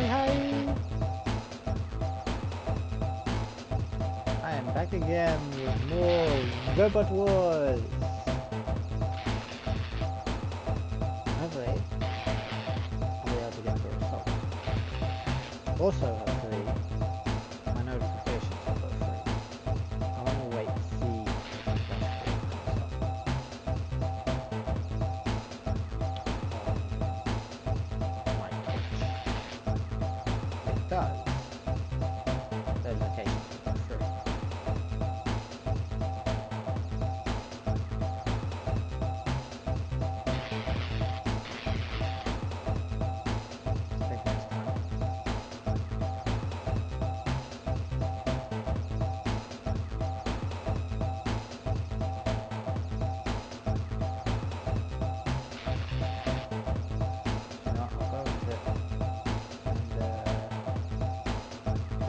Hi! I am back again with more Robot Wars! Hopefully, I'll be able to get the result. Also, hopefully, my notifications will go through. I want to wait to see if the dashboard comes up. My Twitch. If it does, notifications will go through.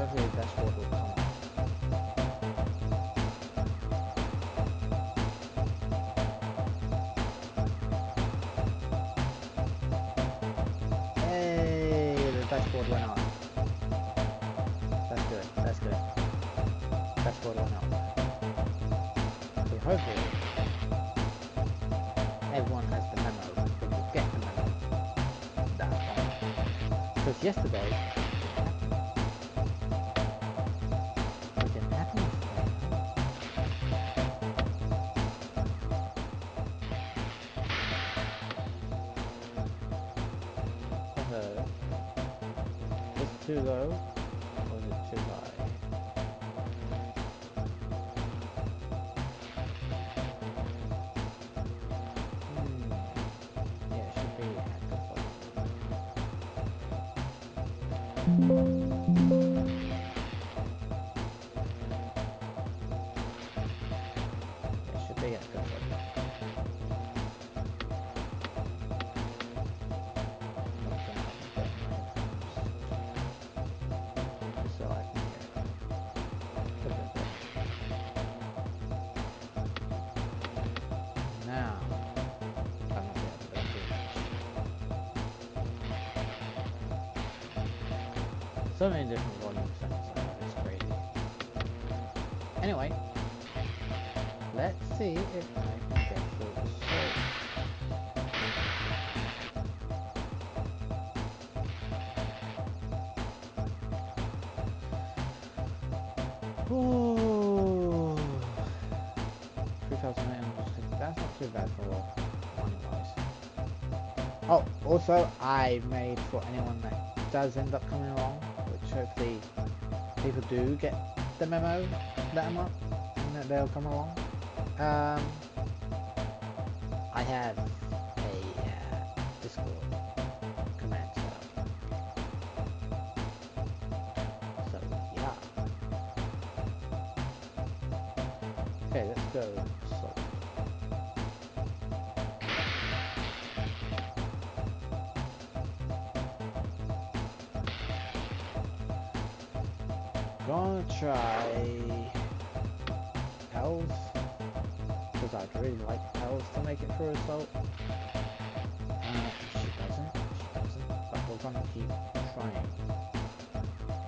Hopefully the dashboard will come up. Hey, the dashboard went up. That's good, that's good. Dashboard went up. So hopefully everyone has the memo, but will get the memo that one. Because yesterday it didn't happen yesterday. So, is it too low or is it too high? Yeah, it should be at the bottom. It should be at the bottom. So I can hear it. Now, I'm not able to do much. So many different volume settings, it's crazy. Anyway, let's see if I can get through this. Ooh, 3,800. That's not too bad for money-wise. Oh, also, I made for anyone that does end up coming along, which hopefully people do get the memo that I'm up and that they'll come along. I have a Discord command set up. So yeah. Okay, let's go. Salt. Gonna try Hells, because I'd really like Hells to make it through Assault. She doesn't, but we're gonna keep trying.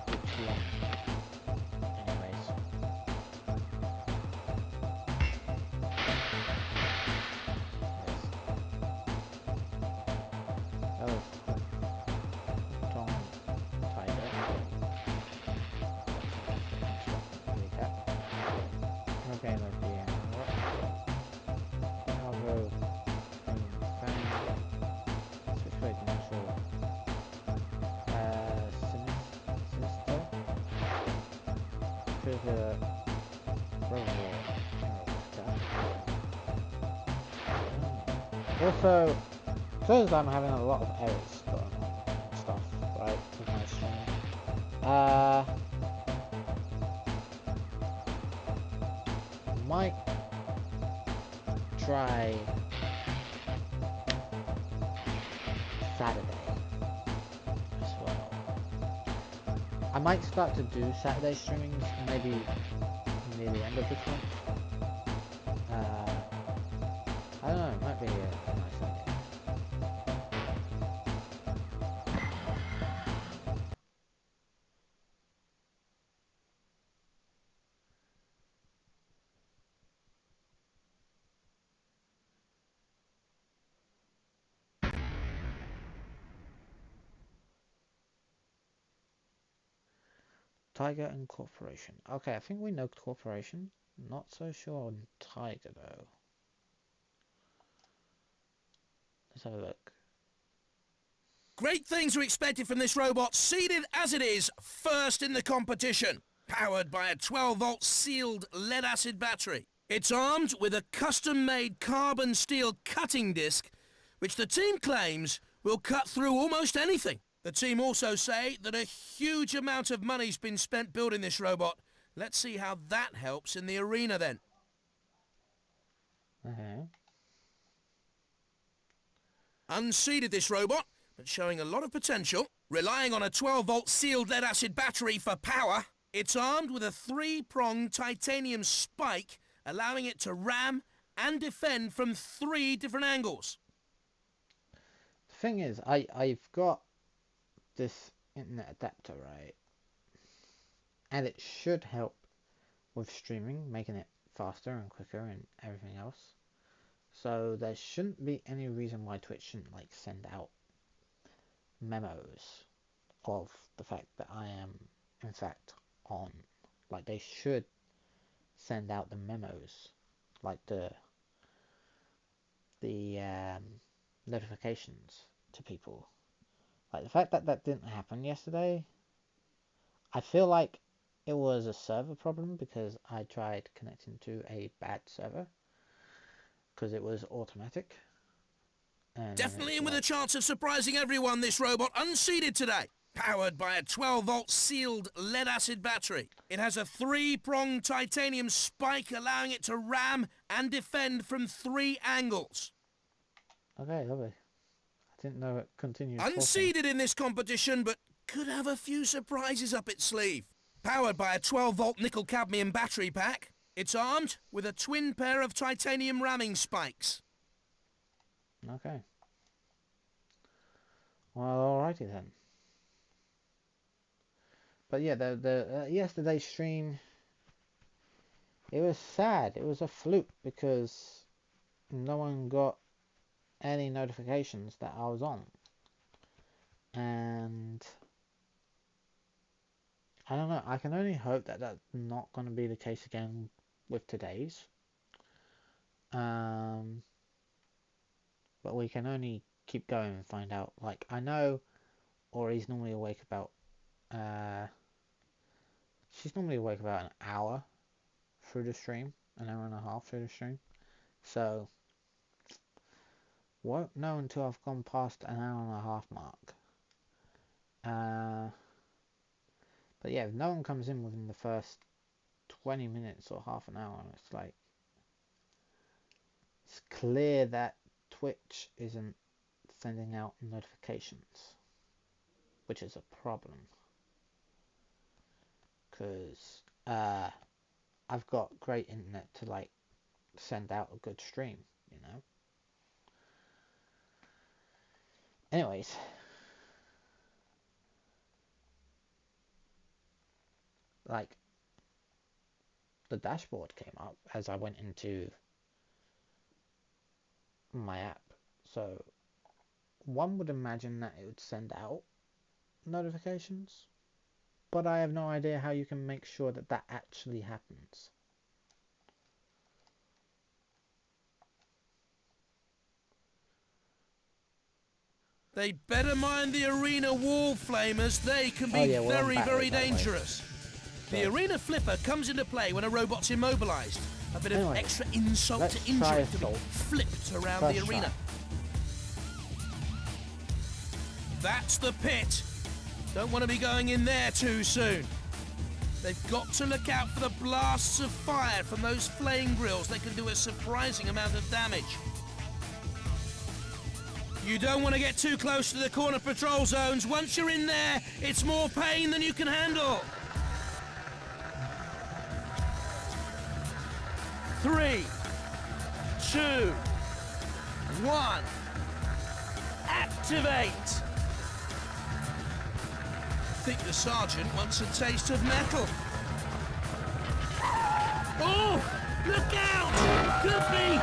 Which one? Anyways. Yes. That was Tom Tiger. Okay, let's be in. I'll go switch dimensional sinister trigger Robot Also, because I'm having a lot of errors going on and stuff, right, with my stream. Might try Saturday as well. I might start to do Saturday streamings maybe near the end of this month. I don't know, it might be a nice idea. Tiger and Corporation. Okay, I think we know Corporation. Not so sure on Tiger though. Let's have a look. Great things are expected from this robot, seeded as it is, first in the competition. Powered by a 12-volt sealed lead-acid battery. It's armed with a custom-made carbon steel cutting disc, which the team claims will cut through almost anything. The team also say that a huge amount of money's been spent building this robot. Let's see how that helps in the arena then. Unseeded this robot, but showing a lot of potential. Relying on a 12-volt sealed lead-acid battery for power, it's armed with a 3-pronged titanium spike, allowing it to ram and defend from 3 different angles. The thing is, I've got this internet adapter, right? And it should help with streaming, making it faster and quicker and everything else. So there shouldn't be any reason why Twitch shouldn't like send out memos of the fact that I am in fact on. Like they should send out the memos, like the notifications to people. Like the fact that that didn't happen yesterday, I feel like it was a server problem because I tried connecting to a bad server because it was automatic. And Definitely in with a chance of surprising everyone, this robot, unseeded today. Powered by a 12-volt sealed lead-acid battery. It has a 3-pronged titanium spike, allowing it to ram and defend from 3 angles. Okay, lovely. I didn't know it continued. Unseeded in this competition, but could have a few surprises up its sleeve. Powered by a 12-volt nickel-cadmium battery pack, it's armed with a twin pair of titanium ramming spikes. Okay. Well, alrighty then. But yeah, the yesterday's stream, it was sad. It was a fluke because no one got any notifications that I was on. And I don't know, I can only hope that that's not going to be the case again with today's. But we can only keep going and find out. Like, I know Ori's normally awake about, she's normally awake about an hour through the stream, an hour and a half through the stream. So, won't know until I've gone past an hour and a half mark. But yeah, if no one comes in within the first 20 minutes or half an hour, it's like, it's clear that Twitch isn't sending out notifications, which is a problem. Because I've got great internet to like send out a good stream, you know. Anyways, like the dashboard came up as I went into my app, so one would imagine that it would send out notifications, but I have no idea how you can make sure that that actually happens. They'd better mind the arena wall flamers. They can be very dangerous. The arena flipper comes into play when a robot's immobilized. A bit of extra insult to injury to be flipped around the arena. That's the pit. Don't want to be going in there too soon. They've got to look out for the blasts of fire from those flame grills. They can do a surprising amount of damage. You don't want to get too close to the corner patrol zones. Once you're in there, it's more pain than you can handle. 3, 2, 1. Activate. I think the sergeant wants a taste of metal. Oh, look out! Could be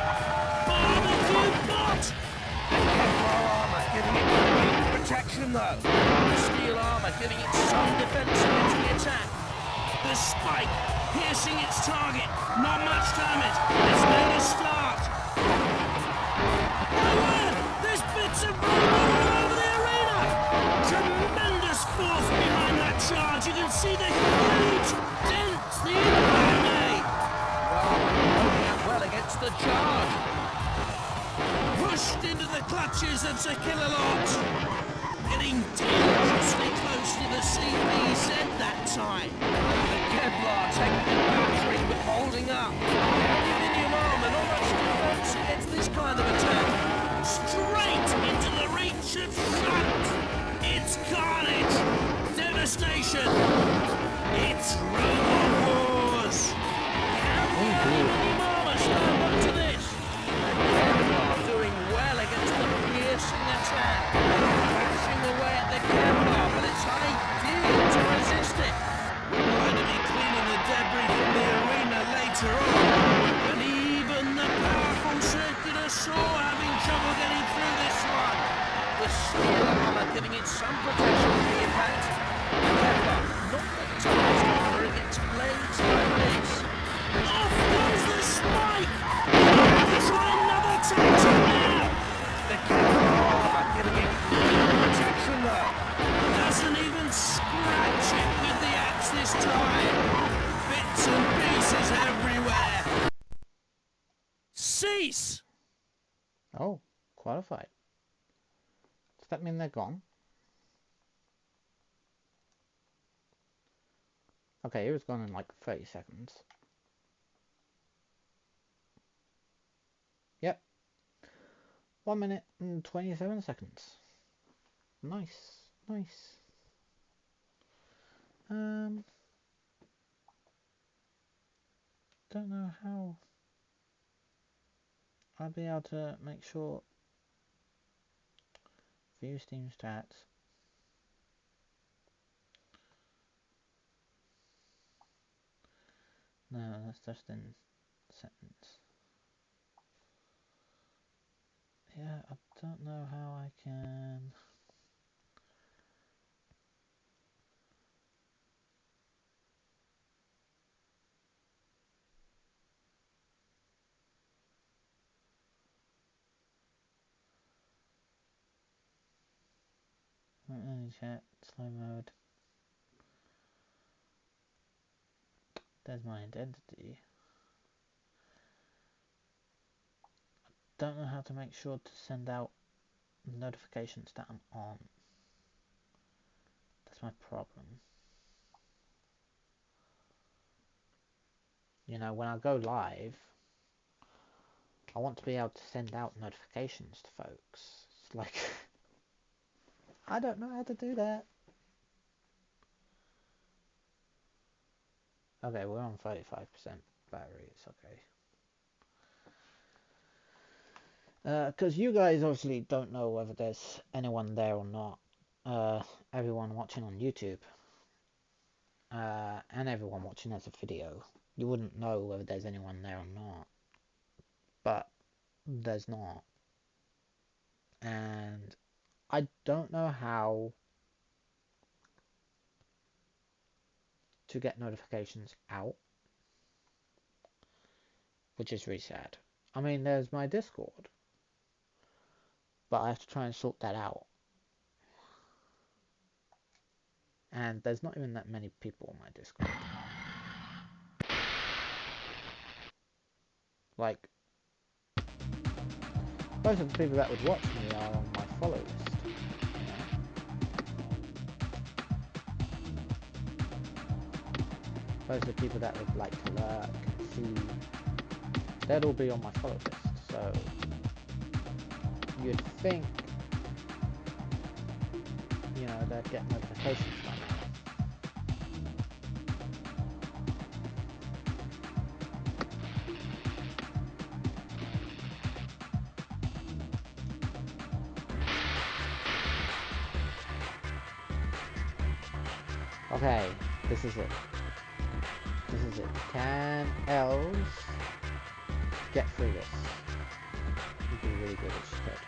barbecue pot! Kevlar armor giving it complete protection though. The steel armor giving it some defense against the attack. The spike piercing its target. Not much damage. It's made a start. Nowhere! There's bits of rubber all over the arena. Tremendous force behind that charge. You can see the huge dents the impact made. Holding up well against the charge. Pushed into the clutches of Sir Killalot. Getting dangerously close to the CBZ that time. The Kevlar taking the battery but holding up. Aluminium armour, not much defence against this kind of attack. Straight into the reach of Shunt. It's carnage. Devastation. It's Robot Wars. Can the aluminium armour stand up to this? Kevlar doing well against the piercing attack. Away at the Kevlar, but it's ideal to resist it. We're going to be cleaning the debris from the arena later on, but even the powerful circular saw having trouble getting through this one. The steel armor giving it some protection from the impact. The Kevlar, not the toughest armor against blades like this. Off goes the spike! Try another tactic now! The Kevlar armor giving it protection though. Doesn't even scratch it with the axe this time. Bits and pieces everywhere. Cease! Oh, qualified. Does that mean they're gone? Okay, it was gone in like 30 seconds. Yep. 1 minute and 27 seconds. Nice, nice. Don't know how I'll be able to make sure view Steam stats. No, that's just in settings. Yeah, I don't know how I can. Chat, slow mode. There's my identity. Don't know how to make sure to send out notifications that I'm on. That's my problem. You know, when I go live, I want to be able to send out notifications to folks. It's like, I don't know how to do that. Okay, we're on 35% battery, it's okay. Because you guys obviously don't know whether there's anyone there or not. Everyone watching on YouTube. And everyone watching as a video. You wouldn't know whether there's anyone there or not. But there's not. And I don't know how to get notifications out, which is really sad. I mean, there's my Discord, but I have to try and sort that out. And there's not even that many people on my Discord. Like, most of the people that would watch me are on my follow list. Most of the people that would like to lurk and see, they'd all be on my follow list. So you'd think, you know, they'd get notifications by now. Okay, this is it. This is it. Can elves get through this? You'd be really good if she could.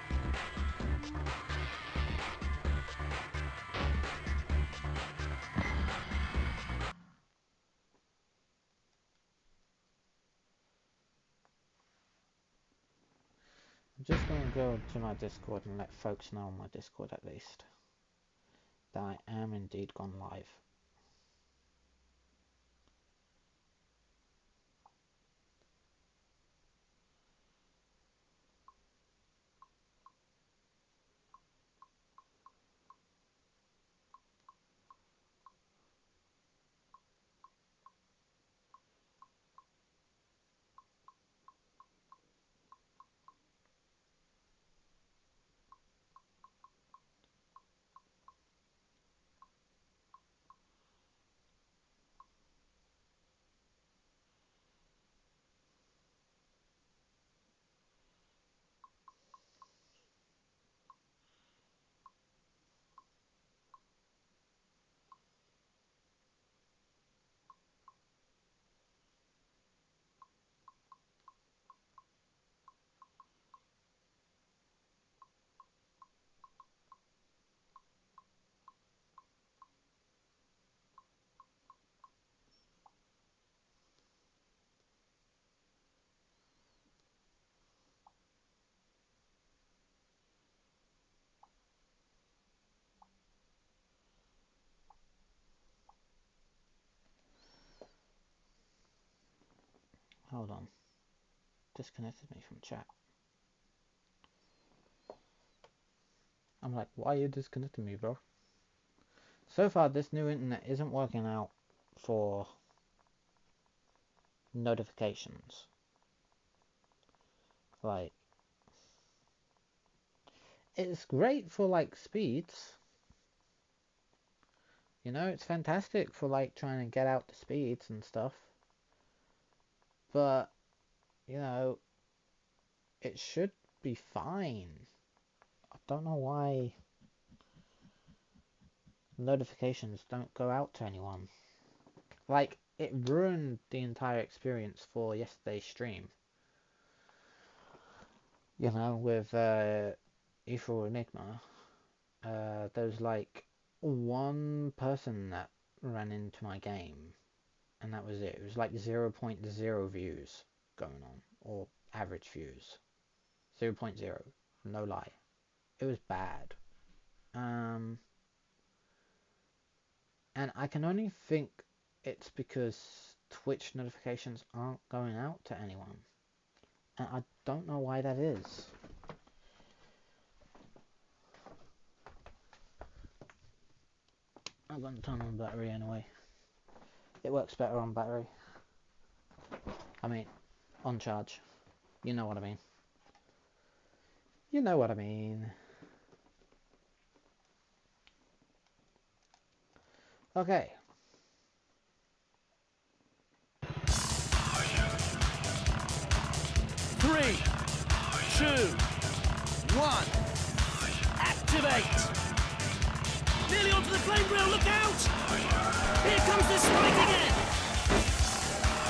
I'm just gonna go to my Discord and let folks know on my Discord at least that I am indeed gone live. Hold on. Disconnected me from chat. I'm like, why are you disconnecting me, bro? So far, this new internet isn't working out for notifications. Like, it's great for like speeds. You know, it's fantastic for like trying to get out the speeds and stuff. But, you know, it should be fine. I don't know why notifications don't go out to anyone. Like, it ruined the entire experience for yesterday's stream. You know, with Ethereal Enigma, there was like one person that ran into my game, and that was it. It was like 0.0 views going on, or average views. 0.0, no lie. It was bad. And I can only think it's because Twitch notifications aren't going out to anyone. And I don't know why that is. I'm going to turn on battery anyway. It works better on battery. I mean, on charge. You know what I mean. You know what I mean. Okay. Three, two, one. Activate. Nearly onto the flame grill, look out! Here comes the spike again!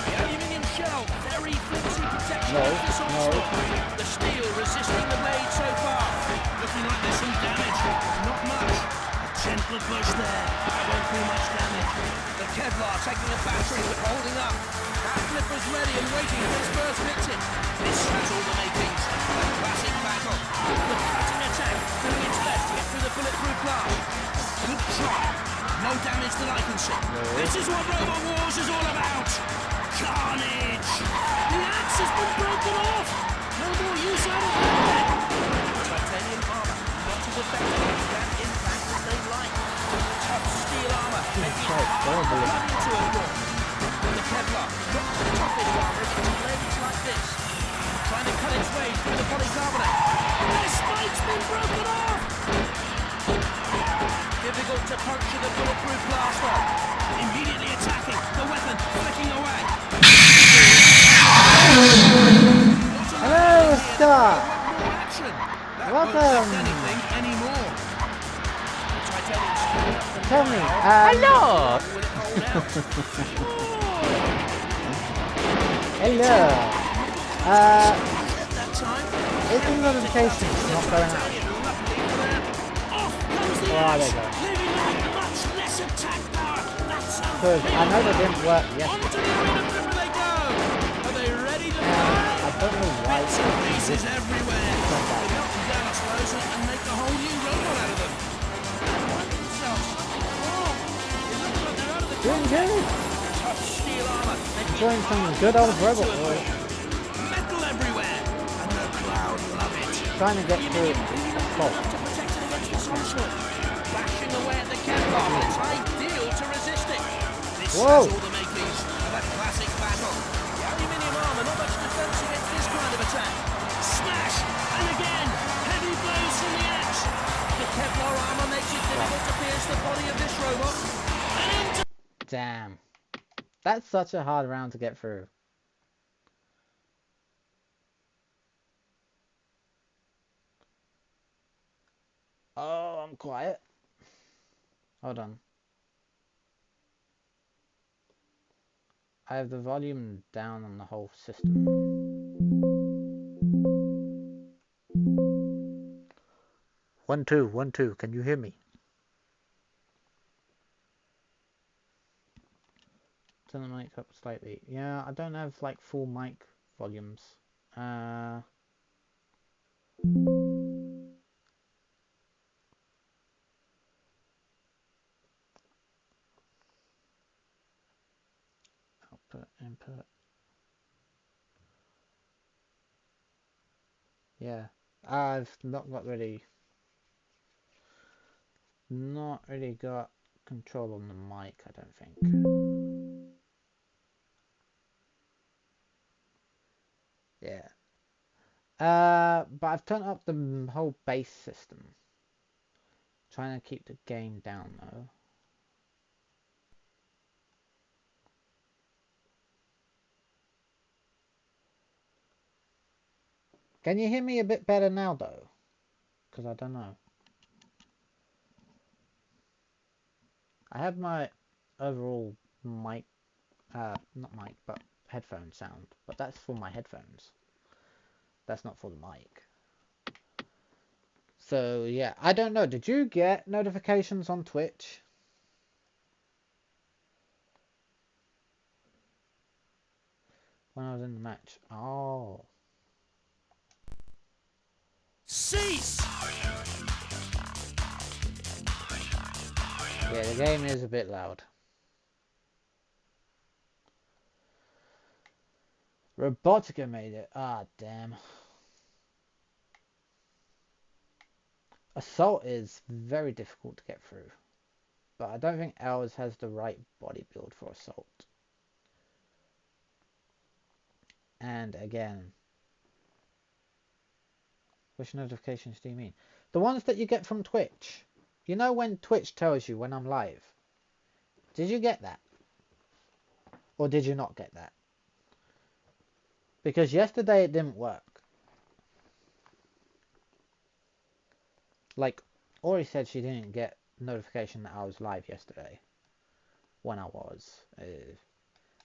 The aluminium shell, very flimsy protection of this onslaught. The steel resisting the blade so far. Looking like there's some damage, not much. A gentle push there, won't do much damage. The Kevlar taking a battery but holding up. That flipper's ready and waiting for his first victim. This has all the makings. A classic battle. The cutting attack doing its best to get through the bulletproof glass. Good try. No damage that I can see. This is what Robot Wars is all about. Carnage. The axe has been broken off. No more use out of that. Titanium armor, not as effective as that impact as they like. Tough steel armor, making it hard to run into a door. The Kevlar, not the toughest armor against blades like this. Trying to cut its way through the polycarbonate. The spike's been broken off. Difficult to puncture the bulletproof glass though. Immediately attacking, the weapon flicking away. Hello, Star! Welcome! Anything anymore. Tell me, Hello! hello. Is the notification not going out? Oh, there you go. Because I know they didn't work yesterday. Are they ready to fire? I don't know why. Bits and pieces everywhere. They melt them down explosion and make a whole new robot out of them. Doing good. Tough steel armor. Enjoying some good old Robot Wars. Metal everywhere. And the crowd love it. Trying to get through Assault. To protect it against its onslaught. Bashing away at the Kevlar. It's ideal to resist it. This has all the makings of a classic battle. The aluminium armor, not much defense against this kind of attack. Smash! And again, heavy blows from the axe. The Kevlar armor makes it difficult to pierce the body of this robot. And into... Damn. That's such a hard round to get through. Oh, I'm quiet. Hold on. I have the volume down on the whole system. 1 2 1 2. Can you hear me? Turn the mic up slightly. Yeah, I don't have like full mic volumes. I'll output, input. Yeah, I've not really got control on the mic, I don't think. Yeah. But I've turned up the whole bass system. Trying to keep the gain down though. Can you hear me a bit better now though? Because I don't know. I have my overall mic, not mic, but headphone sound. But that's for my headphones. That's not for the mic. So yeah, I don't know. Did you get notifications on Twitch? When I was in the match. Oh. Cease! Yeah, the game is a bit loud. Robotica made it. Ah, damn. Assault is very difficult to get through. But I don't think ours has the right body build for Assault. And again, which notifications do you mean? The ones that you get from Twitch. You know when Twitch tells you when I'm live? Did you get that? Or did you not get that? Because yesterday it didn't work. Like, Ori said she didn't get notification that I was live yesterday. When I was.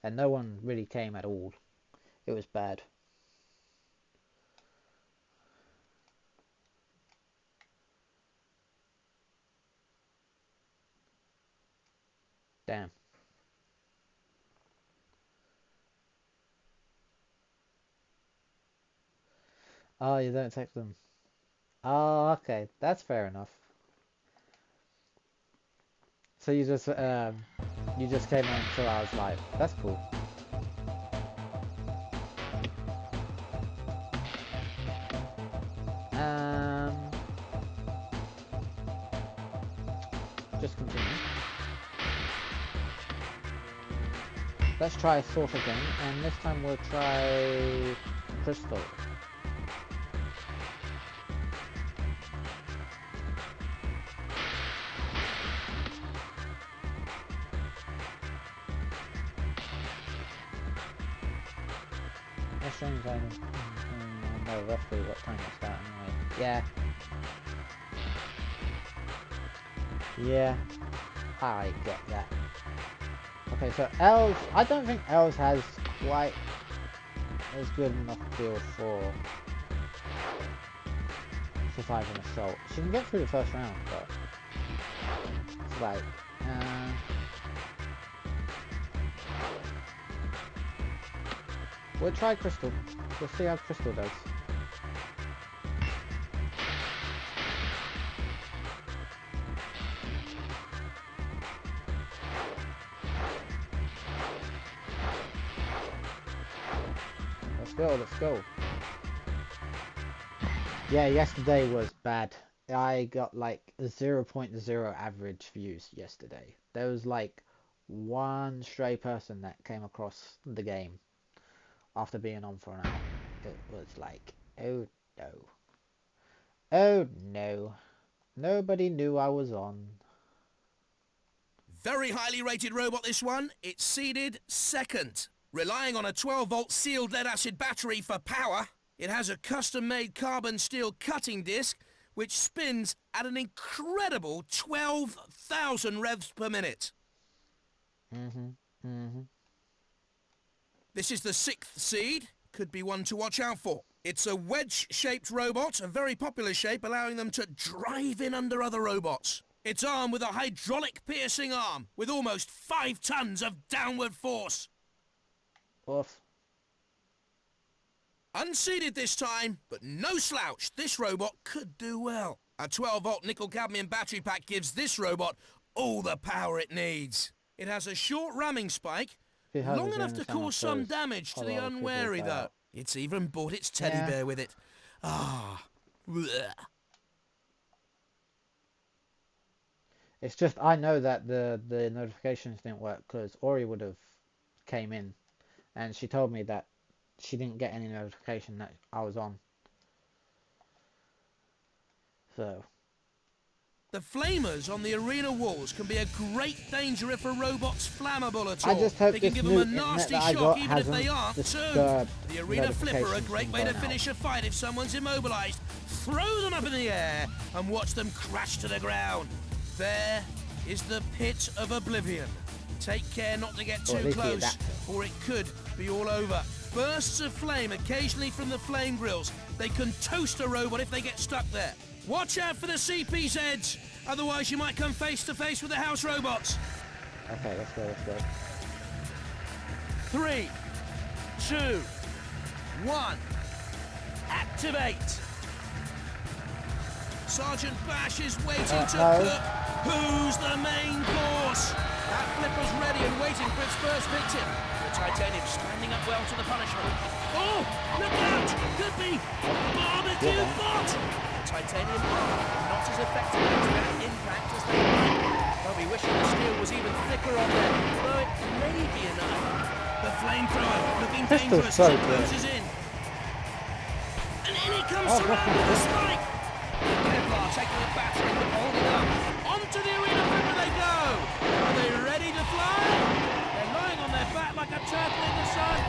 And no one really came at all. It was bad. Damn. Oh, you don't text them. Oh, okay. That's fair enough. So you just came on until I was live. That's cool. Just continue. Let's try Source again, and this time we'll try Crystal. That's strange, I don't know roughly what time it's at anyway. Yeah. Yeah. I get that. Okay, so Els, I don't think Els has quite as good enough build for surviving Assault. She can get through the first round, but it's like, we'll try Crystal. Let's see how Crystal does. Let's go, let's go. Yeah, yesterday was bad. I got like 0.0 average views yesterday. There was like one stray person that came across the game after being on for an hour. It was like, oh no. Oh no. Nobody knew I was on. Very highly rated robot, this one. It's seeded second. Relying on a 12-volt sealed lead-acid battery for power, it has a custom-made carbon steel cutting disc which spins at an incredible 12,000 revs per minute. This is the 6th seed. Could be one to watch out for. It's a wedge-shaped robot, a very popular shape, allowing them to drive in under other robots. It's armed with a hydraulic piercing arm with almost 5 tons of downward force. Oof. Unseeded this time, but no slouch. This robot could do well. A 12-volt nickel-cadmium battery pack gives this robot all the power it needs. It has a short ramming spike, long enough to cause some damage to the unwary, though. It's even bought its teddy bear with it. Ah. Blech. It's just, I know that the notifications didn't work because Ori would have came in and she told me that she didn't get any notification that I was on. So. The flamers on the arena walls can be a great danger if a robot's flammable at all. I just hope they can this give them new a nasty internet that I shock got even if they hasn't aren't too. disturbed The arena flipper, a notifications great from way to going finish out. a fight if someone's immobilized. Throw them up in the air and watch them crash to the ground. There is the pit of oblivion. Take care not to get too close, or it could be all over. Bursts of flame occasionally from the flame grills. They can toast a robot if they get stuck there. Watch out for the CPZs, otherwise you might come face to face with the house robots. Okay, let's go, let's go. 3, 2, 1, activate. Sergeant Bash is waiting to cook. Who's the main course? That flipper's ready and waiting for its first victim. The titanium standing up well to the punishment. Oh, look out! Could be barbecue bot! The titanium not as effective against that impact as they might. They'll be wishing the steel was even thicker on them, though it may be enough. The flamethrower looking dangerous as it closes in. And in it comes around with a spike! Kevlar taking a battery but holding up. Onto the arena flipper they go! Are they ready to fly? They're lying on their back like a turtle in the sun.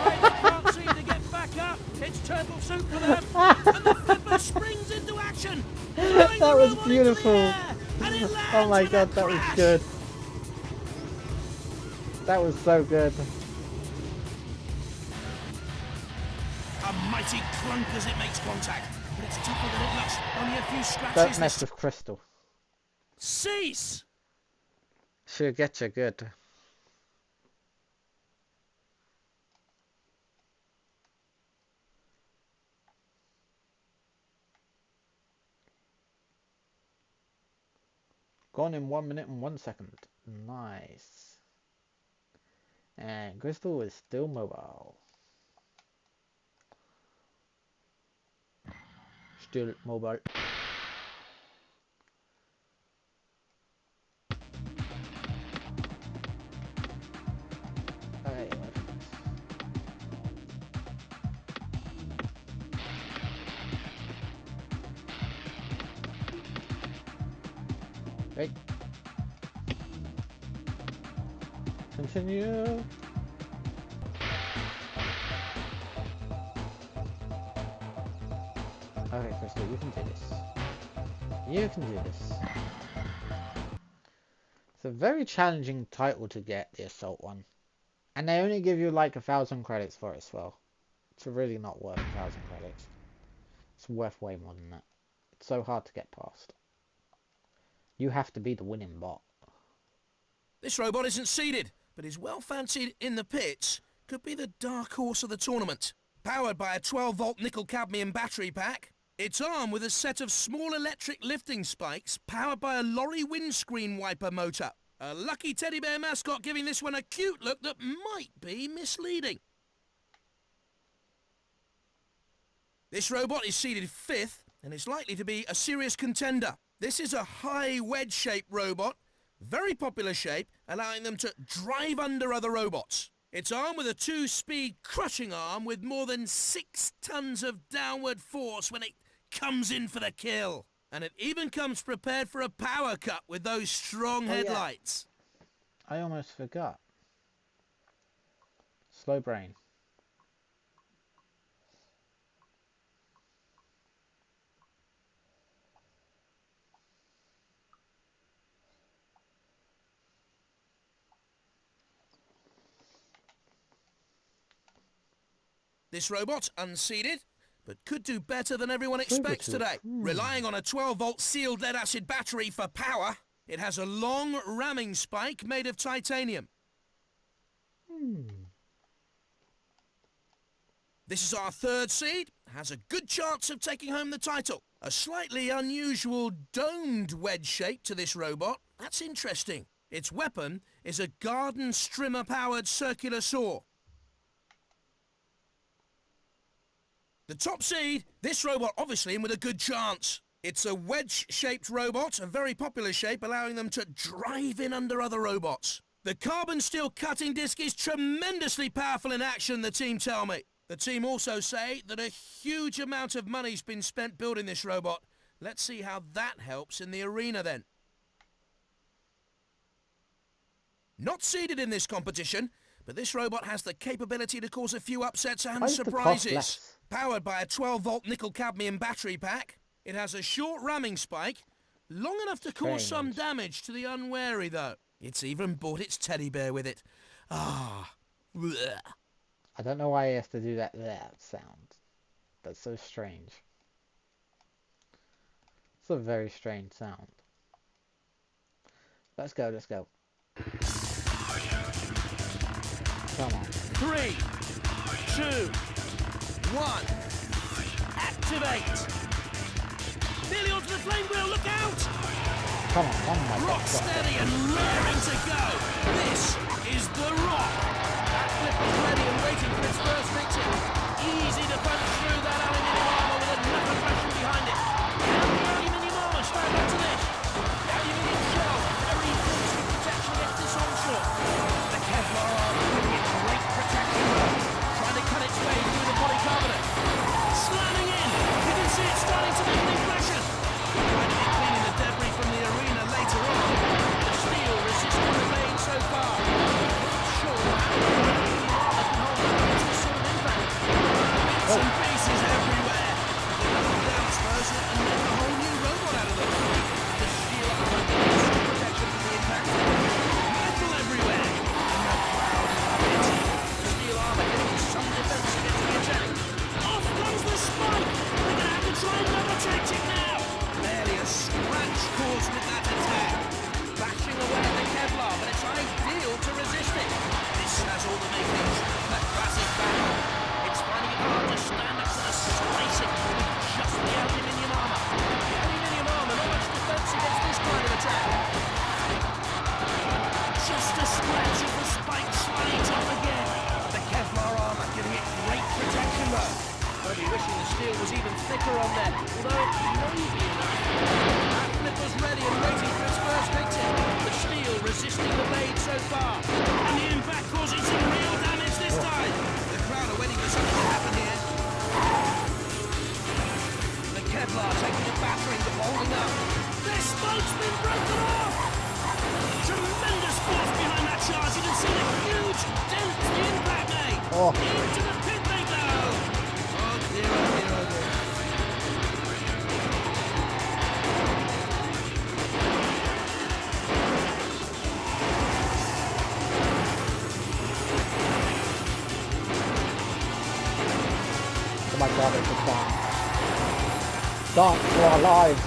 I'm afraid they can't seem to get back up. It's turtle soup for them. And the flipper springs into action. That was beautiful. Oh my god, that was good. That was so good. A mighty clunk as it makes contact. But it's tougher than it looks. Only a few scratches. Don't mess with Crystal. Cease! She'll get you good. Gone in 1 minute and 1 second. Nice. And Crystal is still mobile. Still mobile. Okay. Right. Continue. Okay, Crystal, you can do this. You can do this. It's a very challenging title to get, the Assault one. And they only give you like 1,000 credits for it as well. It's really not worth 1,000 credits. It's worth way more than that. It's so hard to get past. You have to be the winning bot. This robot isn't seeded, but is well fancied in the pits. Could be the dark horse of the tournament. Powered by a 12-volt nickel-cadmium battery pack, it's armed with a set of small electric lifting spikes powered by a lorry windscreen wiper motor. A lucky teddy bear mascot giving this one a cute look that might be misleading. This robot is seeded 5th and is likely to be a serious contender. This is a high wedge-shaped robot, very popular shape, allowing them to drive under other robots. It's armed with a 2-speed crushing arm with more than 6 tons of downward force when it comes in for the kill. And it even comes prepared for a power cut with those strong headlights. Yeah. I almost forgot. Slow brain. This robot's unseated, but could do better than everyone expects today. Relying on a 12-volt sealed lead-acid battery for power, it has a long ramming spike made of titanium. This is our 3rd seed, has a good chance of taking home the title. A slightly unusual domed wedge shape to this robot. That's interesting. Its weapon is a garden strimmer-powered circular saw. The top seed, this robot obviously in with a good chance. It's a wedge-shaped robot, a very popular shape, allowing them to drive in under other robots. The carbon steel cutting disc is tremendously powerful in action, the team tell me. The team also say that a huge amount of money's been spent building this robot. Let's see how that helps in the arena then. Not seeded in this competition, but this robot has the capability to cause a few upsets and surprises. Powered by a 12-volt nickel-cadmium battery pack, it has a short ramming spike, long enough to cause some damage to the unwary though. It's even brought its teddy bear with it. Ah. Blech. I don't know why he has to do that sound. That's so strange. It's a very strange sound. Let's go, let's go. Come on. 3, 2, 1. Activate. Nearly onto the flame wheel, look out! Come on, oh my God. Rock steady and raring to go. This is the Rock. That flip is ready and waiting for its first victim. Easy to punch through that aluminium armor with enough aggression behind it. Can the aluminium armor stand up to this? The aluminium shell, very good protection against this onslaught. The Kevlar armor giving it great protection. Trying to cut its way through the polycarbonate. Slamming in. You can see it starting to make an impression. Trying to be cleaning the debris from the arena later on. The steel resisting the blade so far. Not sure how the aluminium armor can hold up against this sort of impact. Bits and pieces everywhere. Nothing down, I suppose, and make a whole new robot out of them. The steel armor giving some protection from the impact. Metal everywhere. And the crowd love it. The steel armor giving some defense against the attack. Off comes the spike! They're gonna have to try and levitate it now! Barely a scratch caused with that attack. Bashing away at the Kevlar, but it's ideal to resist it. This has all the makings of a classic battle. It's finding it hard to stand up to the slicing with just the aluminium armor. The aluminium armor, not much defense against this kind of attack. Just a scratch as the spike slides off again. The Kevlar armor giving it great protection though. I'll be wishing the steel was even thicker on there, although it may be enough. That flipper's ready and waiting for its first victim. The steel resisting the blade so far. And the impact causing some real damage this time. The crowd are waiting for something to happen here. The Kevlar taking a battering but holding up. Their spoke's been broken off! Tremendous force behind that charge. You can see the huge dent the impact made. Into the pit they go! Oh dear, oh dear, oh dear. Oh my God, it's a song. Dance for our lives.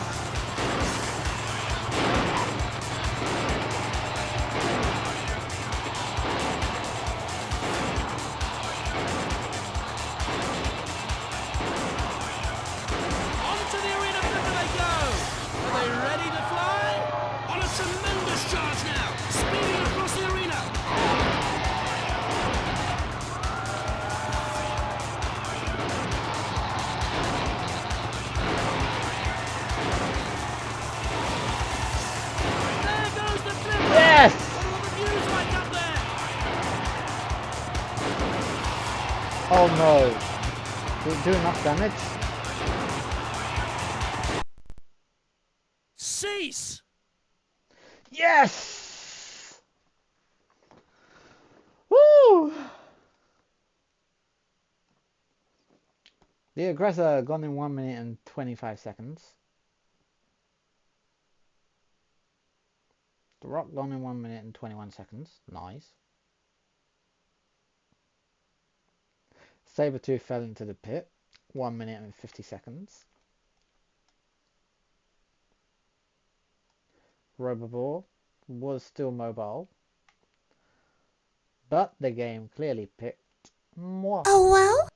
Oh no. Did it do enough damage? Cease! Yes! Woo! The aggressor gone in 1 minute and 25 seconds. The rock gone in 1 minute and 21 seconds. Nice. Sabertooth fell into the pit. 1 minute and 50 seconds. Roboball was still mobile, but the game clearly picked moi. Oh well?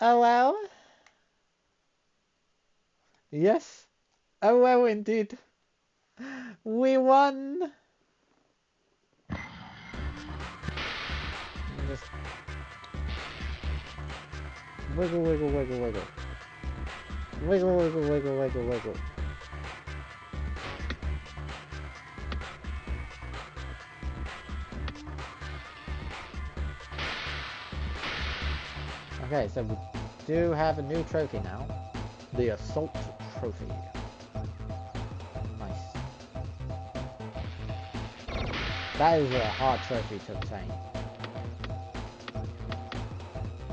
Oh well? Yes. Oh well indeed. We won! Just wiggle, wiggle, wiggle, wiggle. Wiggle, wiggle, wiggle, wiggle, wiggle. Okay, so we do have a new trophy now. The Assault Trophy. Nice. That is a hard trophy to obtain.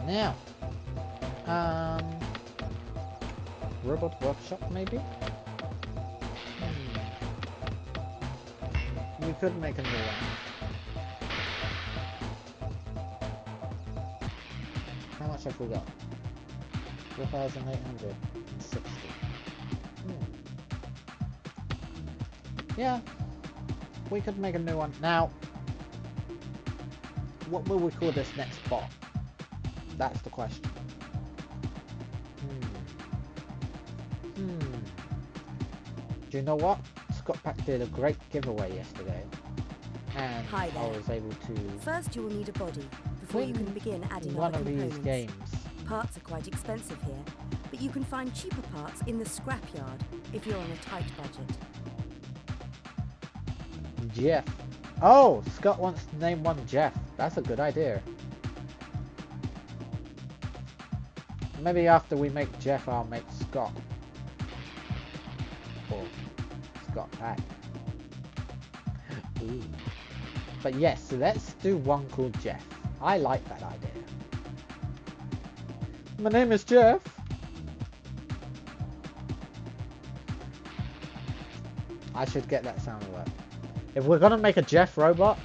Now, Robot Workshop maybe? We could make a new one. How much have we got? 4,860. Yeah, we could make a new one. Now, what will we call this next bot? That's the question. Do you know what? Scott Pack did a great giveaway yesterday, and Hi there. I was able to First you will need a body before you can begin adding one other of these components. games. Parts are quite expensive here, but you can find cheaper parts in the scrapyard if you're on a tight budget. Jeff. Oh, Scott wants to name one Jeff. That's a good idea. Maybe after we make Jeff, I'll make Scott. Or Scott Pack. Ooh. But yes, so let's do one called Jeff. I like that idea. My name is Jeff. I should get that sound alert. If we're gonna make a Jeff robot,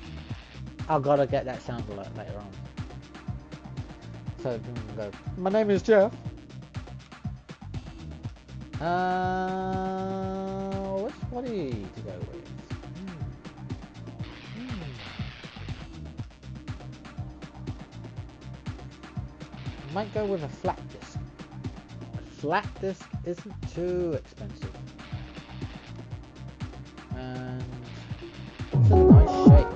I've gotta get that sound alert later on. So we can go, my name is Jeff. Which body to go with? Might go with a flat disc. A flat disc isn't too expensive. And it's a nice shape.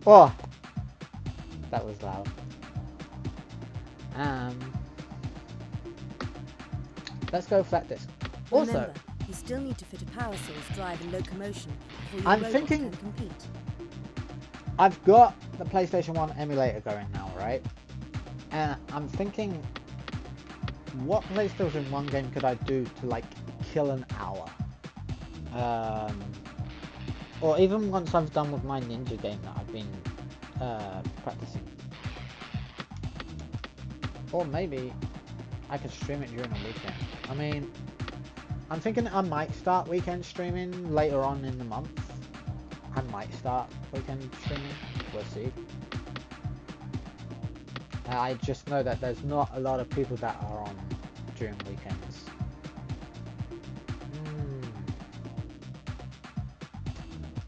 Oh, that was loud. Let's go flat disc. Also, Remember, you still need to fit a power source, drive, and locomotion before your I'm robot thinking- can compete. I've got the PlayStation 1 emulator going now, right? And I'm thinking, what PlayStation 1 game could I do to like kill an hour? Or even once I've done with my ninja game that I've been practicing. Or maybe I could stream it during the weekend. I mean, I'm thinking I might start weekend streaming later on in the month. I might start weekend streaming. We'll see. I just know that there's not a lot of people that are on during weekends.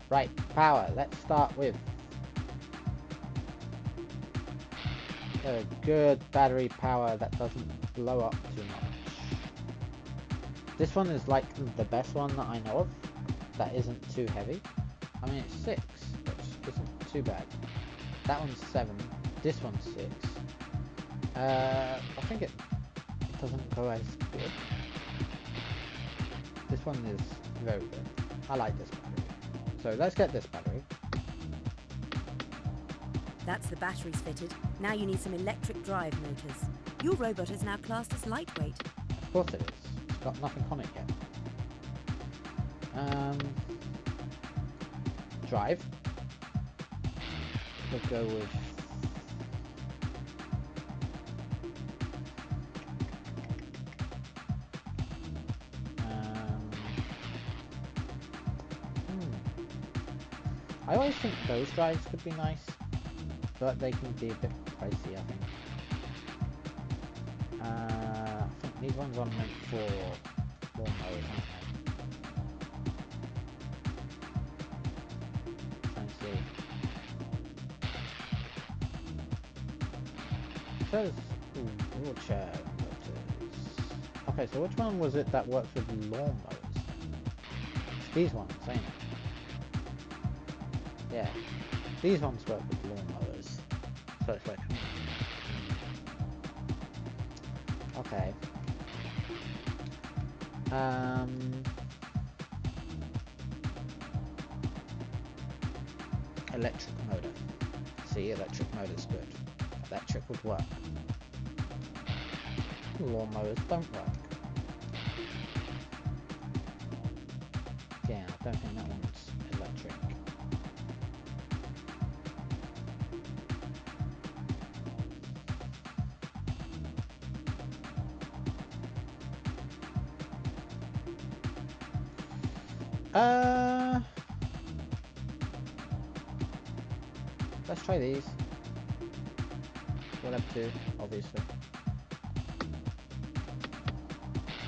Right, power. Let's start with a good battery power that doesn't blow up too much. This one is like the best one that I know of. That isn't too heavy. I mean, it's 6, which isn't too bad. That one's 7. This one's 6. I think it doesn't go as good. This one is very good. I like this battery. So let's get this battery. That's the batteries fitted. Now you need some electric drive motors. Your robot is now classed as lightweight. Of course it is. It's got nothing on it yet. Drive. We'll go with I always think those drives could be nice, but they can be a bit pricey, I think. I think these ones are meant for lawnmowers, aren't they? Trying to see. It says wheelchair motors. Okay, so which one was it that works with lawnmowers then? It's these ones, ain't it? Yeah, these ones work with lawnmowers, so it's like, okay. Electric motor. See, electric motor's good. Electric would work. Lawnmowers don't work. Yeah, I don't think that one's electric. Let's try these. We'll have 2, obviously.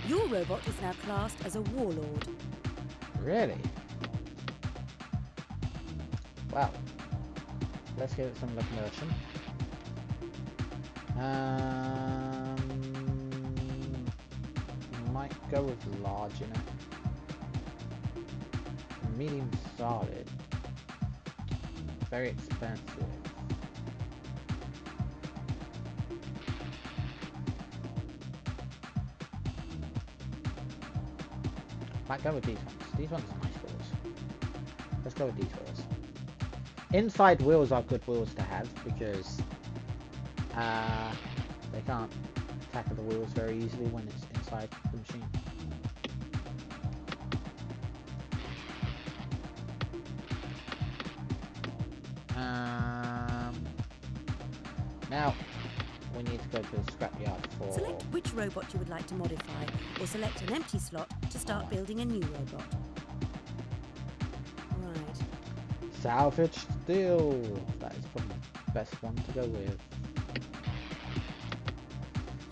Your robot is now classed as a warlord. Really? Wow. Let's give it some locomotion. Might go with large in it. Medium solid. Very expensive. Might go with these ones. These ones are nice wheels. Let's go with these wheels. Inside wheels are good wheels to have because they can't tackle the wheels very easily when it's inside the machine. Now we need to go to the scrapyard for... Select which robot you would like to modify, or select an empty slot to start building a new robot. Right. Salvage steel. That is probably the best one to go with.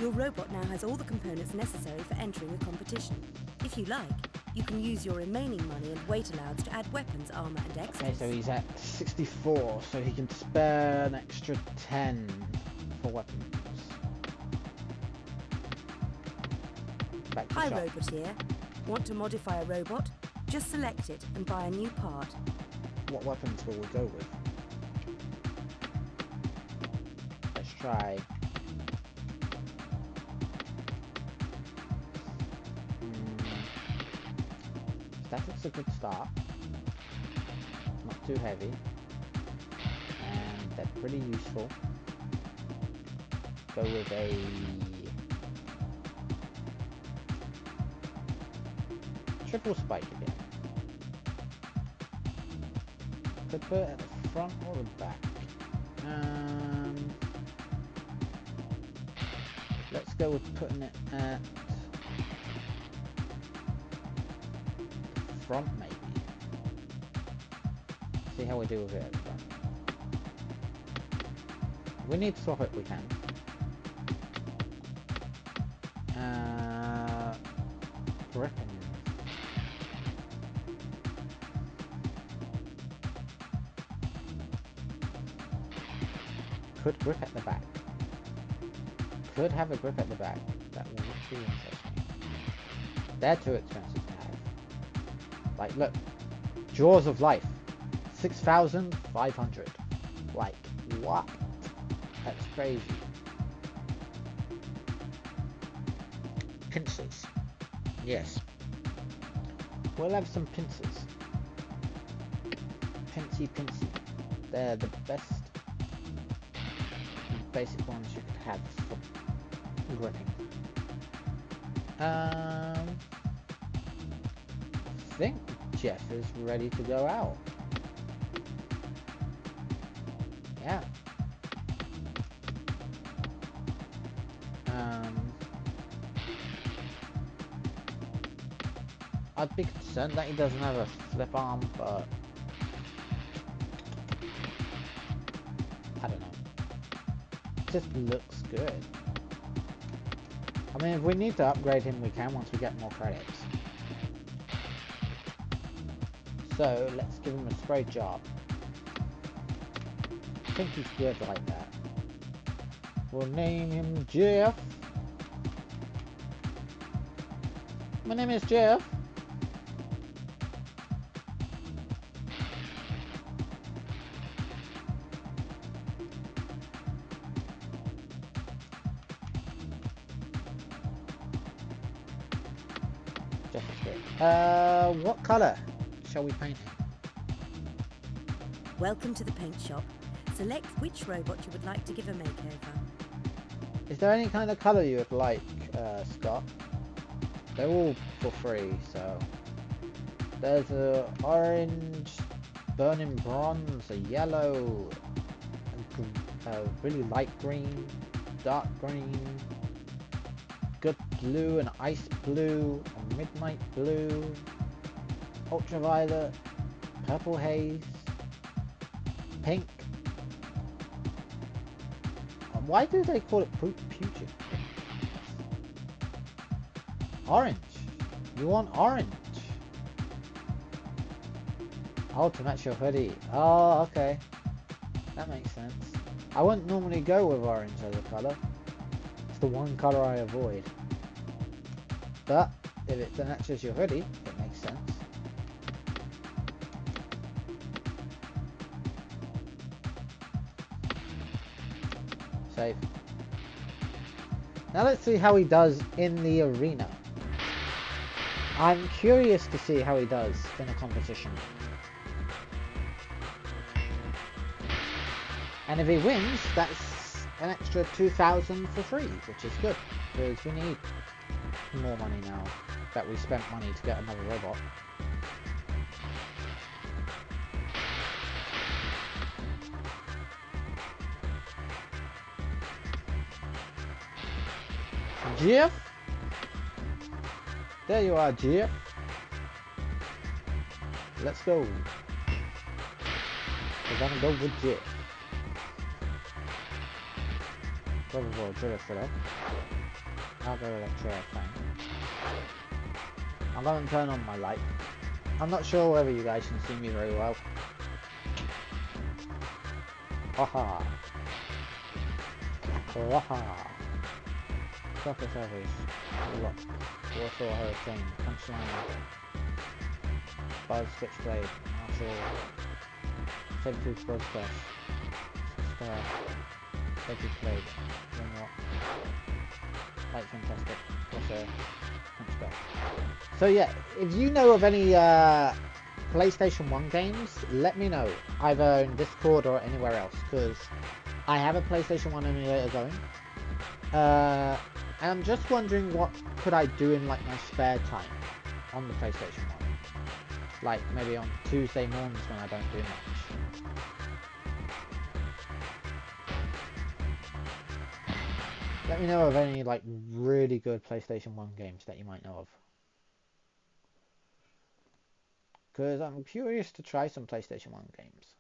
Your robot now has all the components necessary for entering a competition. If you like, you can use your remaining money and weight allowance to add weapons, armor and extras. Okay, so he's at 64, so he can spare an extra 10 for weapons. Back to Hi, shop. Robot here. Want to modify a robot? Just select it and buy a new part. What weapons will we go with? Let's try. Static's a good start. Not too heavy. And they're pretty useful. Go with a... triple spike again. Could put it at the front or the back. Let's go with putting it at the front, maybe. See how we do with it at the front. If we need to swap it, we can. Gripping. Could grip at the back. Could have a grip at the back. That will be interesting. They're too expensive to have. Like, look, Jaws of Life, 6,500. Like, what? That's crazy. Pincers. Yes. We'll have some pincers. Pincy. They're the best basic ones you could have for gripping. I think Jeff is ready to go out. Yeah. I'd be concerned that he doesn't have a flip arm, but I don't know. It just looks good. I mean, if we need to upgrade him, we can once we get more credits. So, let's give him a spray job. I think he's good like that. We'll name him Jeff. My name is Jeff. Jeff is good. What colour shall we paint him? Welcome to the paint shop. Select which robot you would like to give a makeover. Is there any kind of colour you would like, Scott? They're all for free, so... There's a orange, burning bronze, a yellow, a really light green, dark green, good blue, an ice blue, a midnight blue, ultraviolet, purple haze, pink. Why do they call it putrid? Orange. You want orange. Oh, to match your hoodie. Oh, okay. That makes sense. I wouldn't normally go with orange as a colour. It's the one colour I avoid. But, if it matches your hoodie, it makes sense. Save. Now let's see how he does in the arena. I'm curious to see how he does in a competition. And if he wins, that's an extra 2,000 for free, which is good, because we need more money now that we spent money to get another robot. Jeff? There you are, Jeff. Let's go. We're gonna go with Jeff. Robot Wars AoD. I'll go electro thing. I'm gonna turn on my light. I'm not sure whether you guys can see me very well. Haha. Haha. Soccer Savage. Look. Warsaw Hurricane. Punchline. Buzz Switchblade. Marshall. Sabertooth Buzz Splash. Star. Sabertooth Blade. Ringlock. Light Fantastic. Crosser. Hunchback. So yeah, if you know of any PlayStation 1 games, let me know. Either in Discord or anywhere else, because I have a PlayStation 1 emulator going. And I'm just wondering what could I do in like my spare time on the PlayStation 1. Like maybe on Tuesday mornings when I don't do much. Let me know of any like really good PlayStation 1 games that you might know of. Because I'm curious to try some PlayStation 1 games.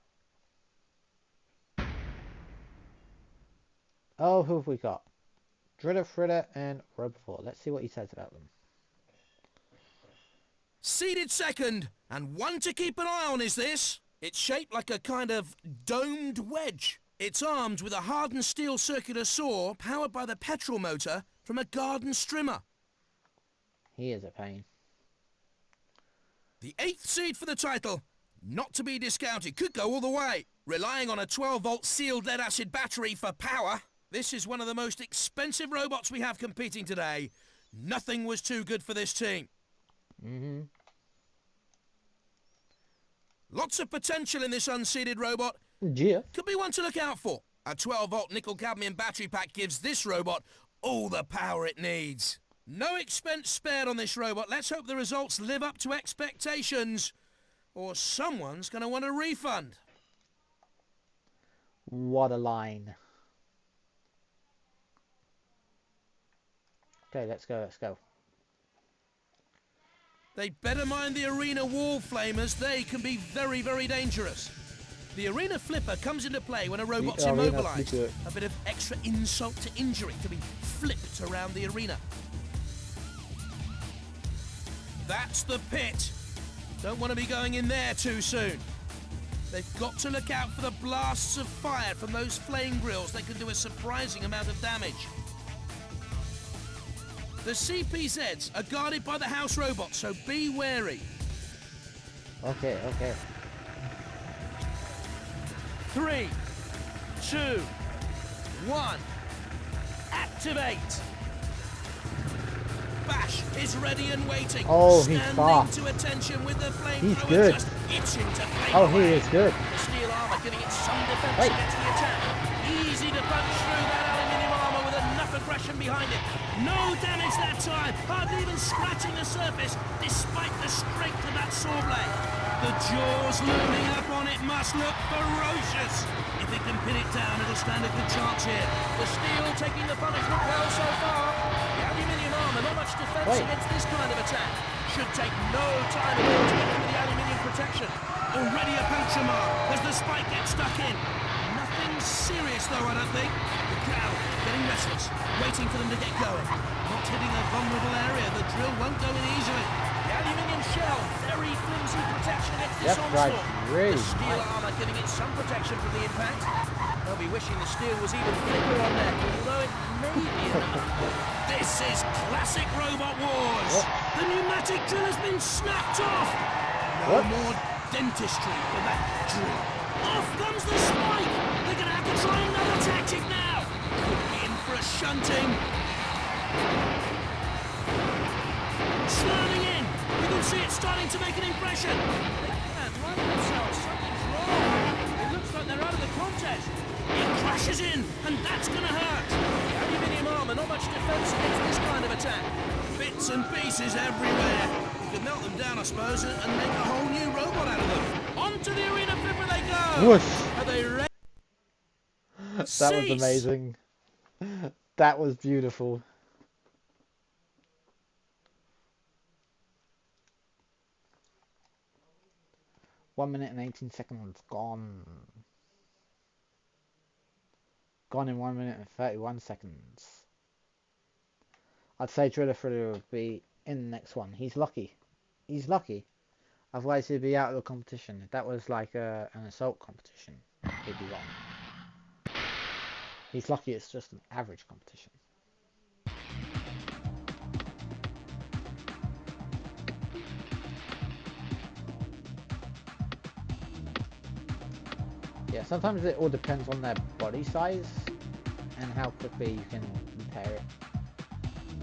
Oh, who have we got? Fritter and Robot Wars. Let's see what he says about them. Seeded second, and one to keep an eye on is this. It's shaped like a kind of domed wedge. It's armed with a hardened steel circular saw powered by the petrol motor from a garden strimmer. He is a pain. The 8th seed for the title, not to be discounted, could go all the way. Relying on a 12-volt sealed lead-acid battery for power, this is one of the most expensive robots we have competing today. Nothing was too good for this team. Lots of potential in this unseeded robot. Yeah. Could be one to look out for. A 12-volt nickel-cadmium battery pack gives this robot all the power it needs. No expense spared on this robot. Let's hope the results live up to expectations, or someone's going to want a refund. What a line. Okay, let's go, let's go. They'd better mind the arena wall flamers. They can be very, very dangerous. The arena flipper comes into play when a robot's immobilized. A bit of extra insult to injury to be flipped around the arena. That's the pit. Don't want to be going in there too soon. They've got to look out for the blasts of fire from those flame grills. They can do a surprising amount of damage. The CPZs are guarded by the house robots, so be wary. Okay, okay. 3, 2, 1. Activate. Bash is ready and waiting. Oh, he's standing fast. to attention with the He's flamethrower good. just itching to flame Oh, he away. is good. The steel armor giving it some defense Wait. against the attack. Easy to punch through that aluminium armor with enough aggression behind it. No damage that time, hardly even scratching the surface, despite the strength of that saw blade. The jaws looming up on it must look ferocious. If it can pin it down, it'll stand a good chance here. The steel taking the punishment well so far. The aluminium armor, not much defense against this kind of attack. Should take no time at all to get through the aluminium protection. Already a puncture mark as the spike gets stuck in. Nothing serious though, I don't think. The crowd getting restless, waiting for them to get going. Not hitting a vulnerable area, the drill won't go in easily. The aluminium shell, very flimsy protection against this onslaught. Really The steel nice. armor giving it some protection from the impact. They'll be wishing the steel was even thicker on there, although it may be enough. This is classic Robot Wars. What? The pneumatic drill has been snapped off. No What? more dentistry for that drill. Off comes the spike. They're going to have to try another tactic now. Could be in for a shunting. Slamming in. You can see it starting to make an impression. They can't run themselves. Something's wrong. It looks like they're out of the contest. It crashes in, and that's going to hurt. The aluminium armor, not much defense against this kind of attack. Bits and pieces everywhere. You could melt them down, I suppose, and make a whole new robot out of them. Onto the arena flipper they go. Whoosh. Are they ready? That was amazing. That was beautiful. One minute and 18 seconds gone. Gone in 1 minute and 31 seconds. I'd say Driller Thriller would be in the next one. He's lucky. He's lucky. Otherwise he'd be out of the competition. If that was like an assault competition, he'd be wrong. He's lucky it's just an average competition. Yeah, sometimes it all depends on their body size and how quickly you can repair it.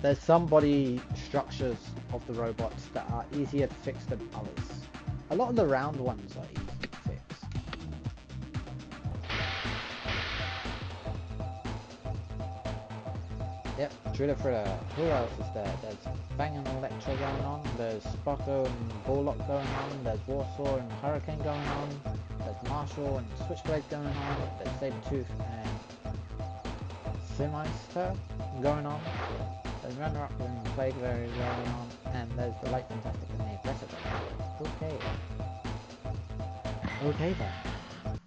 There's some body structures of the robots that are easier to fix than others. A lot of the round ones are easy to fix. Yep, Driller Thriller. Who else is there? There's Fang and Electra going on, there's Sparko and Bullock going on, there's Warsaw and Hurricane going on, there's Marshall and Switchblade going on, there's Sabretooth and Sinister going on, there's Runner-Up and Plague Berry going on, and there's the Light Fantastic and the Aggressor going on. Okay. Okay then.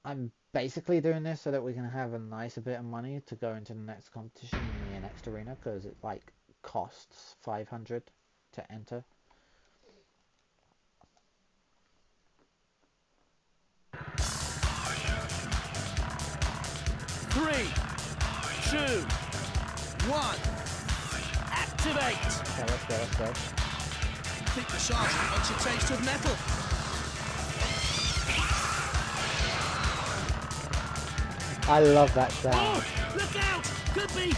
I'm basically doing this so that we can have a nicer bit of money to go into the next competition in the next arena, because it like costs 500 to enter. Three, 2, 1, activate. Okay, let's go, let's go. I think the sergeant wants a taste of metal. I love that sound. Oh, look out! Could be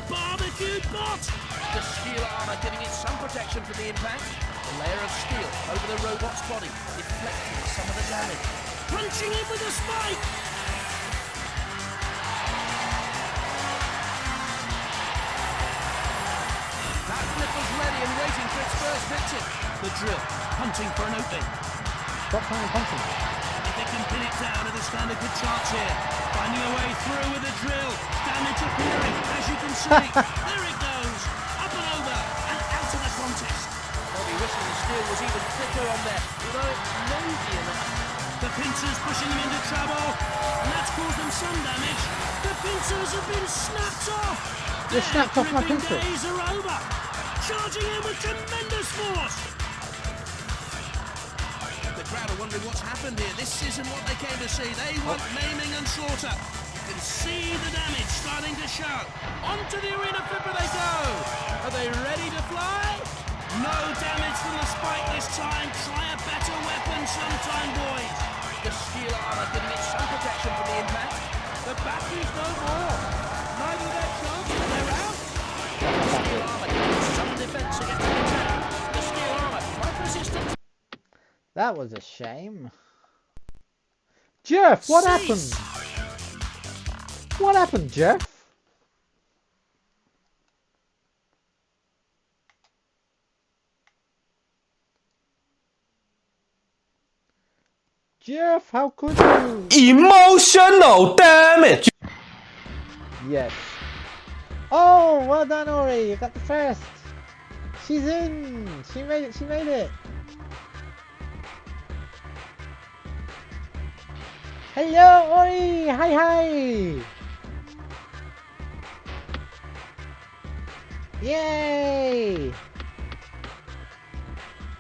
barbecued bot! The steel armour giving it some protection from the impact. A layer of steel over the robot's body, deflecting some of the damage. Punching it with a spike! That flip was ready and waiting for its first victim. The drill, hunting for an opening. Stop trying to punch him. If it can pin it down, it'll stand a good chance here. Finding a way through with the drill. Damage appearing, as you can see. There it goes. Up and over, and out of the contest. Bobby wishing the steel was even thicker on there, although it may be enough. The pincers pushing him into trouble, and that's caused them some damage. The pincers have been snapped off. They snapped off my gripping pincers. days are over. Charging in with tremendous force. The crowd are wondering what's happened here. This isn't what they came to see. They want maiming and slaughter. You can see the damage starting to show. Onto the arena flipper they go. Are they ready to fly? No damage from the spike this time. Try a better weapon sometime, boys. The steel armor giving it some protection from the impact. The battery's no more. Neither their chance and they're out. The steel armor giving it some defense against the attack. The steel armor quite resistant. That was a shame. Jeff, what happened? What happened, Jeff? Jeff, how could you? Emotional damage! Yes. Oh, well done, Ori. You got the first. She's in. She made it. She made it. Hello, Ori. Hi, hi. Yay.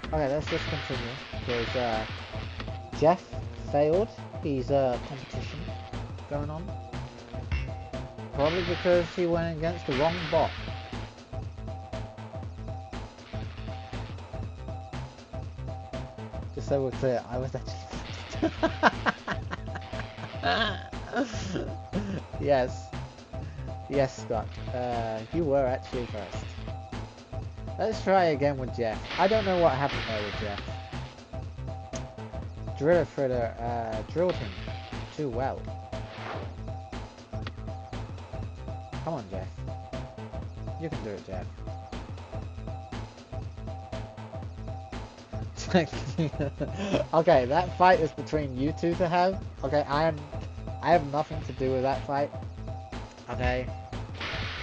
Okay, let's just continue because Jeff failed his competition going on. Probably because he went against the wrong bot. Just so we're clear, I was actually Yes. Yes, Scott. You were actually first. Let's try again with Jeff. I don't know what happened there with Jeff. Driller Fritter drilled him too well. Come on, Jeff. You can do it, Jeff. Okay, that fight is between you two to have. Okay, I have nothing to do with that fight. Okay,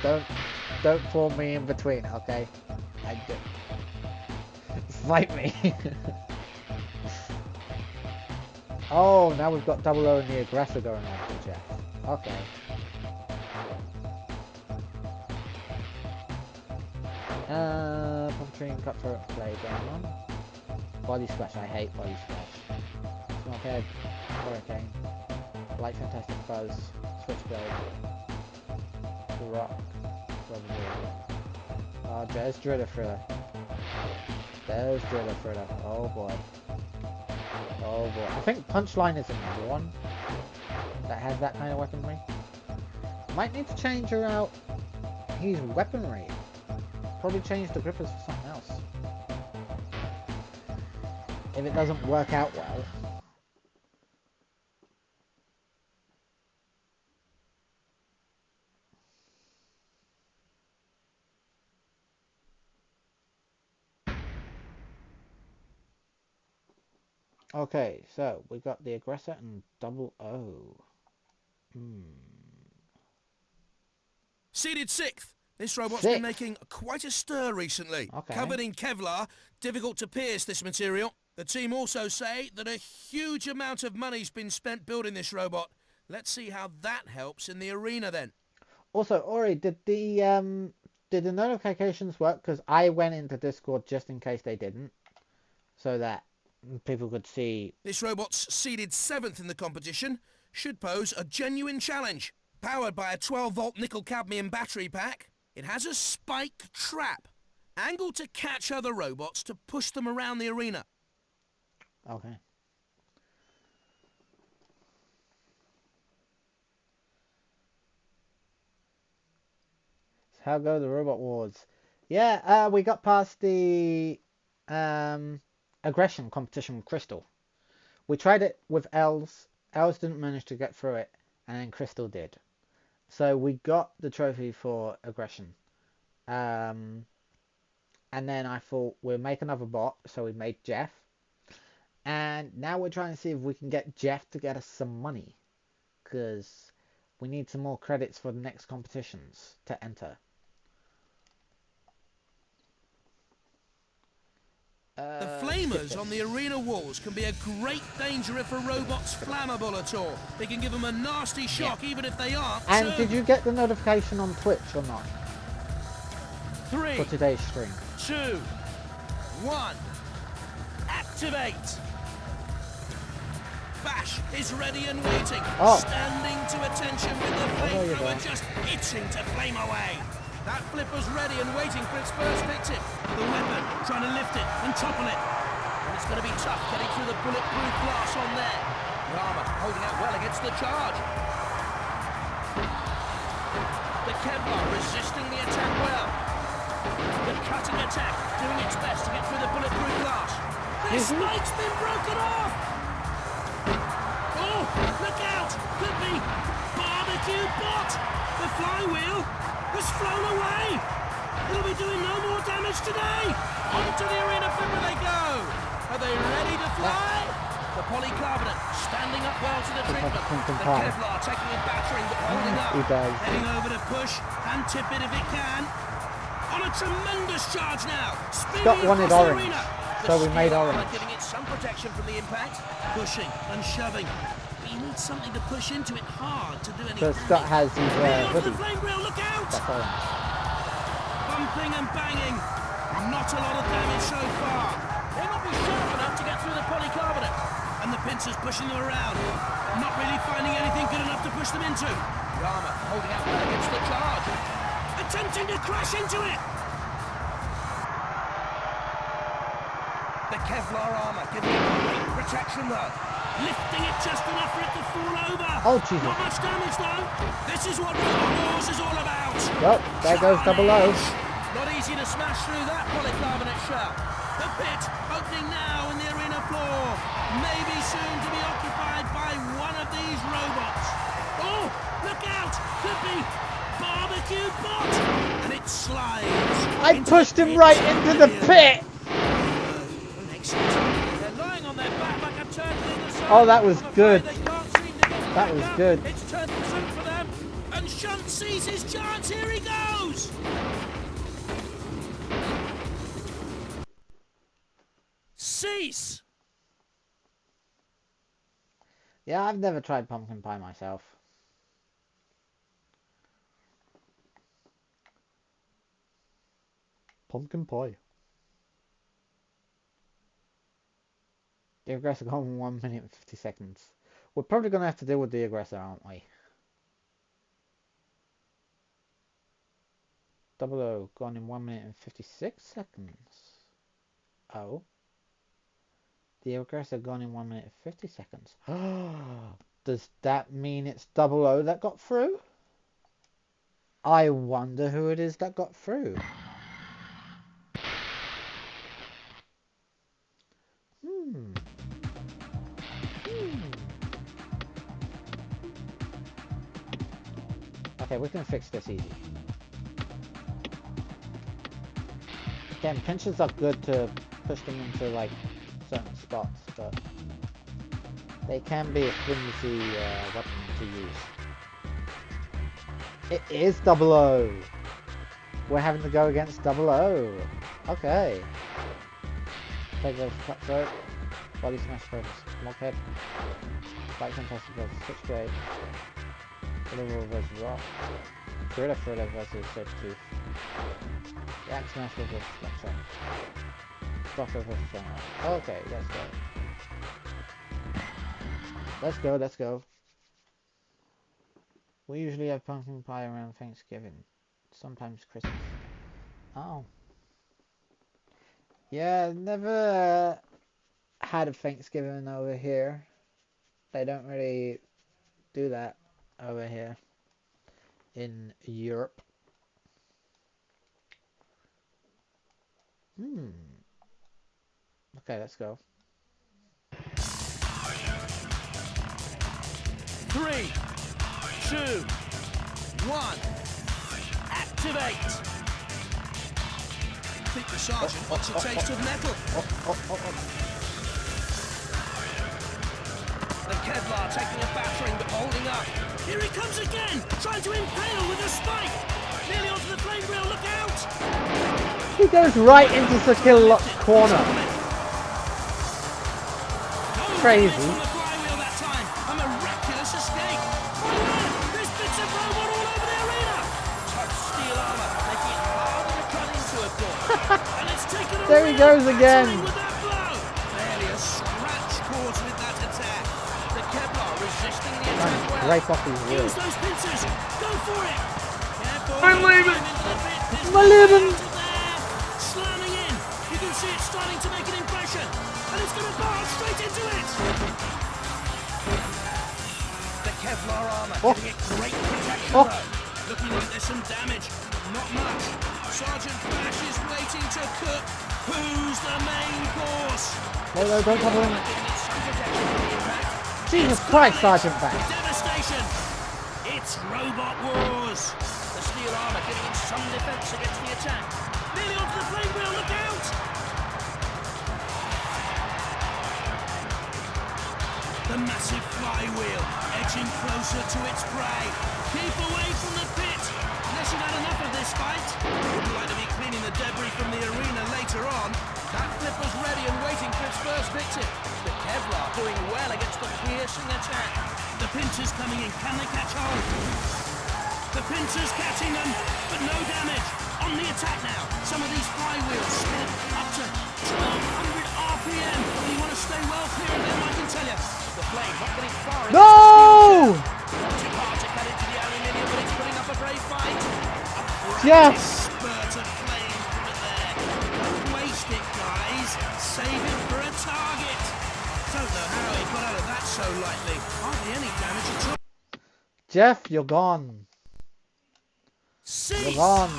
don't pull me in between. Okay, fight me. Oh, now we've got Double O and the Aggressor going on for Jeff. Okay. Puncturing cutthroat play going on. Body splash, I hate body splash. Smokehead, Hurricane, Light Fantastic Buzz, Switchblade, Rock, oh, there's Driller Fritter. There's Driller Fritter. Oh boy. Oh boy. I think Punchline is another one that has that kind of weaponry. Might need to change her out his weaponry. Probably change the grippers for something else. If it doesn't work out well. Okay, so we got the Aggressor and Double O. Seeded 6th. This robot's Sixth. been making quite a stir recently. Okay. Covered in Kevlar, difficult to pierce this material. The team also say that a huge amount of money's been spent building this robot. Let's see how that helps in the arena then. Also, Ori, did the notifications work? Because I went into Discord just in case they didn't, so that people could see. This robot's seeded 7th in the competition. Should pose a genuine challenge. Powered by a 12-volt nickel-cadmium battery pack, it has a spike trap. Angle to catch other robots to push them around the arena. Okay. So how go the Robot Wars? Yeah, we got past the aggression competition with Crystal. We tried it with Els. Els didn't manage to get through it, and then Crystal did. So we got the trophy for aggression. And then I thought we'll make another bot, so we made Jeff. And now we're trying to see if we can get Jeff to get us some money, because we need some more credits for the next competitions to enter. The flamers on the arena walls can be a great danger if a robot's flammable at all. They can give them a nasty shock even if they aren't. And did you get the notification on Twitch or not? 3, for today's stream? 2, 1. Activate. Bash is ready and waiting, standing to attention with the flamethrower just itching to flame away. That flipper's ready and waiting for its first victim. The weapon trying to lift it and topple it. And it's going to be tough getting through the bulletproof glass on there. The armor holding out well against the charge. The Kevlar resisting the attack well. The cutting attack doing its best to get through the bulletproof glass. This spike's been broken off! Oh, look out! Could be barbecue bot! The flywheel has flown away! It'll be doing no more damage today! Onto the arena flipper they go! Are they ready to fly? The polycarbonate standing up well to the treatment. The Kevlar taking a battering but holding up. Heading over to push and tip it if it can. On a tremendous charge now. Scott wanted orange, so we made orange. Giving it some protection from the impact. Pushing and shoving. But you need something to push into it hard to do any So damage. Scott has his hoodie. The flame grill, look out! That's orange. Bumping and banging. Not a lot of damage so far. They'll not be sharp enough to get through the polycarbonate. And the pincers pushing them around. Not really finding anything good enough to push them into. The armor holding out well against the charge. Attempting to crash into it. The Kevlar armor giving it great protection though. Lifting it just enough for it to fall over. Oh, Jesus. Not much damage though. This is what Robot Wars is all about. Well, there goes double O. Not easy to smash through that polycarbonate shell. The pit opening now in the arena floor. Maybe soon to be occupied by one of these robots. Oh, look out! Could be barbecue bot. And it slides. I pushed him right into the pit. They're lying on their back like a turtle in the sun. Oh, that was good. They can't seem to get That back was up. good. It's turned the suit for them. And Shunt sees his chance. Here he goes. Cease. Yeah, I've never tried pumpkin pie myself. Pumpkin pie. The aggressor gone in 1 minute and 50 seconds. We're probably going to have to deal with the aggressor, aren't we? Double O gone in 1 minute and 56 seconds. Oh. The aggressor gone in 1 minute and 50 seconds. Does that mean it's Double O that got through? I wonder who it is that got through. Okay, we can fix this easy. Again, pinches are good to push them into like certain spots, but they can be a flimsy weapon to use. It is Double O. We're having to go against Double O. Okay. Take those cutthroat. Body smash versus Mockhead. Fight contested versus Switchblade. Deliverable versus Rock. Thriller versus Sabertooth. The Axe Smash versus Slapshot. Stalker versus Shamrock. Okay, let's go. Let's go, let's go. We usually have pumpkin pie around Thanksgiving. Sometimes Christmas. Oh. Yeah, never had a Thanksgiving over here. They don't really do that over here in Europe. Okay, let's go. 3, 2, 1. Activate. I think the sergeant wants a taste of metal. The Kevlar taking a battering but holding up. Here he comes again, trying to impale with a spike. Nearly onto the flame wheel, look out! He goes right into Sakillock's corner. Crazy. From the flywheel that time. A miraculous escape. Oh yeah, there's bits of robot all over the arena. Tough steel armor, making it harder to cut into, of course. And it's taken a There he real goes again. battering with that blow. Barely a scratch caused with that attack. The Kevlar resisting the attack well. Break off his wheel. Use those pincers. Go for it. Careful. I'm leaving. I'm leaving. Slamming in. You can see it starting to make an impression. And it's going to barge straight into it. The Kevlar armor giving it great protection though. Looking like there's some damage. Not much. Sergeant Bash is waiting to cook. Who's the main course? No, don't cover him. Giving it some protection from the impact. Jesus Christ, Sergeant Bash. Devastation! It's Robot Wars! The steel armor giving him some defense against the attack. Nearly onto the flame wheel, look out! The massive flywheel edging closer to its prey. Keep away from the pit! Unless you've had enough of this fight. Wouldn't like to be cleaning the debris from the arena later on. That flipper's ready and waiting for its first victim. The Kevlar doing well against the piercing attack. The pincers coming in, can they catch hold? The pincers catching them, but no damage. On the attack now. Some of these flywheels spin up to 1200 RPM. You want to stay well clear of them, I can tell you. The flame not getting far. No! Not too hard to cut into the aluminium, but it's putting up a brave fight. Yes! Spurt of flame from it there. Don't waste it, guys. Save it for a target. Don't know how he got out of that so lightly. Hardly any damage at all. Jeff, you're gone. You're Cease! gone.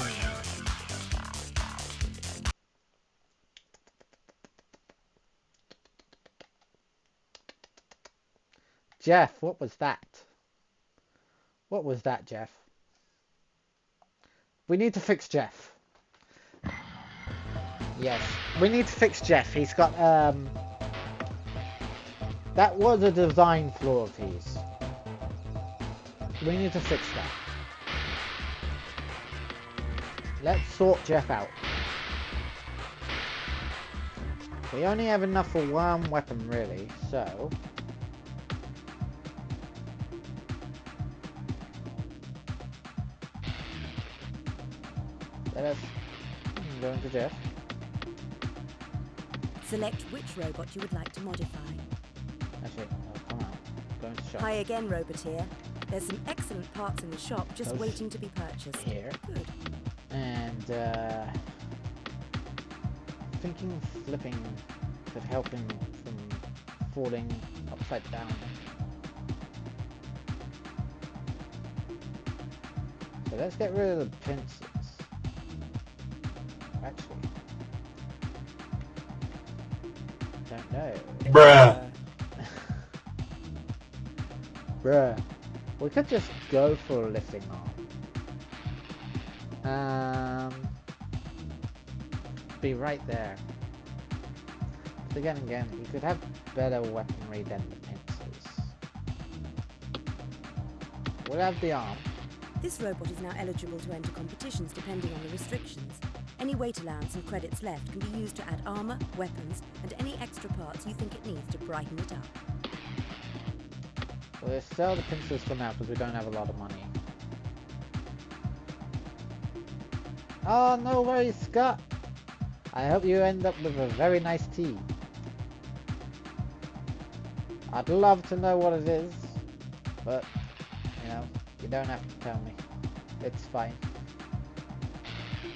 Jeff, what was that? What was that, Jeff? We need to fix Jeff. Yes, we need to fix Jeff. He's got, that was a design flaw of his. We need to fix that. Let's sort Jeff out. We only have enough for one weapon, really, so... let us go into Jeff. Select which robot you would like to modify. Actually, come on. Go into shop. Hi again, Roboteer. There's some excellent parts in the shop just Those waiting to be purchased. here. Good. And, thinking flipping could help him from falling upside down. So let's get rid of the pincers. Actually, don't know. Bruh. Bruh. We could just go for a lifting arm. Be right there. But again, you could have better weaponry than the pincers. We'll have the arm. This robot is now eligible to enter competitions depending on the restrictions. Any weight allowance and credits left can be used to add armor, weapons, and any extra parts you think it needs to brighten it up. We'll sell the pincers for now because we don't have a lot of money. Oh, no worries, Scott. I hope you end up with a very nice tea. I'd love to know what it is, but, you know, you don't have to tell me. It's fine.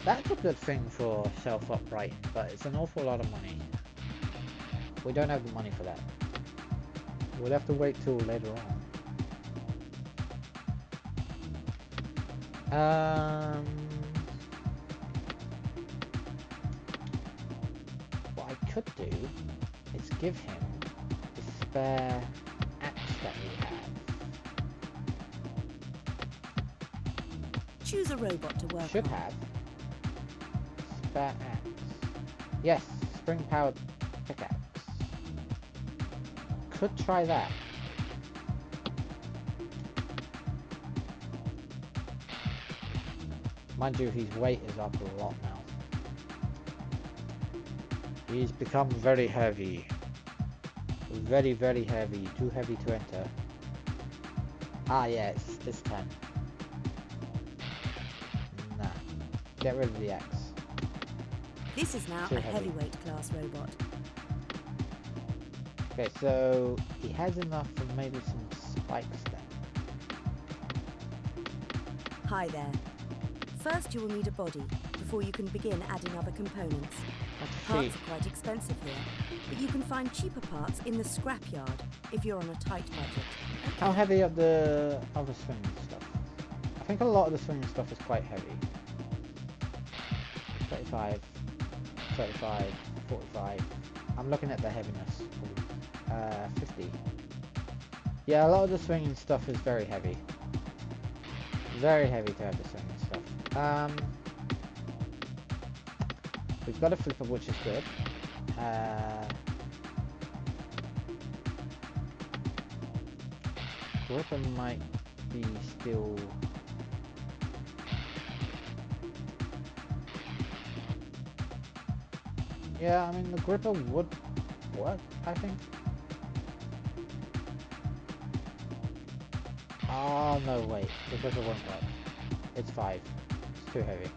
That's a good thing for self-uprighting, but it's an awful lot of money. We don't have the money for that. We'll have to wait till later on. What I could do is give him the spare axe that we have. Choose a robot to work Should on. have. Spare axe. Yes, spring-powered pickaxe. Could try that. Mind you, his weight is up a lot now. He's become very heavy. Very, very heavy. Too heavy to enter. Ah, yeah, it's 10. Nah. Get rid of the axe. This is now Too a heavy. heavyweight class robot. Okay, so he has enough for maybe some spikes then. Hi there. First you will need a body before you can begin adding other components. Let's Parts see. are quite expensive here, but you can find cheaper parts in the scrapyard if you're on a tight budget. How heavy are the other swinging stuff? I think a lot of the swinging stuff is quite heavy. 35, 35, 45. I'm looking at the heaviness. 50. Yeah, a lot of the swinging stuff is very heavy. Very heavy to have the swinging stuff. We've got a flipper, which is good. Gripper might be still... Yeah, I mean, the gripper would work, I think. Oh, no, wait. The gripper won't work. It's 5. It's too heavy.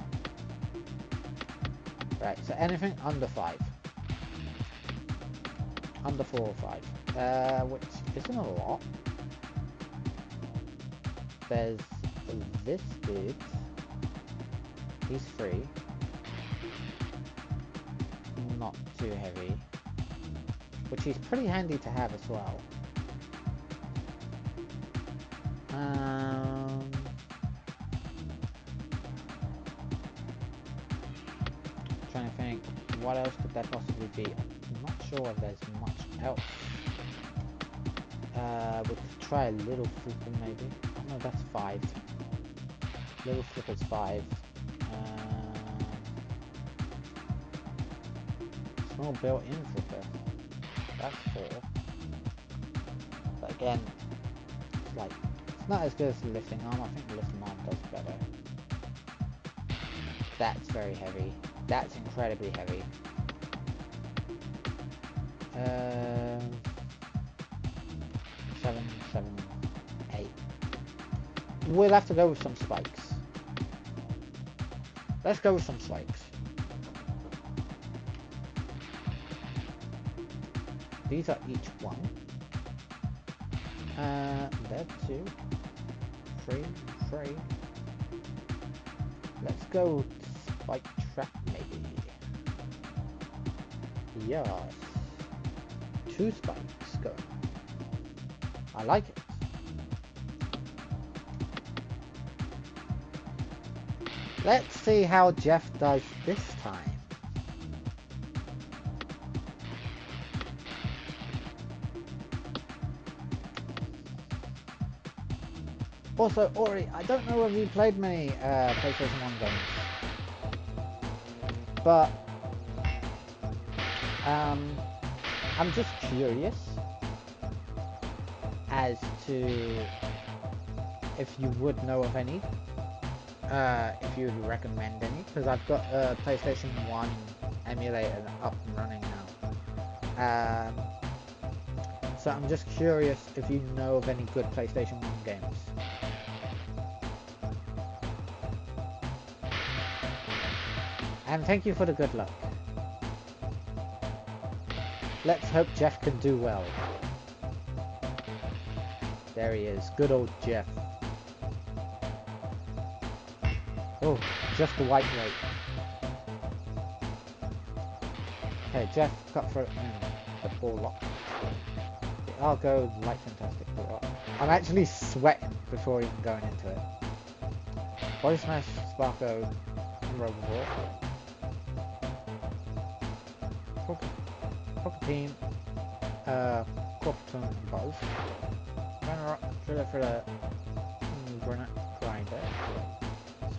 Right, so anything under 5. Under 4 or 5. Which isn't a lot. There's this dude. He's 3. Not too heavy. Which is pretty handy to have as well. Trying to think, what else could there possibly be? I'm not sure if there's much else. We could try a little flipper maybe. Oh no, that's 5. Little flipper's 5. Small built-in flipper. That's 4. But again, it's like, it's not as good as the lifting arm. I think the lifting arm does better. That's very heavy. That's incredibly heavy. 7, 7, 8. We'll have to go with some spikes. Let's go with some spikes. These are each 1. There 2, 3, 3. Let's go with spike trap maybe. Yes. 2 spikes going on. I like it. Let's see how Jeff does this time. Also, Ori, I don't know if you played many PlayStation 1 games, but I'm just curious as to if you would know of any, if you would recommend any, because I've got a PlayStation 1 emulator up and running now. So I'm just curious if you know of any good PlayStation 1 games. And thank you for the good luck. Let's hope Jeff can do well. There he is, good old Jeff. Oh, just the white rate. Okay, Jeff, Cutthroat, and the ball lock. I'll go light fantastic. I'm actually sweating before even going into it. Body Smash, Sparko, and Robot Wars. Crocodile, Corpton, and Buzz. Runner-up, Thriller, Granite, Grinder.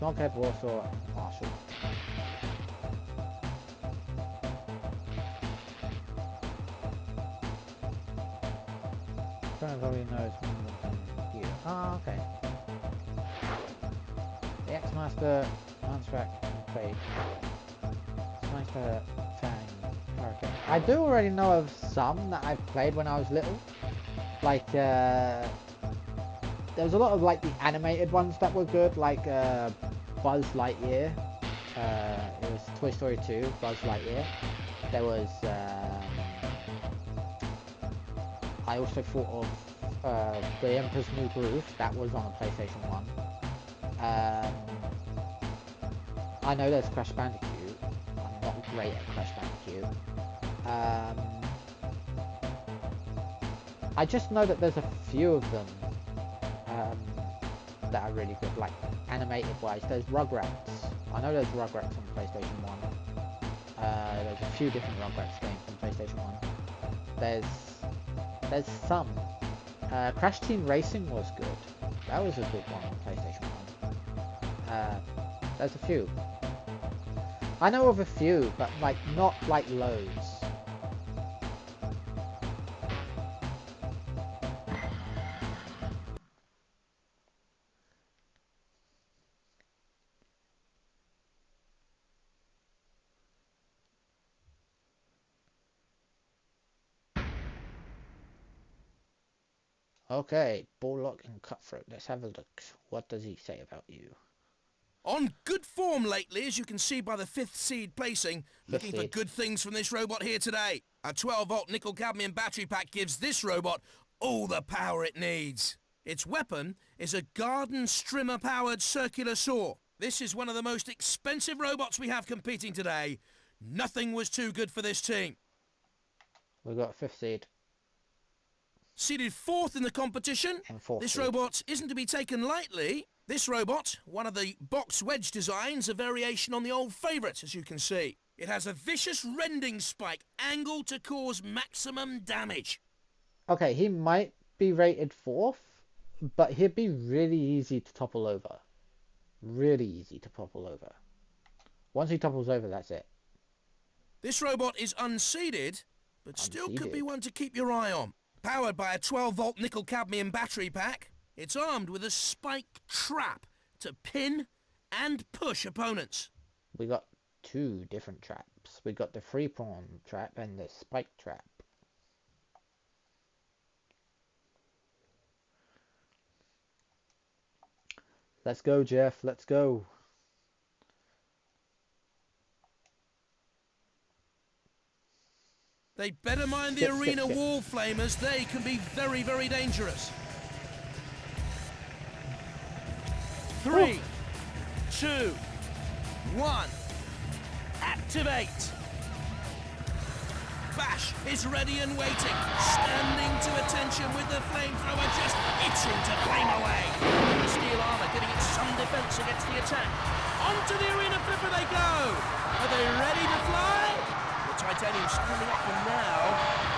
Smallcap, Warsaw, and Marshall. Probably knows more than you. Ah, okay. The X-Master, Ansrack, and Fade. Sniper, Fang, Hurricane. I do already know of some that I've played when I was little. Like, there was a lot of like the animated ones that were good, like Buzz Lightyear. It was Toy Story 2, Buzz Lightyear. There was, I also thought of The Emperor's New Groove. That was on a PlayStation 1. I know there's Crash Bandicoot. I'm not great at Crash Bandicoot. I just know that there's a few of them that are really good, like animated wise. There's Rugrats. I know there's Rugrats on PlayStation 1. There's a few different Rugrats games on PlayStation 1. There's some. Crash Team Racing was good. That was a good one on PlayStation 1. There's a few. I know of a few, but like not like loads. Okay, Bullock and Cutthroat. Let's have a look. What does he say about you? On good form lately, as you can see by the 5th seed placing. Looking for good things from this robot here today. A 12-volt nickel-cadmium battery pack gives this robot all the power it needs. Its weapon is a garden strimmer-powered circular saw. This is one of the most expensive robots we have competing today. Nothing was too good for this team. We got 5th seed. Seeded 4th in the competition. This robot isn't to be taken lightly. This robot, one of the box wedge designs, a variation on the old favourite, as you can see. It has a vicious rending spike, angled to cause maximum damage. Okay, he might be rated 4th, but he'd be really easy to topple over. Really easy to topple over. Once he topples over, that's it. This robot is unseeded, but still could be one to keep your eye on. Powered by a 12-volt nickel-cadmium battery pack, it's armed with a spike trap to pin and push opponents. We got 2 different traps. We got the 3-prong trap and the spike trap. Let's go, Jeff. Let's go. They'd better mind the arena wall flamers. They can be very, very dangerous. 3, 2, 1. Activate. Bash is ready and waiting, standing to attention with the flamethrower just itching to flame away. The steel armor giving it some defense against the attack. Onto the arena flipper they go. Are they ready to fly? The titanium standing up for now.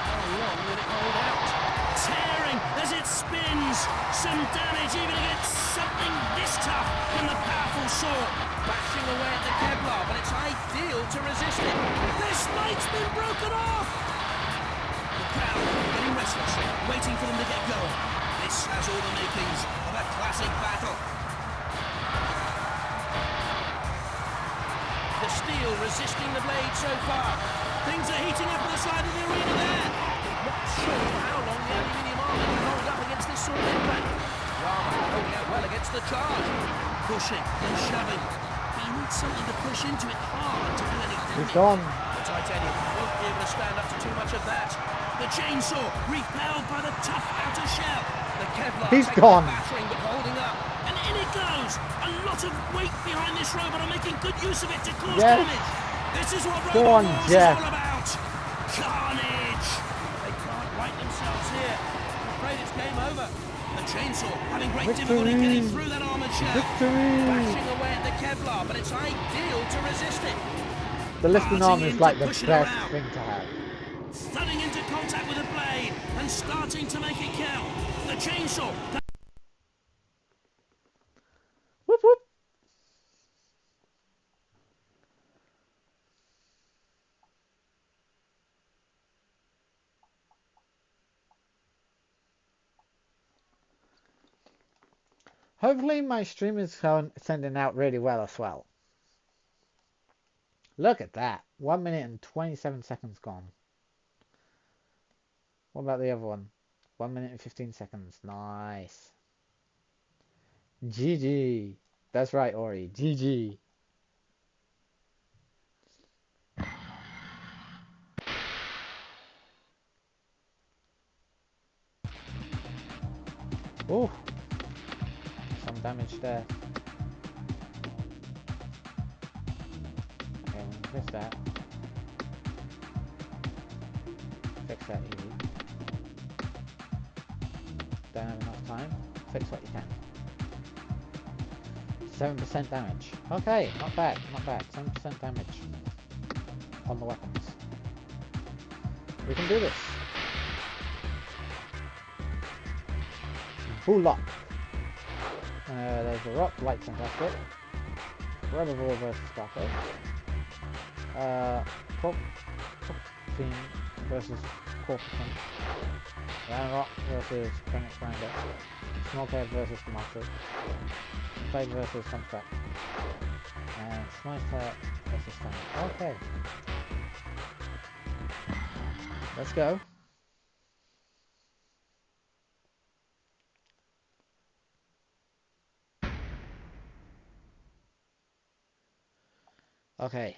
How long will it hold out? Tearing as it spins. Some damage even against something this tough from the powerful saw. Bashing away at the Kevlar, but it's ideal to resist it. Their spike's been broken off! The crowd getting restless, waiting for them to get going. This has all the makings of a classic battle. The steel resisting the blade so far. Things are heating up on the side of the arena there. Not sure how long the aluminium armor can hold up against this sort of impact. The armor holding out well against the charge. Pushing and shoving. But you need something to push into it hard to do any damage. He's gone. The titanium won't be able to stand up to too much of that. The chainsaw repelled by the tough outer shell. The Kevlar He's taking gone. the battering but holding up. And in it goes! A lot of weight behind this robot and making good use of it to cause Yes. damage. This is what Go Robot on, Wars Jeff. is all about. Carnage! They can't right themselves here. I'm afraid it's game over. The chainsaw having great difficulty getting through that armoured shell. Bashing away at the Kevlar, but it's ideal to resist it. The lifting arm Darting is in like to the push it best around. thing to have. Thudding into contact with the blade and starting to make it count. The chainsaw. Whoop whoop. Hopefully my stream is sending out really well as well. Look at that. 1 minute and 27 seconds gone. What about the other one? 1 minute and 15 seconds. Nice. GG. That's right, Ori. GG. Oh, some damage there. Okay, we'll fix that. Fix that easy. Don't have enough time. Fix what you can. 7% damage. Okay, not bad, not bad. 7% damage on the weapons. We can do this. Bull up. There's the rock, light fantastic. Robot Wars versus Sparko. Pop Team versus Corporation. Rock versus Phoenix Grinder. Smallcave versus Master. Plague versus Sunstrap. And Sniper versus Stanley. Okay. Let's go. Okay.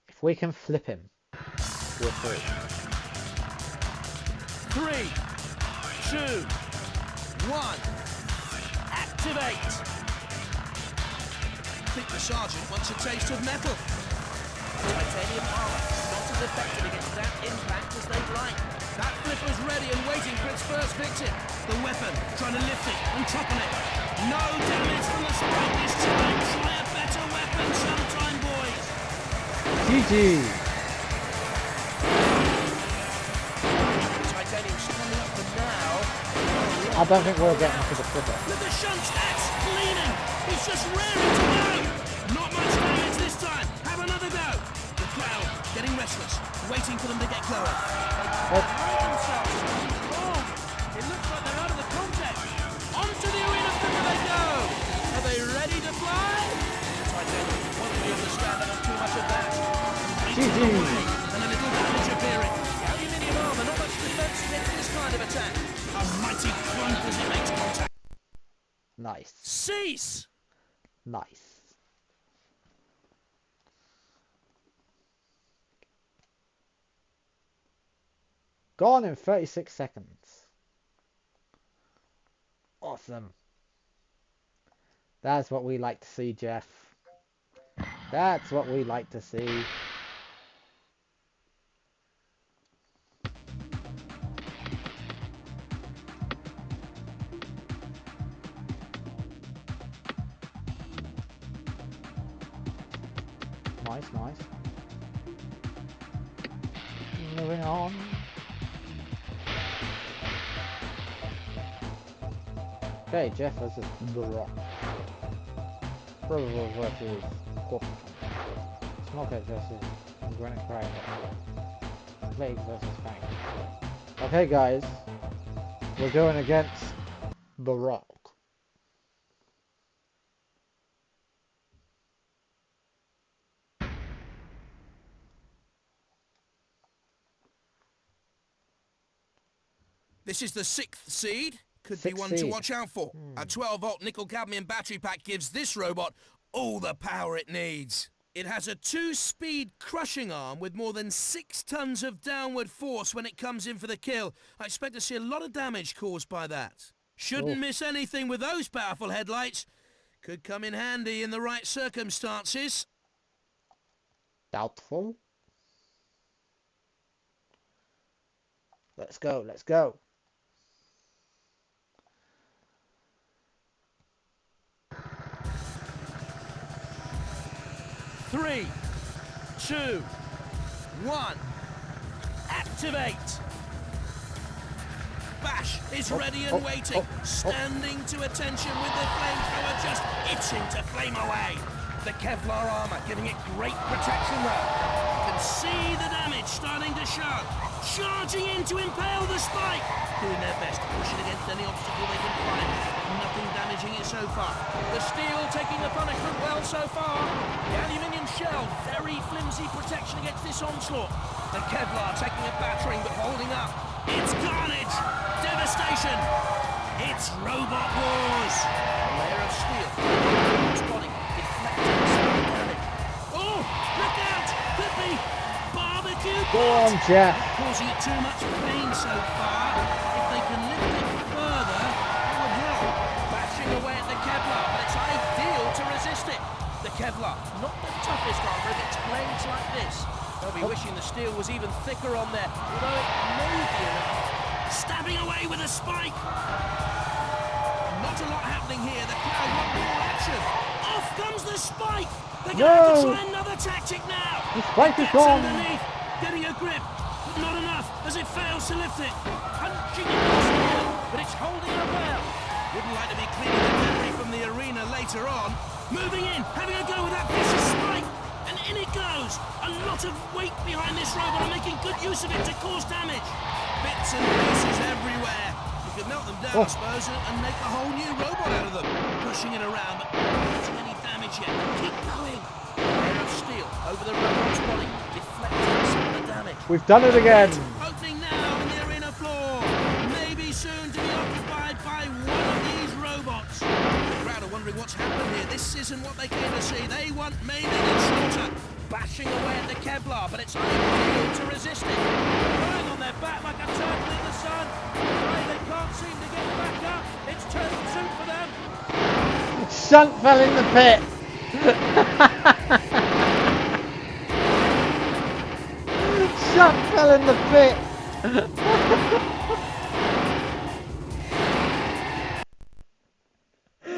If we can flip him, we're through. 3, 2, 1. Activate. I think the sergeant wants a taste of metal. Titanium armor, not as effective against that impact as they'd like. That flipper's ready and waiting for its first victim. The weapon, trying to lift it and topple it. No damage from the strike this time. Try a better weapon sometime, boys. GG. Titanium's coming up for now. I don't think we'll get into the flipper. With the shunt stats leaning. He's just raring to go. Not much damage this time. Have another go. The crowd getting restless, waiting for them to get going. They hurry themselves. Oh, it looks like they're out of the contest. Onto the arena flipper they go. Are they ready to fly? Titanium won't really understand too much of that. GG. And a little damage appearing. The aluminium armor, not much defense against this kind of attack. A mighty crunch as it makes contact. Nice. Cease! Nice. Gone in 36 seconds. Awesome. That's what we like to see, Jeff. That's what we like to see. Nice, nice. Moving on. Okay, Jeff versus The Rock. Robot Wars versus Corporation. Smallcave versus Granite Cry. Plague versus Fang. Okay, guys. We're going against The Rock. This is the 6th seed. Could be Sixth one to seed. watch out for. A 12-volt nickel-cadmium battery pack gives this robot all the power it needs. It has a 2-speed crushing arm with more than 6 tons of downward force when it comes in for the kill. I expect to see a lot of damage caused by that. Shouldn't miss anything with those powerful headlights. Could come in handy in the right circumstances. Doubtful. Let's go, let's go. Three, two, one. Activate. Bash is ready and waiting, standing to attention with the flamethrower just itching to flame away. The Kevlar armor giving it great protection though. You can see the damage starting to show. Charging in to impale the spike. Doing their best, pushing against any obstacle they can find. Nothing damaging it so far. The steel taking the punishment well so far. The aluminium shell, very flimsy protection against this onslaught. The Kevlar taking a battering but holding up. It's carnage! Devastation! It's Robot Wars! A layer of steel. Its body deflecting some of the damage. Oh! Look out! Could be barbecue! Go on, Jeff. Causing it too much pain so far. If they can lift it further, it would help. Bashing away at the Kevlar, but it's ideal to resist it. The Kevlar, not the toughest armor against blades like this. They'll be wishing the steel was even thicker on there, although it may be enough. Stabbing away with a spike. Not a lot happening here. The crowd want more action. Off comes the spike. They're going to have to try another tactic now. The spike is Gets gone. underneath, getting a grip, but not enough as it fails to lift it. Punching it with steel, but it's holding up well. Wouldn't like to be cleaning the debris from the arena later on. Moving in, having a go with that vicious spike. And in it goes! A lot of weight behind this robot and making good use of it to cause damage. Bits and pieces everywhere. You could melt them down, I suppose, and make a whole new robot out of them. Pushing it around, but not getting any damage yet. Keep going. Layer of steel over the robot's body, deflecting some of the damage. We've done it again. Opening now in the arena floor. Maybe soon to be occupied by one of these robots. The crowd are wondering what's happened here. This isn't what they came to see. They want maiming and slaughter. Bashing away at the Kevlar, but it's ideal to resist it. Lying on their back like a turtle in the sun. They can't seem to get back up. It's turtle soup for them. Shunt fell in the pit. Shunt fell in the pit.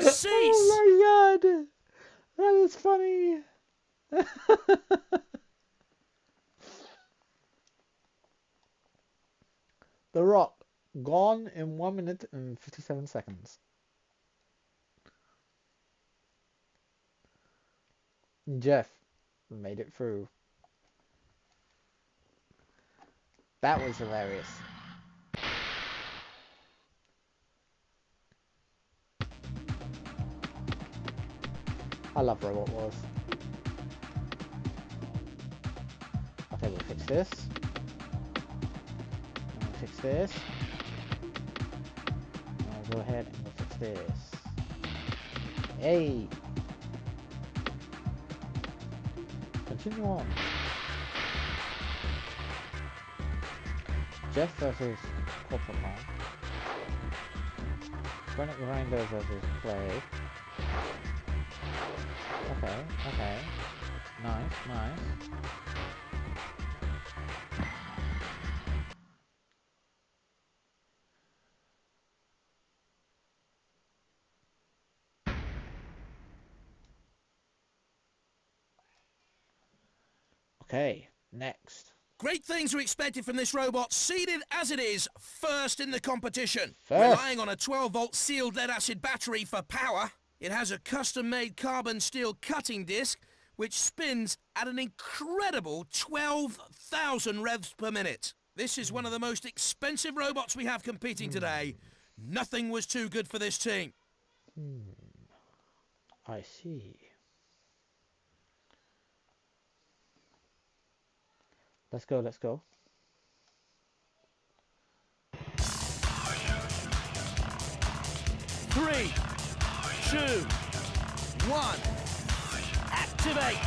Cease! Oh my god! That is funny! The Rock, gone in 1 minute and 57 seconds. Jeff made it through. That was hilarious. I love Robot Wars. Okay, we'll fix this. And we'll fix this. And we'll go ahead and we'll fix this. Hey! Continue on. Jeff versus Corporate. Sonic Grinder versus Play. Okay, okay. Nice, nice. Okay, next. Great things are expected from this robot, seeded as it is, first in the competition. First. Relying on a 12-volt sealed lead-acid battery for power, it has a custom-made carbon steel cutting disc, which spins at an incredible 12,000 revs per minute. This is one of the most expensive robots we have competing today. Nothing was too good for this team. I see. Let's go, let's go. Three, two, one. Activate.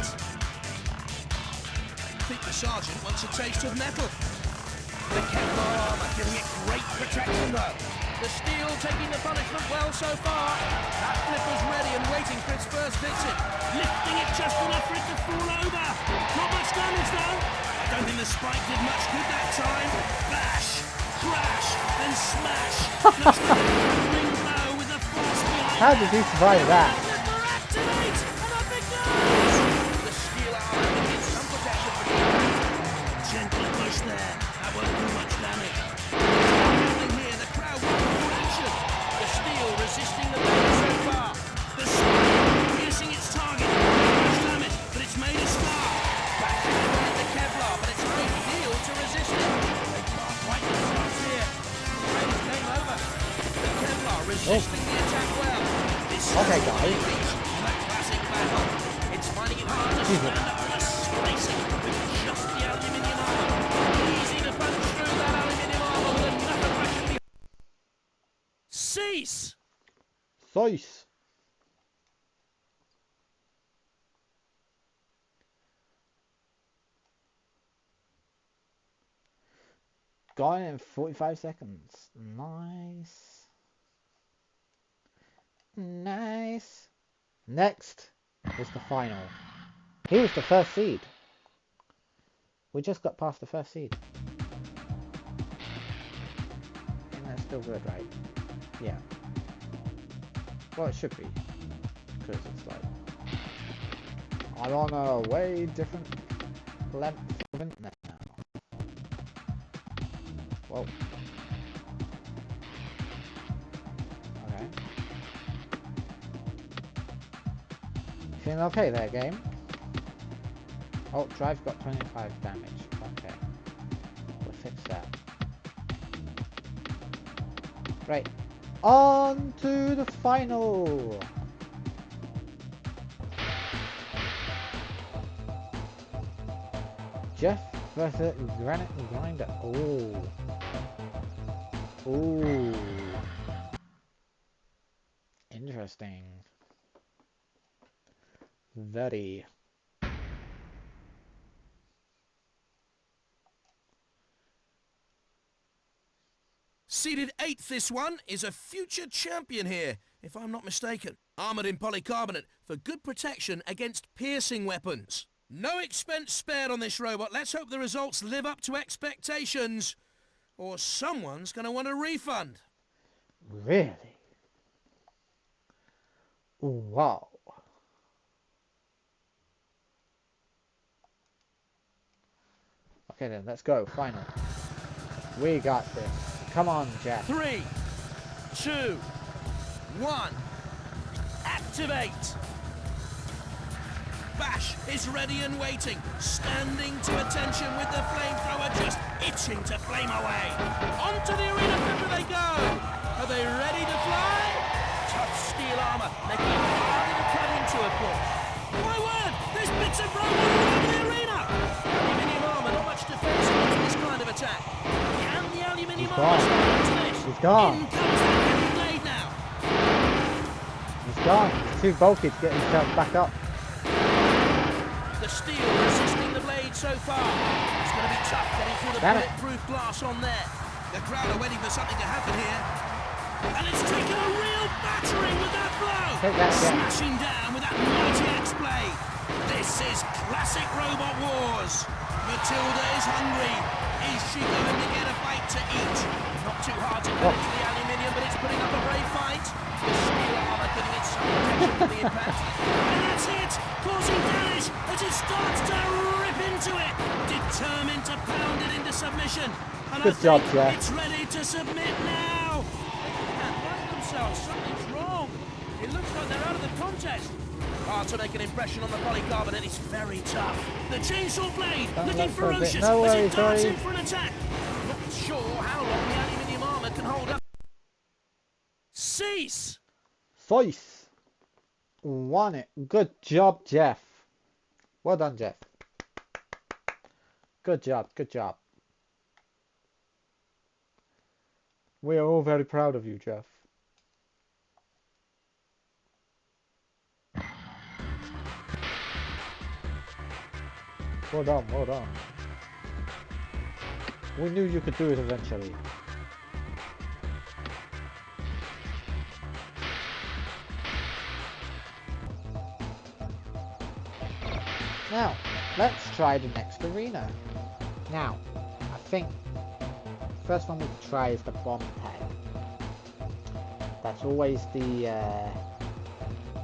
I think the sergeant wants a taste of metal. The Kevlar armor giving it great protection though. The steel taking the punishment well so far. That flipper's ready and waiting for its first victim. Lifting it just enough for it to fall over. Not much damage though. I don't think the spike did much good that time. Bash, crash, and smash. Looks like a thundering blow with the force behind. How did he survive that? Flipper activate, and up it goes. The steel arm gets some protection for the opponent. Gentle push there. That won't do much damage. Here, the crowd with full action. The steel resisting the blade so far. The spike piercing its target. Much damage, but it's made a start. Back away at the Kevlar, but it's made deal to resist it. They can't quite get started here. The range came over. The Kevlar resisting the attack well. This Okay, guys. in a classic battle. It's finding it hard to stand up to the spacing with just the aluminium armor. Easy to punch through that aluminium armor with enough aggression behind. Cease! Sois. Gone in 45 seconds. Nice. Nice. Next is the final. He was the first seed. We just got past the first seed. And that's still good, right? Yeah. Well, it should be. Because it's like... I'm on a way different length of internet now. Whoa. Okay. Feeling okay there, game? Oh, drive got 25 damage. Okay. We'll fix that. Right. On to the final! Jeff versus Granite Grinder. Oh. Ooh. Interesting. Very. Seeded 8th, this one is a future champion here, if I'm not mistaken. Armoured in polycarbonate for good protection against piercing weapons. No expense spared on this robot. Let's hope the results live up to expectations, or someone's going to want a refund. Really? Wow. Okay then, let's go. Final. We got this. Come on, Jeff. 3, 2, 1. Activate. Bash is ready and waiting, standing to attention with the flamethrower just itching to flame away. Onto the arena flipper they go. Are they ready to fly? Tough steel armor, making it harder to cut into, of course. My word, there's bits of robot all over the arena. Aluminium armor, not much defense against this kind of attack. Can the aluminium armor stand to this? He's gone. In comes that heavy blade now. He's gone. He's too bulky to get himself back up. The steel resisting the blade so far. It's going to be tough getting through the bulletproof glass on there. The crowd are waiting for something to happen here. And it's taken a real battering with that blow. Take that again. Smashing down with that mighty X-blade. This is classic Robot Wars. Matilda is hungry. Is she going to get a bite to eat? Not too hard to cut into the aluminium, but it's putting up a brave fight. The steel armor giving it some protection for the impact. And that's it, causing damage as it starts to rip into it. Determined to pound it into submission. And Good job, Jeff. it's ready to submit now. They can't find themselves. Something's wrong. It looks like they're out of the contest. Hard to make an impression on the polycarbonate. It's very tough. The chainsaw blade looking ferocious as it darts in for an attack. Not sure how long the aluminium armor can hold up. Cease! Sois. Won it. Good job, Jeff. Well done, Jeff. Good job. Good job. We are all very proud of you, Jeff. Well done, well done. We knew you could do it eventually. Now, let's try the next arena. Now, I think the first one we could try is the bomb tag. That's always the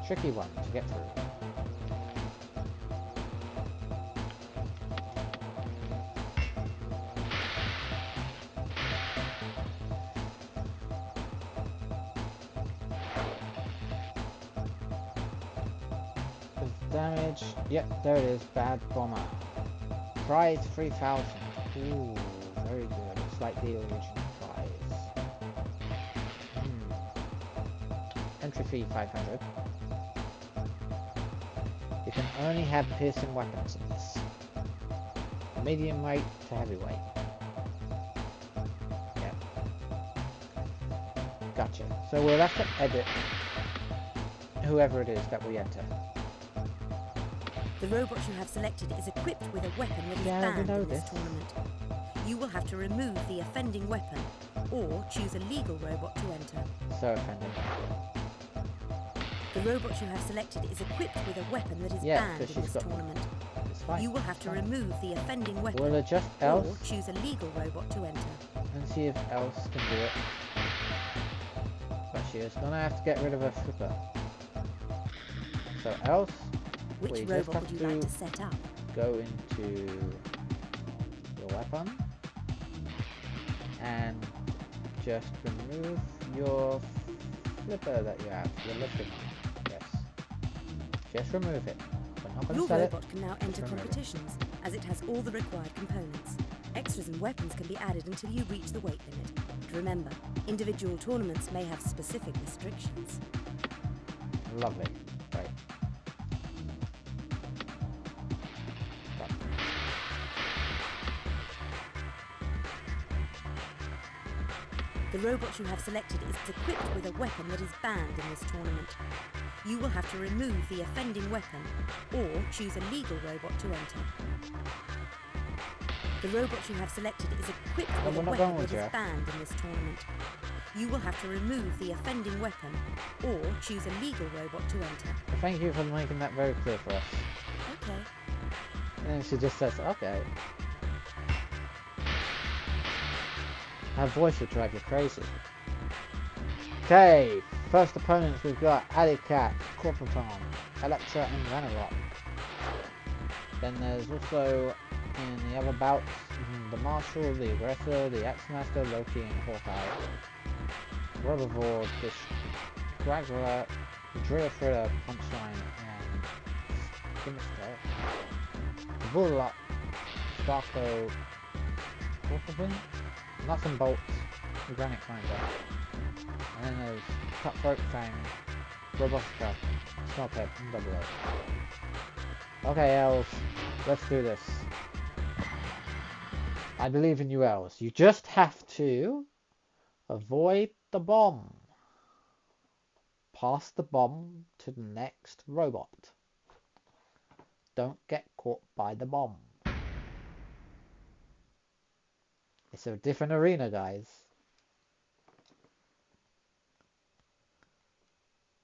tricky one to get through. Damage. Yep, there it is. Bad bomber. Prize 3,000. Ooh, very good. It's like the original prize. Entry fee 500. You can only have piercing weapons in this. Medium weight to heavyweight. Yep. Gotcha. So we'll have to edit whoever it is that we enter. The robot you have selected is equipped with a weapon that is banned in this tournament. You will have to remove the offending weapon, or choose a legal robot to enter. So offending. The robot you have selected is equipped with a weapon that is banned in this tournament. You will have to remove the offending weapon, we'll adjust or else choose a legal robot to enter. and see if else can do it. But she is gonna have to get rid of her flipper. So else. Which We robot just have would you like to set up? Go into your weapon and just remove your flipper that you have. Your lifting arm. Yes. Just remove it. We're not going Your to sell robot it. can now enter competitions, as it has all the required components. Extras and weapons can be added until you reach the weight limit. But remember, individual tournaments may have specific restrictions. Lovely. Right. The robot you have selected is equipped with a weapon that is banned in this tournament. You will have to remove the offending weapon, or choose a legal robot to enter. The robot you have selected is equipped with a weapon that is banned in this tournament. You will have to remove the offending weapon, or choose a legal robot to enter. Thank you for making that very clear for us. Okay. And she just says, okay. Her voice would drive you crazy. Okay, first opponents we've got Alicat, Corporaton, Electra and Ranarok. Then there's also, in the other bouts, the Marshal, the Aggressor, the Axemaster, Loki and Hawkeye. Robot Wars, the Straggler, Drill Fritter, Punchline and Skimmister. Bullock, Starko, Corporaton, Nuts and Bolts, the Granite Finder. And then there's Cutthroat Fang, Robotica, Snobhead, and Double O. Okay, Els, let's do this. I believe in you, Els. You just have to avoid the bomb. Pass the bomb to the next robot. Don't get caught by the bomb. It's a different arena, guys.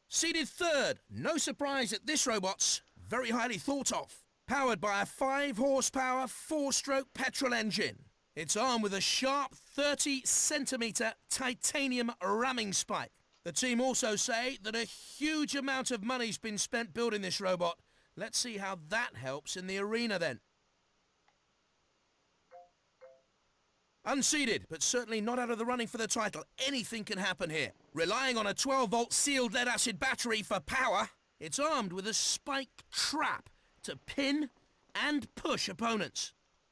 Seeded third, no surprise that this robot's very highly thought of. Powered by a 5 horsepower 4-stroke petrol engine. It's armed with a sharp 30cm titanium ramming spike. The team also say that a huge amount of money's been spent building this robot. Let's see how that helps in the arena then. Unseeded, but certainly not out of the running for the title. Anything can happen here. Relying on a 12-volt sealed lead-acid battery for power, it's armed with a spike trap to pin and push opponents.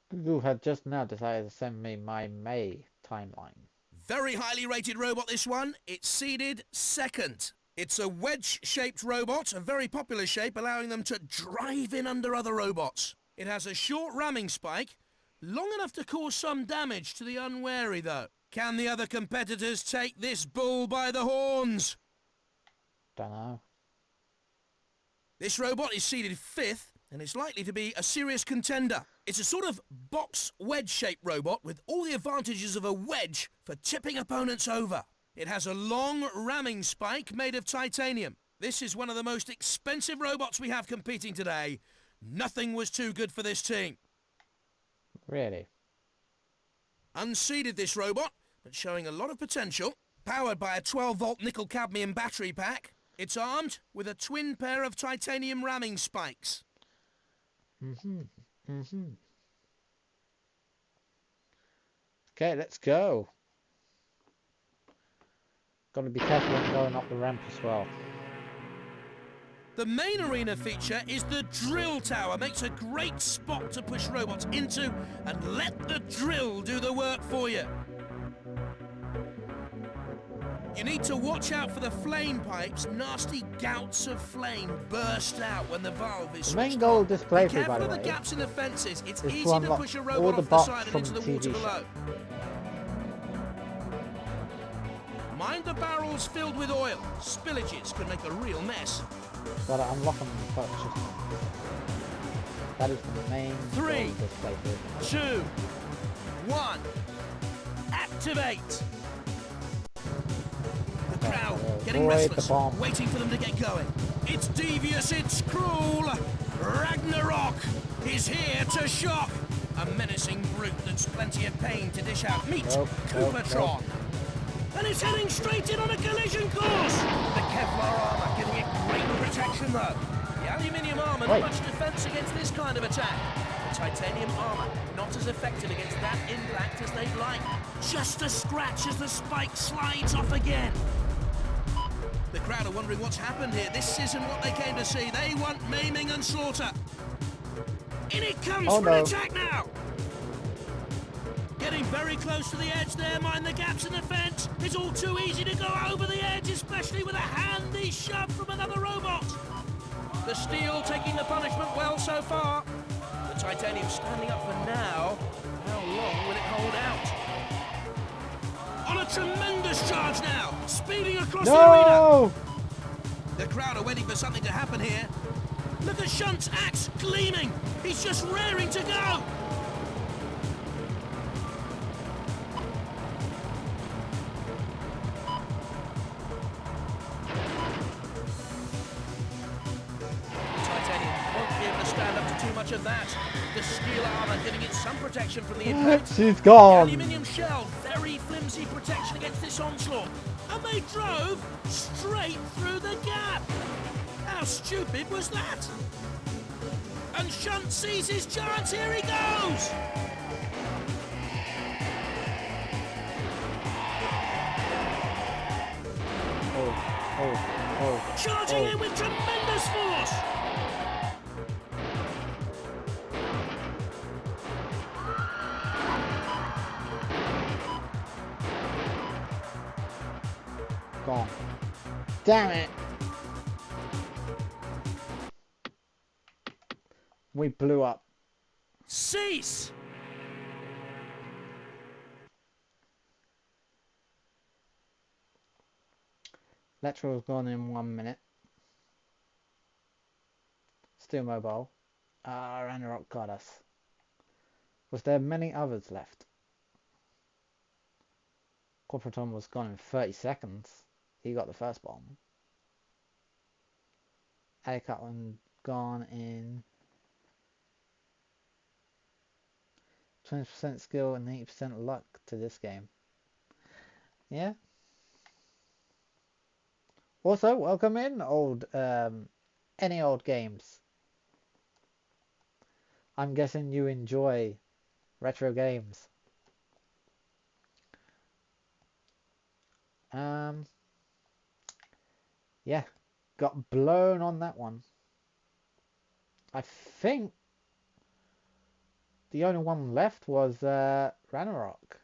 Google had just now decided to send me my May timeline. Very highly rated robot, this one. It's seeded second. It's a wedge-shaped robot, a very popular shape, allowing them to drive in under other robots. It has a short ramming spike, long enough to cause some damage to the unwary, though. Can the other competitors take this bull by the horns? Dunno. This robot is seeded fifth, and it's likely to be a serious contender. It's a sort of box wedge-shaped robot with all the advantages of a wedge for tipping opponents over. It has a long ramming spike made of titanium. This is one of the most expensive robots we have competing today. Nothing was too good for this team. Really? Unseeded this robot, but showing a lot of potential. Powered by a 12-volt nickel-cadmium battery pack, it's armed with a twin pair of titanium ramming spikes. Okay, let's go. Gotta be careful when going up the ramp as well. The main arena feature is the drill tower. Makes a great spot to push robots into and let the drill do the work for you. You need to watch out for the flame pipes. Nasty gouts of flame burst out when the valve is The main switched goal on. of this Be playthrough, careful by the of the way, gaps in the fences. It's is to easy to unlock push a all robot the off the bots side and from into the the water TV show. below. Mind the barrels filled with oil. Spillages can make a real mess. Gotta unlock them first. That is the main 3, goal of this playthrough. 2, 1. Activate! The crowd getting avoid the restless, bomb. waiting for them to get going. It's devious, it's cruel. Ragnarok is here to shock. A menacing brute that's plenty of pain to dish out. Meet Coopertron. And it's heading straight in on a collision course. The Kevlar armor giving it great protection though. The aluminium armor not much defense against this kind of attack. The titanium armor not as effective against that impact as they'd like. Just a scratch as the spike slides off again. The crowd are wondering what's happened here. This isn't what they came to see. They want maiming and slaughter. In it comes for an attack now. Getting very close to the edge there. Mind the gaps in the fence. It's all too easy to go over the edge, especially with a handy shove from another robot. The steel taking the punishment well so far. The titanium standing up for now. How long will it hold out? On a tremendous charge now, speeding across the arena. The crowd are waiting for something to happen here. Look at Shunt's axe gleaming. He's just raring to go. Much of that. The steel armor giving it some protection from the impact. She's gone. The aluminium shell, very flimsy protection against this onslaught. And they drove straight through the gap. How stupid was that? And Shunt sees his chance. Here he goes. Charging in with tremendous force. Gone. Damn it! We blew up. Cease! Electro's gone in 1 minute. Still mobile. Ragnarok got us. Was there many others left? Corporaton was gone in 30 seconds. He got the first bomb. Alicatlan gone in 20% skill and 80% luck to this game. Yeah. Also, welcome in any old games. I'm guessing you enjoy retro games. Yeah, got blown on that one. I think the only one left was Ragnarok.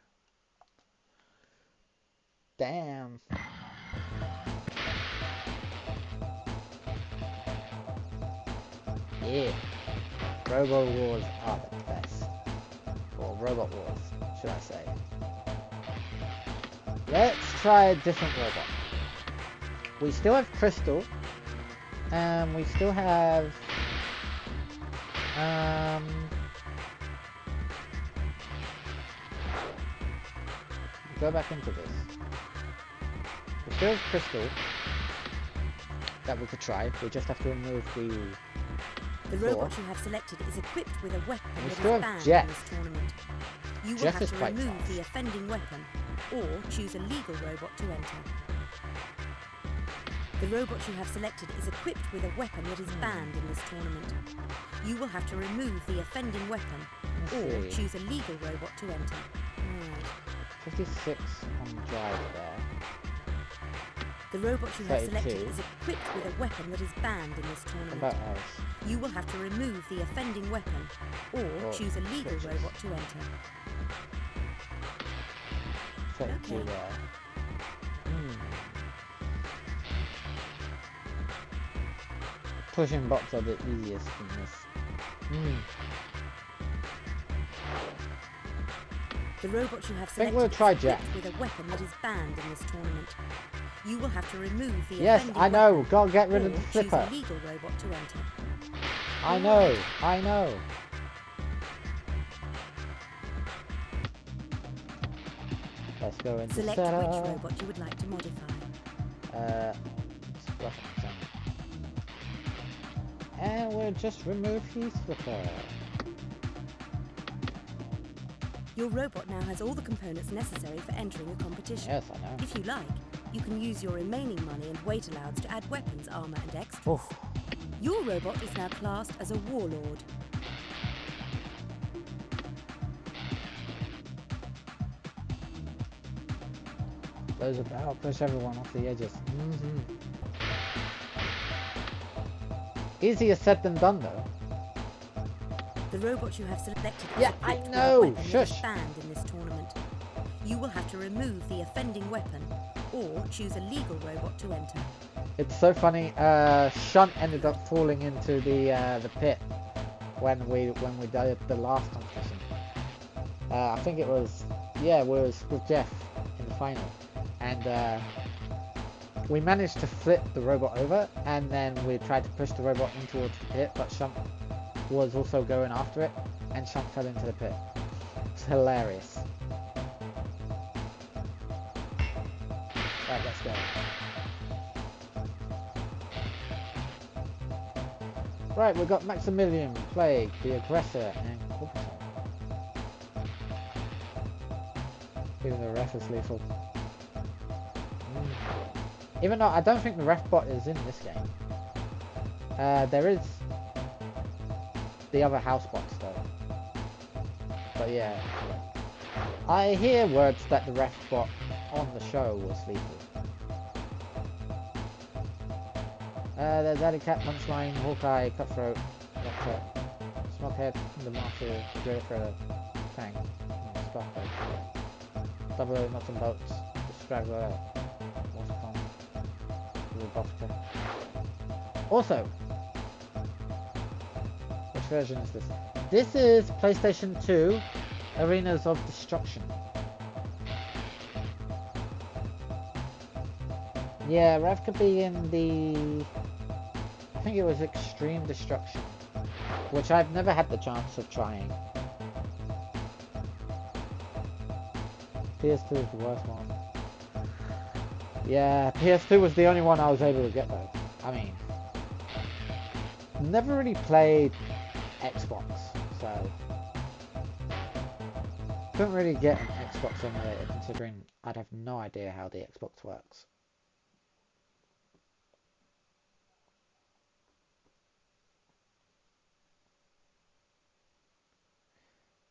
Damn. Yeah. Robot Wars are the best. Or Robot Wars, should I say. Let's try a different robot. We still have Crystal. And we still have... go back into this. We still have Crystal that we could try. We just have to remove the The floor. robot you have selected is equipped with a weapon We that still is have banned Jeff. in this tournament. You will Jeff have is to quite remove fast. the offending weapon or choose a legal robot to enter. The robot you have selected is equipped with a weapon that is banned in this tournament. You will have to remove the offending weapon or Let's see. choose a legal robot to enter. Right. 56 on drive there. The robot you have 32. selected is equipped with a weapon that is banned in this What tournament. about us? You will have to remove the offending weapon or choose a legal switches. robot to enter. 32 Okay. there. Pushing bots are the easiest in this. The robot you have think selected we'll try is Jack. equipped with a weapon that is banned in this tournament. You will have to remove the Yes, offending I know. weapon Gotta get rid of or the choose flipper. a legal robot to enter. I know. I know. Let's go into Select setup. which robot you would like to modify. Splash some. And we'll just remove his flipper. Your robot now has all the components necessary for entering a competition. Yes, I know. If you like, you can use your remaining money and weight allowance to add weapons, armor and extras. Oof. Your robot is now classed as a warlord. Those about push everyone off the edges. Easier said than done, though. The robot you have selected is Yeah, I equipped with know. a weapon that is Shush. banned in this tournament. You will have to remove the offending weapon or choose a legal robot to enter. It's so funny. Shunt ended up falling into the pit when we did the last competition. I think it was was with Jeff in the final, and we managed to flip the robot over, and then we tried to push the robot in towards the pit, but Shunt was also going after it, and Shunt fell into the pit. It's hilarious. Right, let's go. Right, we've got Maximilian, Plague, the Aggressor, and Corpuscle. Even the ref is lethal. Even though I don't think the ref bot is in this game. There is the other house bots though. But yeah. I hear words that the ref bot on the show was lethal. There's Addy Cat, Punchline, Hawkeye, Cutthroat, Lecter, Smokehead, the Master, Greater Threader, Fang, Sparkle, Double O, Nuts and Bolts, the Straggler, Watercon, Robotica. Also, which version is this? This is PlayStation 2 Arenas of Destruction. Yeah, Rev could be in the... I think it was Extreme Destruction, which I've never had the chance of trying. PS2 is the worst one. Yeah, PS2 was the only one I was able to get though. I mean, never really played Xbox, so couldn't really get an Xbox emulator considering I'd have no idea how the Xbox works.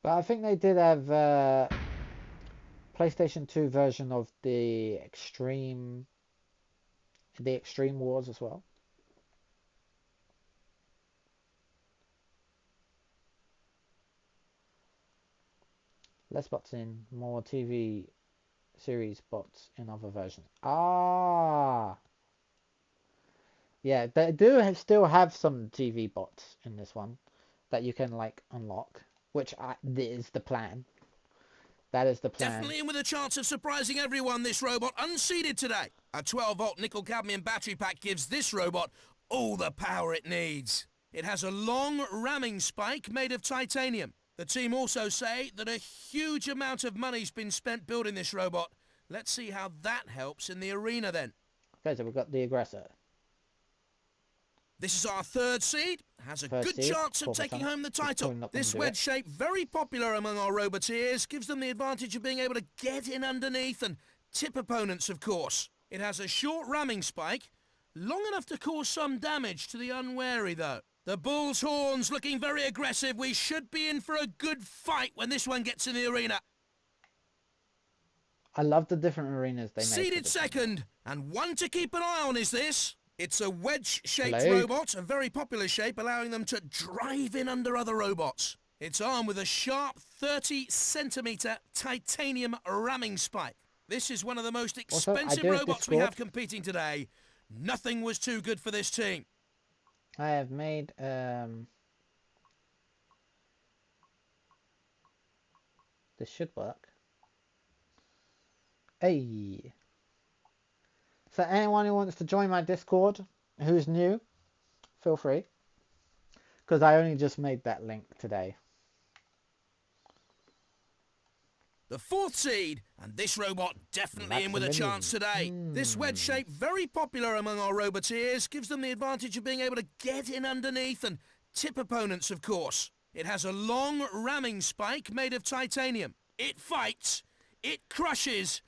But I think they did have PlayStation 2 version of the Extreme Wars as well. Less bots in, more TV series bots in other versions. Ah, yeah, they do still have some TV bots in this one that you can like unlock, which is the plan. That is the plan. Definitely in with a chance of surprising everyone, this robot unseated today. A 12-volt nickel-cadmium battery pack gives this robot all the power it needs. It has a long ramming spike made of titanium. The team also say that a huge amount of money's been spent building this robot. Let's see how that helps in the arena then. Okay, so we've got the Aggressor. This is our third seed. Has a Third good seed, chance of 4%. taking home the He's title. probably not gonna This do wedge it. shape, very popular among our roboteers, gives them the advantage of being able to get in underneath and tip opponents, of course. It has a short ramming spike, long enough to cause some damage to the unwary, though. The bull's horns looking very aggressive. We should be in for a good fight when this one gets in the arena. I love the different arenas they make. Seeded second, and one to keep an eye on is this. It's a wedge-shaped Hello? robot, a very popular shape, allowing them to drive in under other robots. It's armed with a sharp 30-centimetre titanium ramming spike. This is one of the most Also, I expensive do have robots we Discord. have competing today. Nothing was too good for this team. I have made this should work. Hey. So anyone who wants to join my Discord who's new, feel free. Because I only just made that link today. The fourth seed, and this robot definitely in with a Maximilian. chance today. This wedge shape, very popular among our roboteers, gives them the advantage of being able to get in underneath and tip opponents, of course. It has a long ramming spike made of titanium. It fights, it crushes,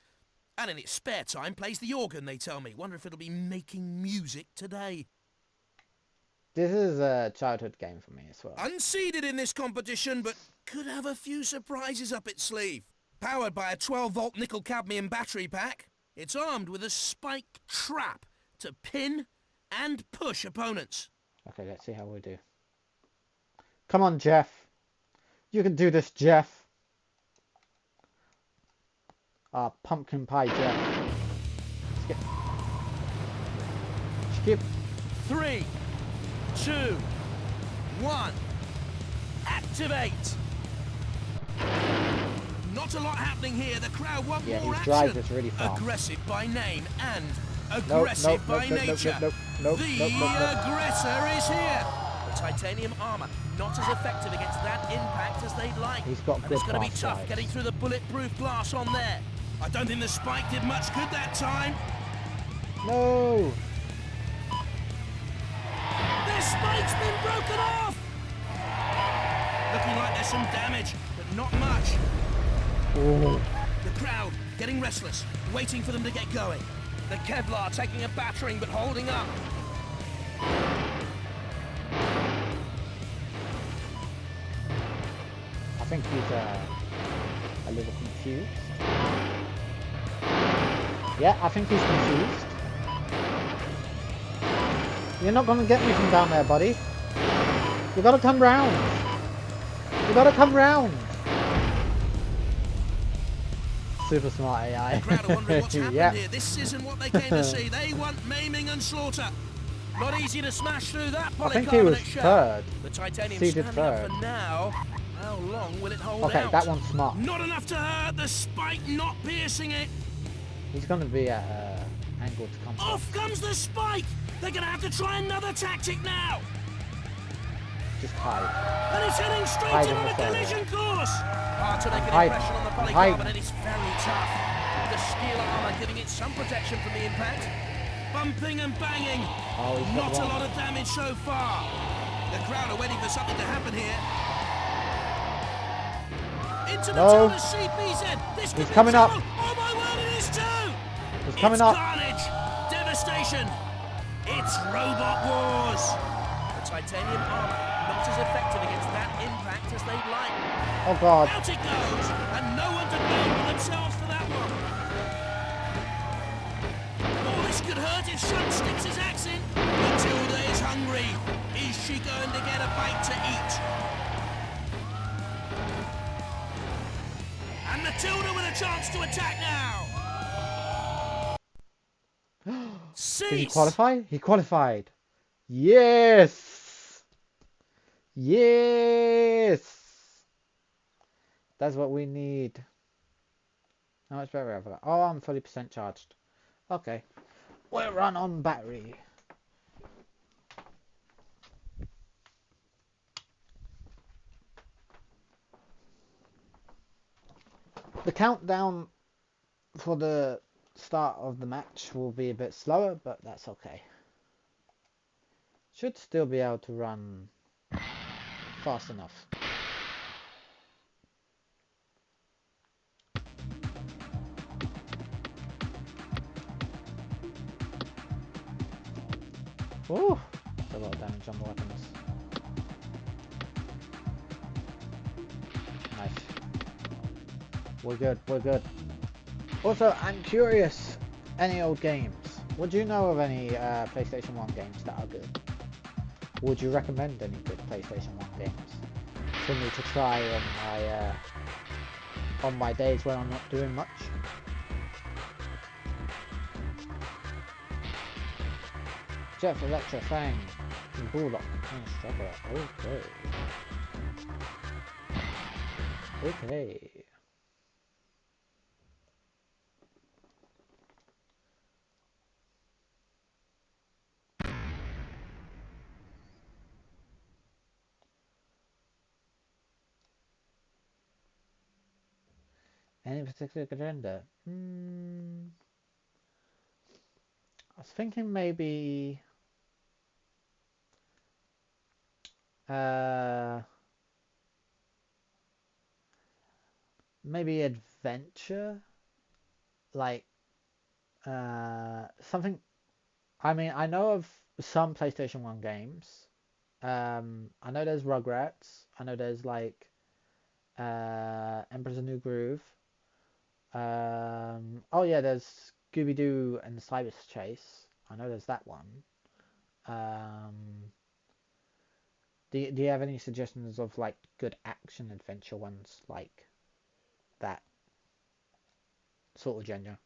and in its spare time plays the organ, they tell me. Wonder if it'll be making music today. This is a childhood game for me as well. Unseeded in this competition, but could have a few surprises up its sleeve. Powered by a 12-volt nickel-cadmium battery pack, it's armed with a spike trap to pin and push opponents. Okay, let's see how we do. Come on, Jeff. You can do this, Jeff. Pumpkin pie, Jeff. Skip. Skip. 3, 2, 1. Activate. Not a lot happening here. The crowd want Yeah, more his action. drive is really fast. Aggressive by name and aggressive by nature. The aggressor is here. The titanium armour not as effective against that impact as they'd like. He's got and good it's going to be fast tough drives. getting through the bulletproof glass on there. I don't think the spike did much good that time. No. Their spike's been broken off. Looking like there's some damage, but not much. Oh. The crowd getting restless, waiting for them to get going. The Kevlar taking a battering but holding up. I think he's a little confused. Yeah, I think he's confused. You're not gonna get me from down there, buddy. You gotta come round. You gotta come round. Super smart AI. The crowd are wondering what's happened Yep. here. This isn't what they came to see. They want maiming and slaughter. Not easy to smash through that I think he was polycarbonate shell. third. The titanium Seeded standing up third. for now. How long will it hold Okay, out? that one's smart. Not enough to hurt. The spike not piercing it. He's gonna be at angle to come. Off comes the spike. They're going to have to try another tactic now. Just hide. And it's heading straight Hide in in on a this area. collision course. Hard to make an Hide. impression on the Hide. polycarbonate. It's very tough. The steel armour giving it some protection from the impact. Bumping and banging. Oh, he's got Not a one. lot of damage so far. The crowd are waiting for something to happen here. Into the No. tail of CPZ. This could He's be coming up. trouble. Oh my word, it is too. He's coming it's up. carnage, devastation. It's Robot Wars. The titanium armor not as effective against that impact as they'd like. Oh god. Out it goes, and no one to blame but themselves for that one. Oh, this could hurt if Shunt sticks his axe in. Matilda is hungry. Is she going to get a bite to eat? And Matilda with a chance to attack now. Did he Cease. qualify? He qualified. Yes. Yes. That's what we need. How much battery have I got? Oh, I'm 30% charged. Okay. We'll run on battery. The countdown for the start of the match will be a bit slower, but that's okay. should still be able to run fast enough. Ooh, that's a lot of damage on the weapons. Nice. We're good, we're good. Also, I'm curious, any old games? Would you know of any PlayStation 1 games that are good? Would you recommend any good PlayStation 1 games for me to try on my days when I'm not doing much? Jeff, Electra, Fang, and Bulldog, and Struggler. Okay. Okay. Any particular agenda? I was thinking maybe maybe adventure, like something. I mean, I know of some PlayStation 1 games. I know there's Rugrats. I know there's like Emperor's a New Groove. Oh yeah, there's Scooby-Doo and Cyber Chase. I know there's that one. Do you have any suggestions of like good action adventure ones like that sort of genre?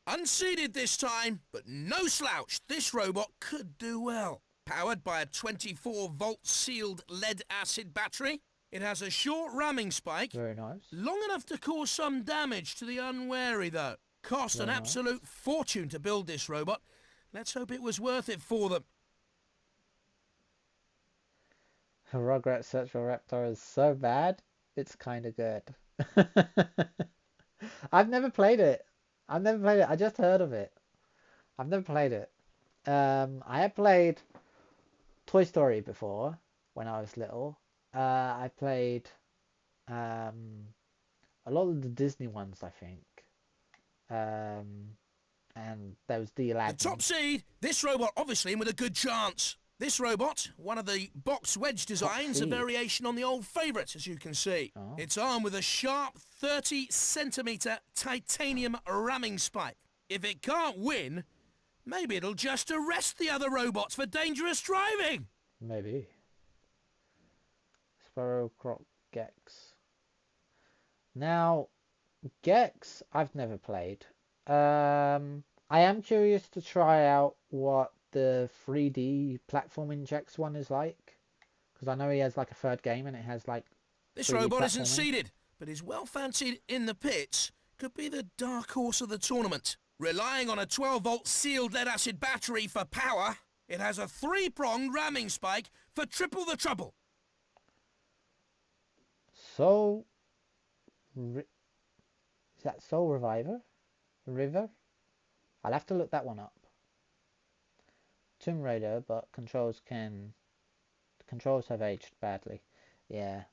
Unseated this time, but no slouch. This robot could do well. Powered by a 24-volt sealed lead-acid battery, it has a short ramming spike, Very nice. long enough to cause some damage to the unwary though. Cost an absolute fortune to build this robot. Let's hope it was worth it for them. Rugrats Search for Raptor is so bad, it's kind of good. I've never played it. I just heard of it. I've never played it. I have played Toy Story before when I was little. I played a lot of the Disney ones, I think. And there was the Aladdin. The top seed, this robot obviously in with a good chance. This robot, one of the box wedge designs, a variation on the old favourite, as you can see. Oh. It's armed with a sharp 30cm titanium ramming spike. If it can't win, maybe it'll just arrest the other robots for dangerous driving. Maybe. Sparrow, Croc, Gex. Now, Gex, I've never played. I am curious to try out what the 3D platforming Gex one is like, because I know he has like a third game and it has like this robot isn't seeded, but is well fancied in the pits. Could be the dark horse of the tournament. Relying on a 12-volt sealed lead-acid battery for power, it has a 3-pronged ramming spike for triple the trouble. Soul... Is that Soul Reviver? River? I'll have to look that one up. Tomb Raider, but controls have aged badly. Yeah.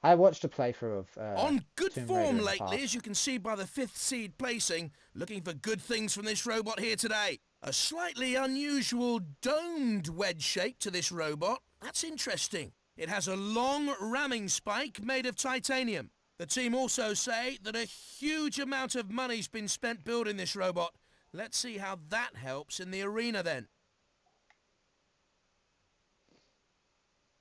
I watched a playthrough of on good Tomb form Raider lately, as you can see by the 5th seed placing. Looking for good things from this robot here today. A slightly unusual domed wedge shape to this robot. That's interesting. It has a long ramming spike made of titanium. The team also say that a huge amount of money's been spent building this robot. Let's see how that helps in the arena then.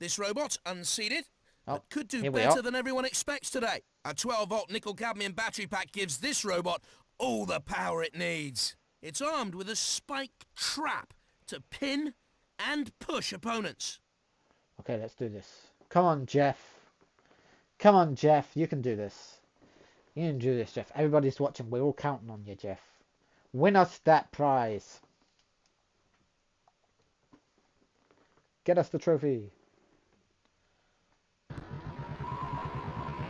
This robot, unseated, but could do better than everyone expects today. A 12-volt nickel-cadmium battery pack gives this robot all the power it needs. It's armed with a spike trap to pin and push opponents. Okay, let's do this. Come on, Jeff. Come on, Jeff. You can do this. You can do this, Jeff. Everybody's watching. We're all counting on you, Jeff. Win us that prize. Get us the trophy.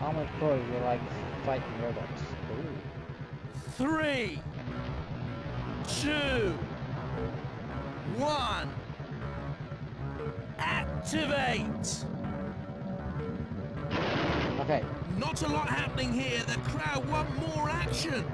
Armored pros are like fighting robots. Ooh. 3, 2, 1. Activate. Okay. Not a lot happening here. The crowd want more action.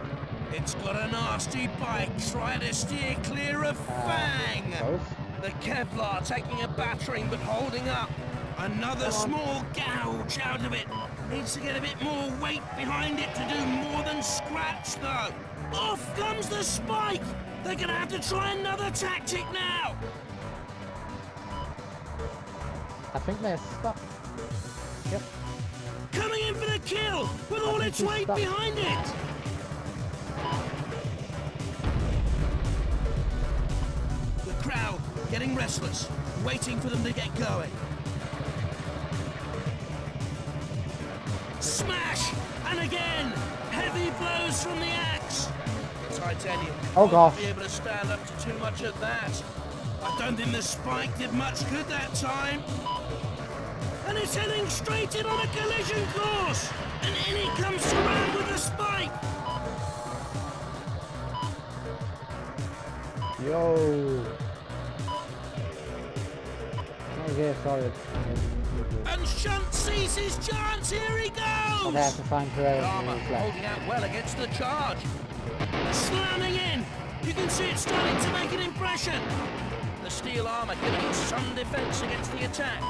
It's got a nasty bike trying to steer clear of Fang. Close. The Kevlar taking a battering but holding up. Another small gouge out of it. Needs to get a bit more weight behind it to do more than scratch though. Off comes the spike. They're gonna have to try another tactic now. I think they're stuck. Yep. Coming in for the kill with all its weight behind it. The crowd getting restless, waiting for them to get going. Smash! And again! Heavy blows from the axe! Titanium won't be able to stand up to too much of that. I don't think the spike did much good that time. And it's heading straight in on a collision course! And in it comes around with the spike! Yo! Okay, sorry. And Shunt sees his chance, here he goes! I have to find whoever Armour is left. holding out well against the charge. Slamming in! You can see it starting to make an impression. The steel armour giving it some defence against the attack.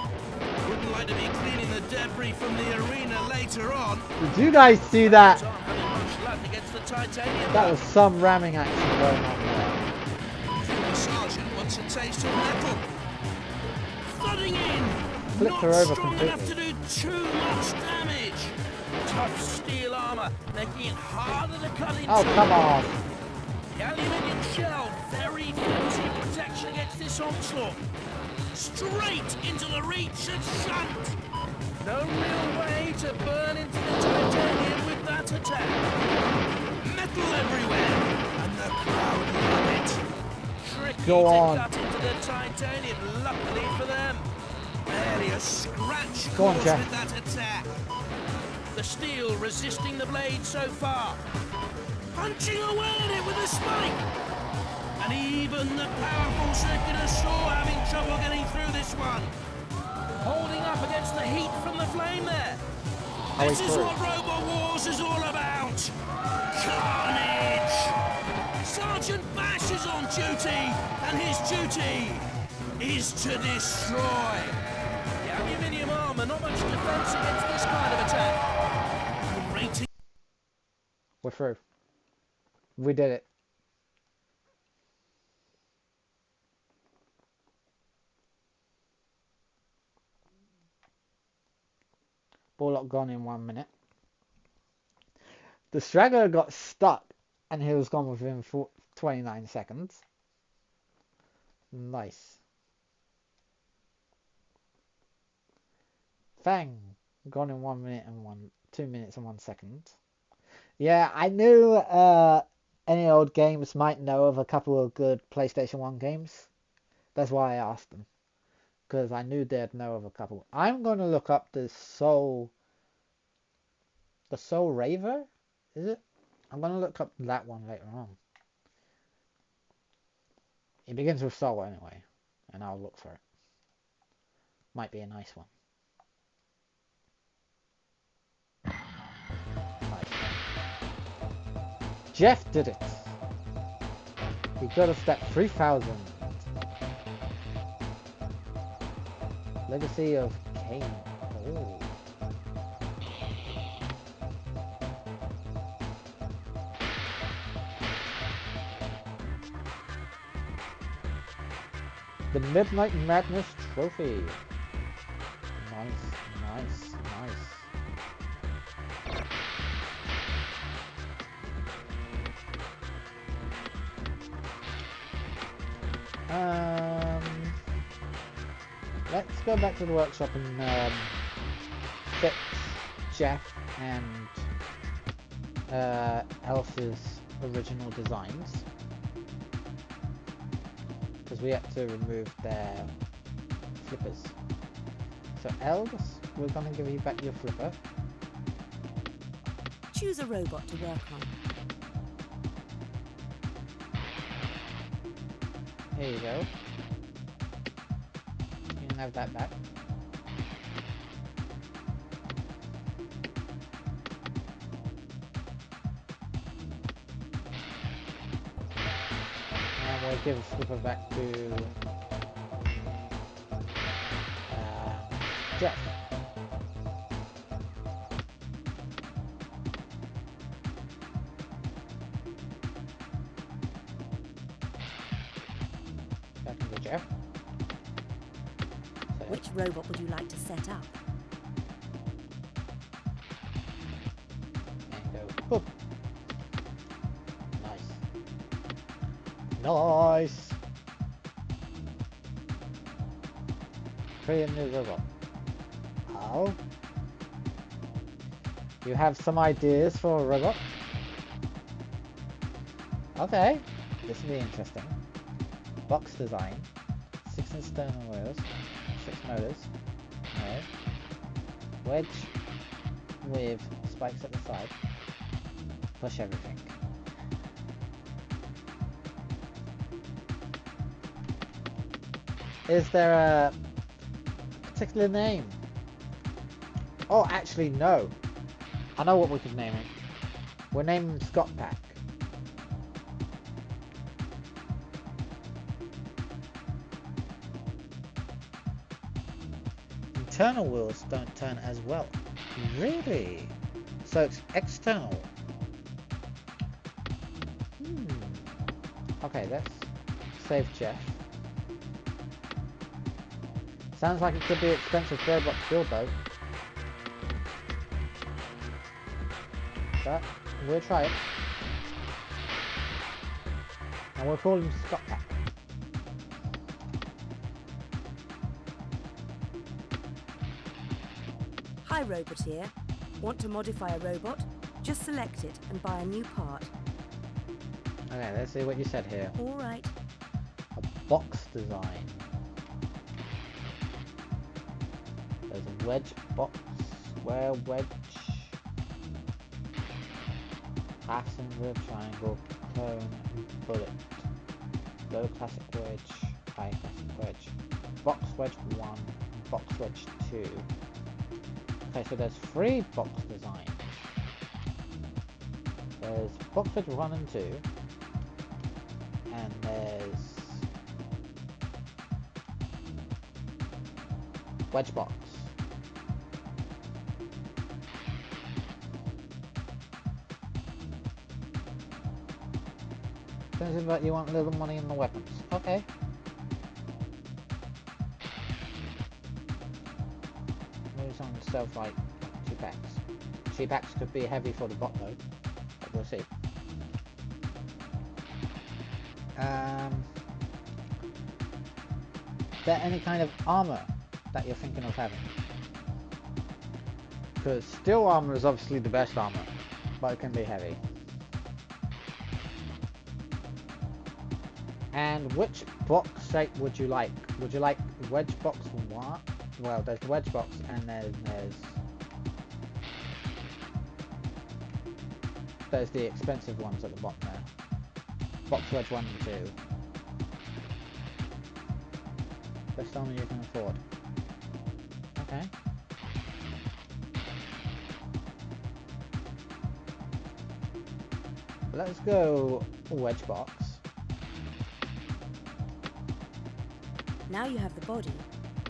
Wouldn't like to be cleaning the debris from the arena later on. Did you guys see that? Not having much luck against the titanium. That was some ramming action going on there. The sergeant wants a taste of metal. Flooding in. Flipped her Not over strong completely. enough to do too much damage. Tough steel armour making it harder to cut into. Oh, come on. The aluminium shell, very flimsy protection against this onslaught. Straight into the reach of Shunt. No real way to burn into the titanium with that attack. Metal everywhere, and the crowd love it. Tricky Go to on. cut into the titanium, luckily for them. Barely a scratch Go on, caused Jeff. with that attack. The steel resisting the blade so far. Punching away at it with a spike. And even the powerful circular saw having trouble getting through this one. Holding up against the heat from the flame there. This is what Robot Wars is all about. Carnage! Sergeant Bash is on duty, and his duty is to destroy. The aluminium armour, not much defence against this kind of attack. Rating. We're through. We did it. Bullock gone in 1 minute. The straggler got stuck and he was gone within 29 seconds. Nice. Fang gone in 1 minute and 2 minutes and 1 second. Yeah, I knew any old games might know of a couple of good PlayStation 1 games. That's why I asked them. Because I knew they'd know of a couple. I'm going to look up the Soul Raver, is it? I'm going to look up that one later on. It begins with Soul anyway, and I'll look for it. Might be a nice one. Nice. Jeff did it. He got a step 3000. Legacy of Cain. Oh. The Midnight Madness Trophy. Nice. Let's go back to the workshop and fix Jeff and Elsa's original designs, because we had to remove their flippers. So Els, we're going to give you back your flipper. Choose a robot to work on. Here you go. You can have that back. And we'll give Slipper back to Jeff. Back into Jeff. So, Which robot would you like to set up? and go boop. Nice. Create a new robot. Oh. You have some ideas for a robot? Okay. This will be interesting. Box design. 6 external wheels. 6 motors. Okay. Wedge with spikes at the side. Push everything. Is there a particular name? Oh, actually, no. I know what we could name it. We'll name him Scott Pack. Internal wheels don't turn as well. Really? So it's external. Okay, let's save Jeff. Sounds like it could be expensive robot to build though. But we'll try it. And we'll call him Scott Pack. Hi, Roboteer. Want to modify a robot? Just select it and buy a new part. Okay, let's see what you said here. All right. A box design. There's a wedge box, square wedge, half cylinder, triangle, clone, bullet, low classic wedge, high classic wedge, box wedge 1, box wedge 2. Okay, so there's 3 box designs. There's box wedge 1 and 2, and there's wedge box. Turns out you want a little money in the weapons. Okay. Maybe someone sells like 2 packs. 2 packs could be heavy for the bot though. But we'll see. Is there any kind of armor that you're thinking of having? Because steel armor is obviously the best armor, but it can be heavy. And which box shape would you like? Would you like wedge box 1? Well, there's the wedge box, and there's the expensive ones at the bottom there. Box wedge 1 and 2. Best armor you can afford. Okay. Let's go wedge box. Now you have the body,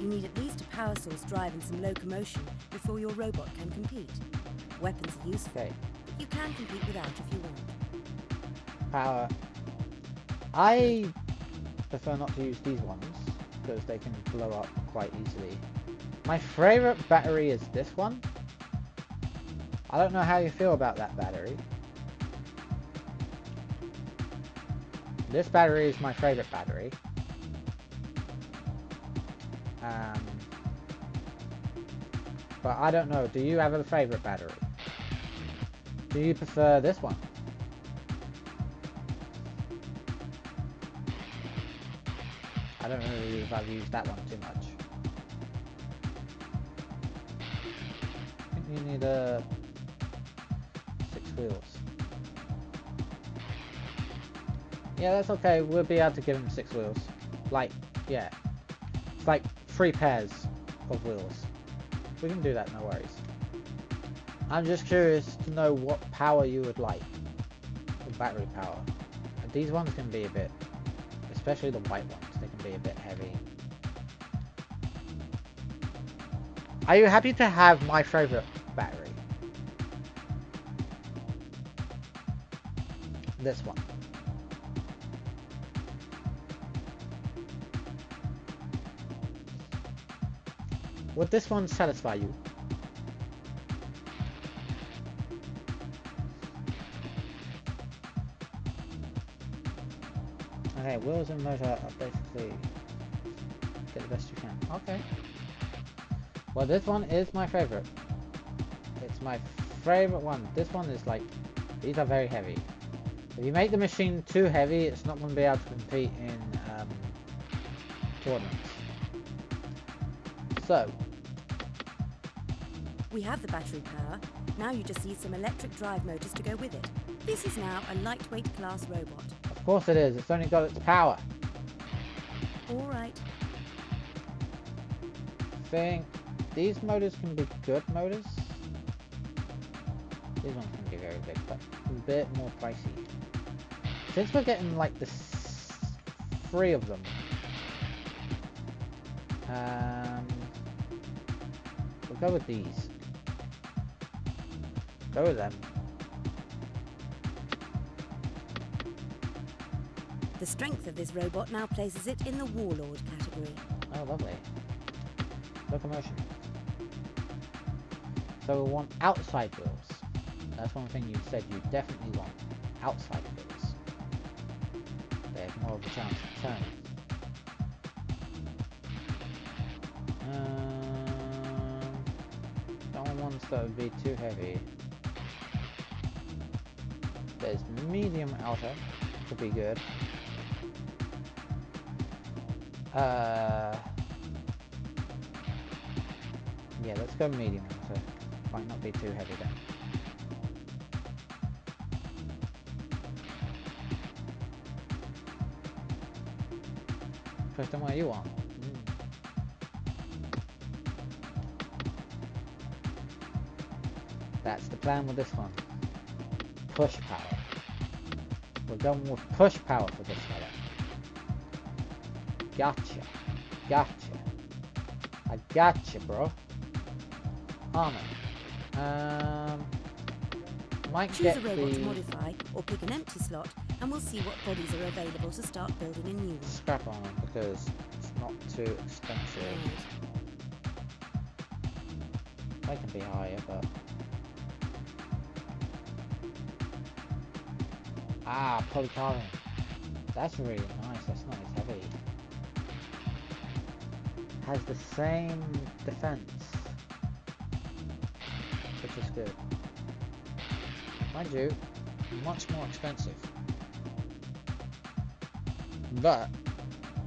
you need at least a power source drive and some locomotion before your robot can compete. Weapons are useful, Okay. but you can compete without if you want. Power. I prefer not to use these ones because they can blow up quite easily. My favorite battery is this one. I don't know how you feel about that battery. This battery is my favorite battery. But I don't know, do you have a favorite battery? Do you prefer this one? I don't really if I've used that one too much. I think you need 6 wheels. Yeah, that's okay. We'll be able to give him 6 wheels. like, yeah. It's like 3 pairs of wheels. We can do that, no worries. I'm just curious to know what power you would like. The battery power. And these ones can be a bit, especially the white ones, they can be a bit heavy. Are you happy to have my favorite battery? This one. Would this one satisfy you? Okay, wheels and motor are basically get the best you can. Okay. Well, this one is my favorite. It's my favorite one. This one is like, these are very heavy. If you make the machine too heavy, it's not going to be able to compete in tournaments. So, We have the battery power. Now you just need some electric drive motors to go with it. This is now a lightweight class robot. of course it is. It's only got its power. All right. Thing, these motors can be good motors. These ones can be very big, but a bit more pricey. Since we're getting like the 3 of them, we'll go with these. Go with them. The strength of this robot now places it in the Warlord category. Oh, lovely. Locomotion. So we want outside wheels. That's one thing you said you definitely want. Outside wheels. They have more of a chance of turning. Don't want ones that would be too heavy. There's medium outer, could be good. Yeah, let's go medium outer. Might not be too heavy then. Question, what are you on? That's the plan with this one. Push power. We're going with push power for this fella. Gotcha. Gotcha. I gotcha, bro. Armor. Might Choose get a robot to the modify or pick an empty slot and we'll see what bodies are available to start building a new one. scrap armor because it's not too expensive. They can be higher, but polycarbonate. That's really nice. That's not as heavy. Has the same defense, which is good. Mind you, much more expensive, but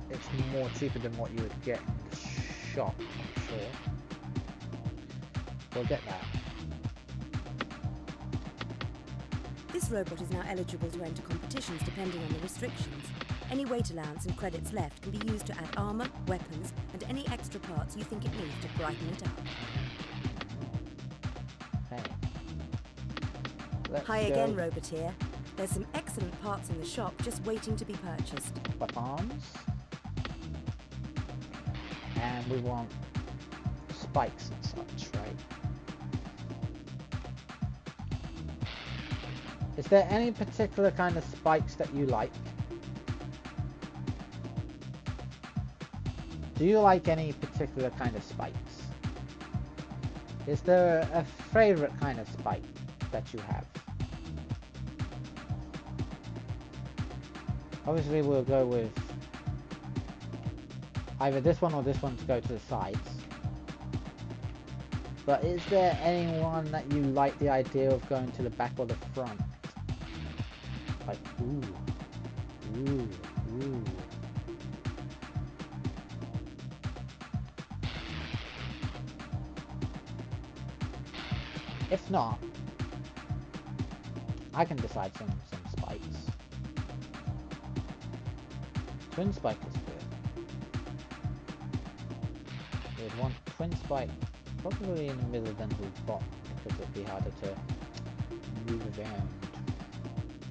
it's more cheaper than what you would get in the shop, I'm sure. We'll get that. This robot is now eligible to enter competitions depending on the restrictions. Any weight allowance and credits left can be used to add armour, weapons, and any extra parts you think it needs to brighten it up. Okay. Let's Hi go. again, Roboteer. There's some excellent parts in the shop just waiting to be purchased. Weapons. And we want spikes and such, right? Is there any particular kind of spikes that you like? Do you like any particular kind of spikes? Is there a favorite kind of spike that you have? Obviously we'll go with either this one or this one to go to the sides. But is there anyone that you like the idea of going to the back or the front? Like, ooh, ooh, ooh. If not, I can decide some spikes. Twin spike is good. We'd want twin spike probably in the middle than the bottom because it'd be harder to move around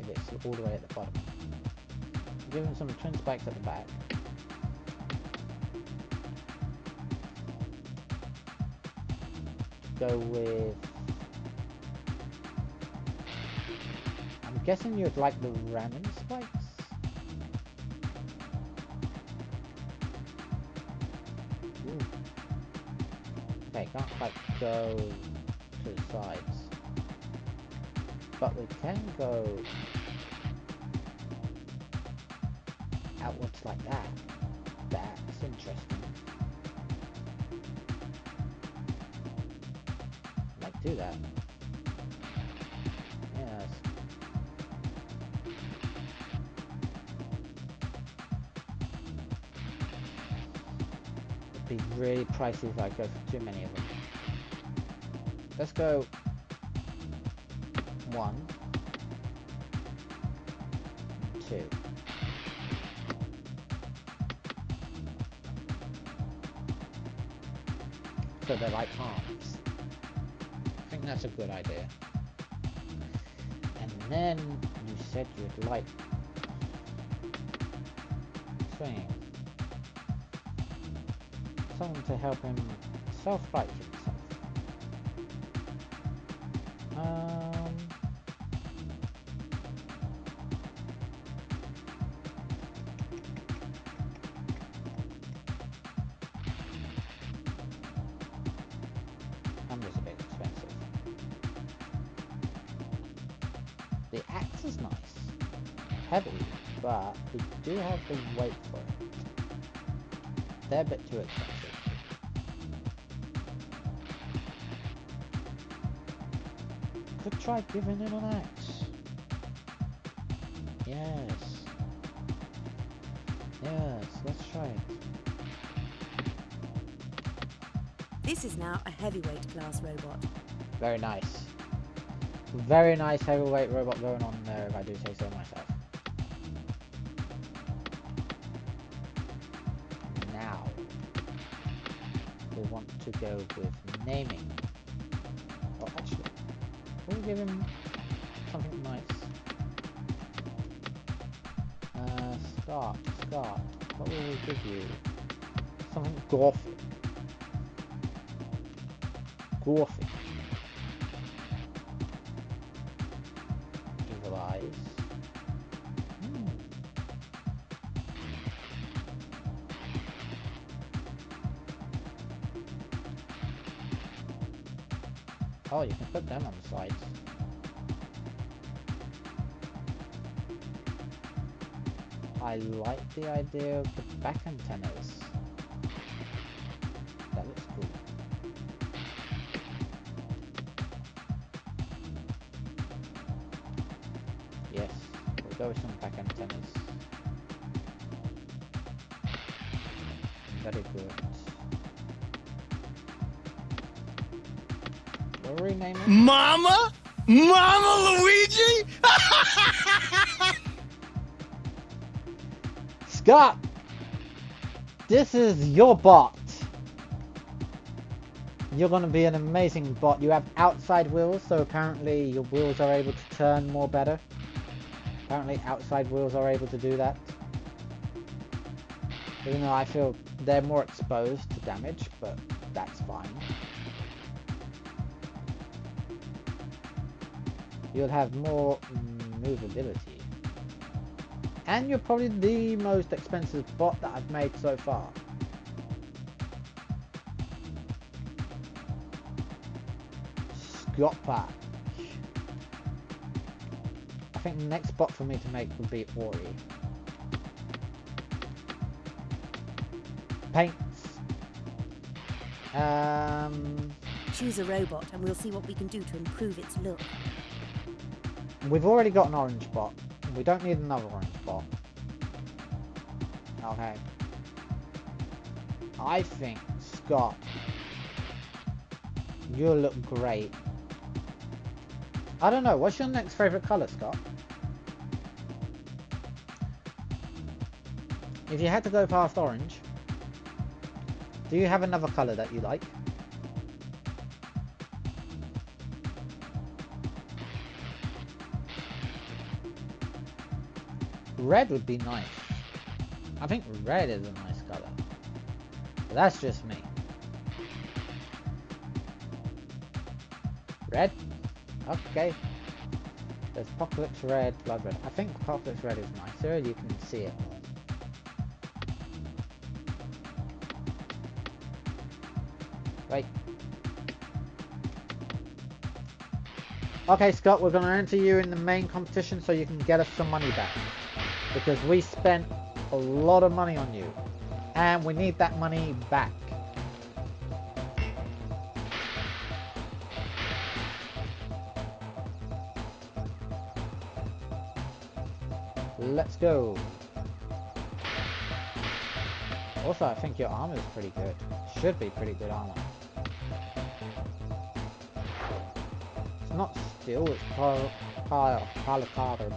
if it's all the way at the bottom. Give him some twin spikes at the back. Go with... I'm guessing you'd like the ramming spikes? Ooh. Okay, can't quite go to the sides. But we can go outwards like that. That's interesting. Might do that. Yes. It'd be really pricey if I go for too many of them. Let's go 1, 2. So they're like arms. I think that's a good idea. And then you said you'd like swinging. Something to help him self-right himself. Just a bit expensive. The axe is nice. Heavy, but we do have the weight for it. They're a bit too expensive. Could try giving him an axe. Yes. Yes, let's try it. This is now a heavyweight class robot. Very nice. Very nice heavyweight robot going on there, if I do say so myself. Now, we want to go with naming. Oh, actually, we'll give him something nice. Scott, what will we give you? Something gothic. Gothic. Evil eyes. Oh, you can put them on the sides. I like the idea of the back antennas. That looks cool. Yes, we'll go with some back antennas. Very good. What are we naming? Mama? Mama Luigi? Scott! This is your bot. You're gonna be an amazing bot. You have outside wheels, so apparently your wheels are able to turn more better. Apparently outside wheels are able to do that. Even though I feel they're more exposed to damage, but that's fine. You'll have more movability. And you're probably the most expensive bot that I've made so far. Scott Pack. I think the next bot for me to make would be Ori. Paints. Choose a robot and we'll see what we can do to improve its look. We've already got an orange bot. We don't need another orange bot. Okay. I think, Scott, you'll look great. I don't know, what's your next favourite colour, Scott? If you had to go past orange, Do you have another colour that you like? Red would be nice. I think red is a nice colour. But that's just me. Red? Okay. There's Apocalypse Red, Blood Red. I think Apocalypse Red is nicer, you can see it more. Wait. Okay, Scott, we're going to enter you in the main competition so you can get us some money back. Because we spent a lot of money on you. And we need that money back. Let's go. Also, I think your armor is pretty good. Should be pretty good armor. It's not steel, it's polycarbonate.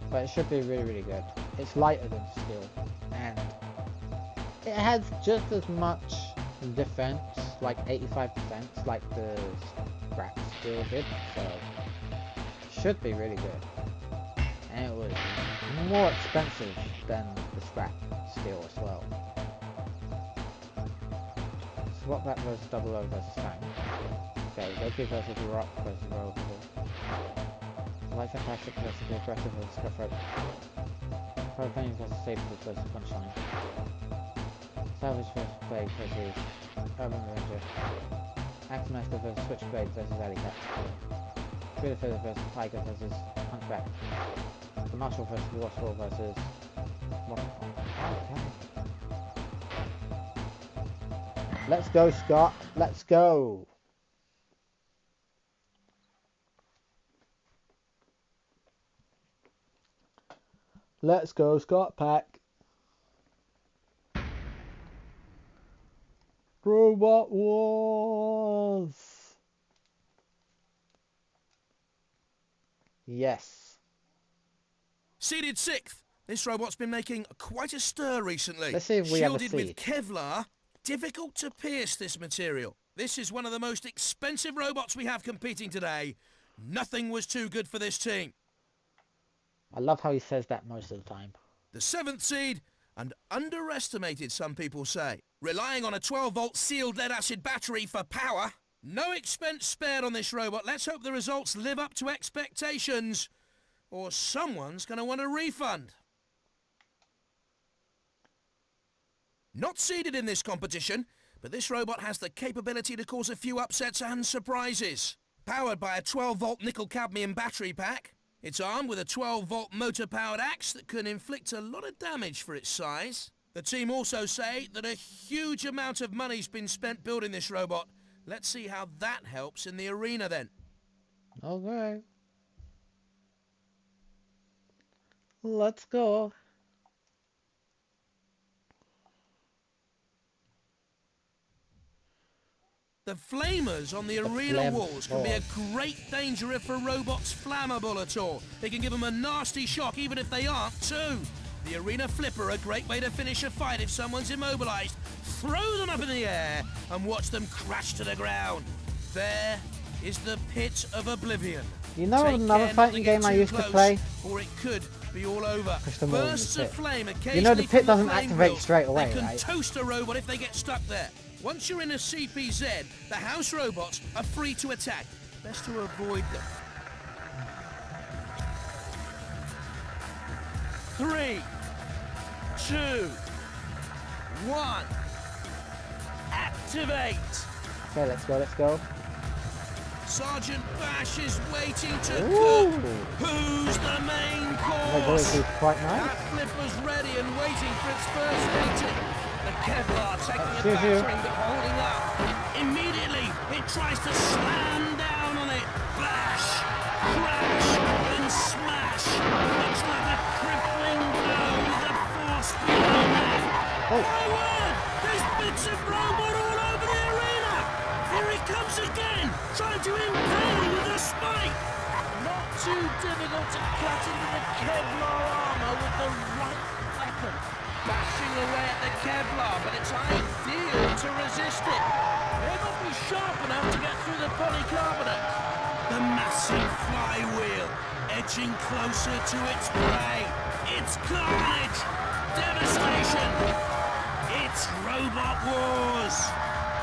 But it should be really good. It's lighter than steel. And it has just as much defense, like 85%, like the scrap steel did. So should be really good. And it was more expensive than the scrap steel as well. Swap back versus double O versus tank. Okay, Loki versus Rock versus Rogue. Light Fantastic versus the Aggressive versus Cutthroat. Propane versus Sabres versus Punchline. Savage versus Plague versus Urban Ranger. Axmaster versus Switchblade versus Alley Cat. Trader Feather versus Tiger versus Hunchback. The Marshal versus Watchful versus Rocketfall. Okay. Let's go, Scott. Let's go. Let's go, Scott Pack. Robot Wars. Yes. Seeded 6th. This robot's been making quite a stir recently. Let's see if we have a Shielded seed. with Kevlar. Difficult to pierce this material. This is one of the most expensive robots we have competing today. Nothing was too good for this team. I love how he says that most of the time. The 7th seed, and underestimated, some people say. Relying on a 12-volt sealed lead-acid battery for power. No expense spared on this robot. Let's hope the results live up to expectations, or someone's going to want a refund. Not seeded in this competition, but this robot has the capability to cause a few upsets and surprises. Powered by a 12-volt nickel-cadmium battery pack. It's armed with a 12-volt motor-powered axe that can inflict a lot of damage for its size. The team also say that a huge amount of money's been spent building this robot. Let's see how that helps in the arena then. Okay. Let's go. The flamers on the arena walls can be a great danger if a robot's flammable at all. They can give them a nasty shock even if they aren't too. The arena flipper, a great way to finish a fight if someone's immobilized. Throw them up in the air and watch them crash to the ground. There is the pit of oblivion. You know Take another care fighting not to get game I too used to close, play? or it could be all over. Push them all in the Bursts of pit. flame occasionally You know the pit from doesn't flame activate wheels. straight away, They can right? toast a robot if they get stuck there. Once you're in a CPZ, the house robots are free to attack. Best to avoid them. 3, 2, 1. Activate. Okay, let's go, let's go. Sergeant Bash is waiting to Ooh. cook. Who's the main That course? voice is quite nice. That flipper's ready and waiting for its first meeting. The Kevlar taking a Excuse you. battering but holding up. Immediately, it tries to slam down on it. Bash, crash, and smash. Looks like a crippling blow with the force behind that. Oh. My word! There's bits of robot all over the arena! Here it comes again, trying to impale with a spike! Not too difficult to cut into the Kevlar armor with the right weapon. bashing away at the Kevlar, but it's ideal to resist it. They're not be sharp enough to get through the polycarbonate. The massive flywheel edging closer to its prey. It's carnage, devastation. It's Robot Wars.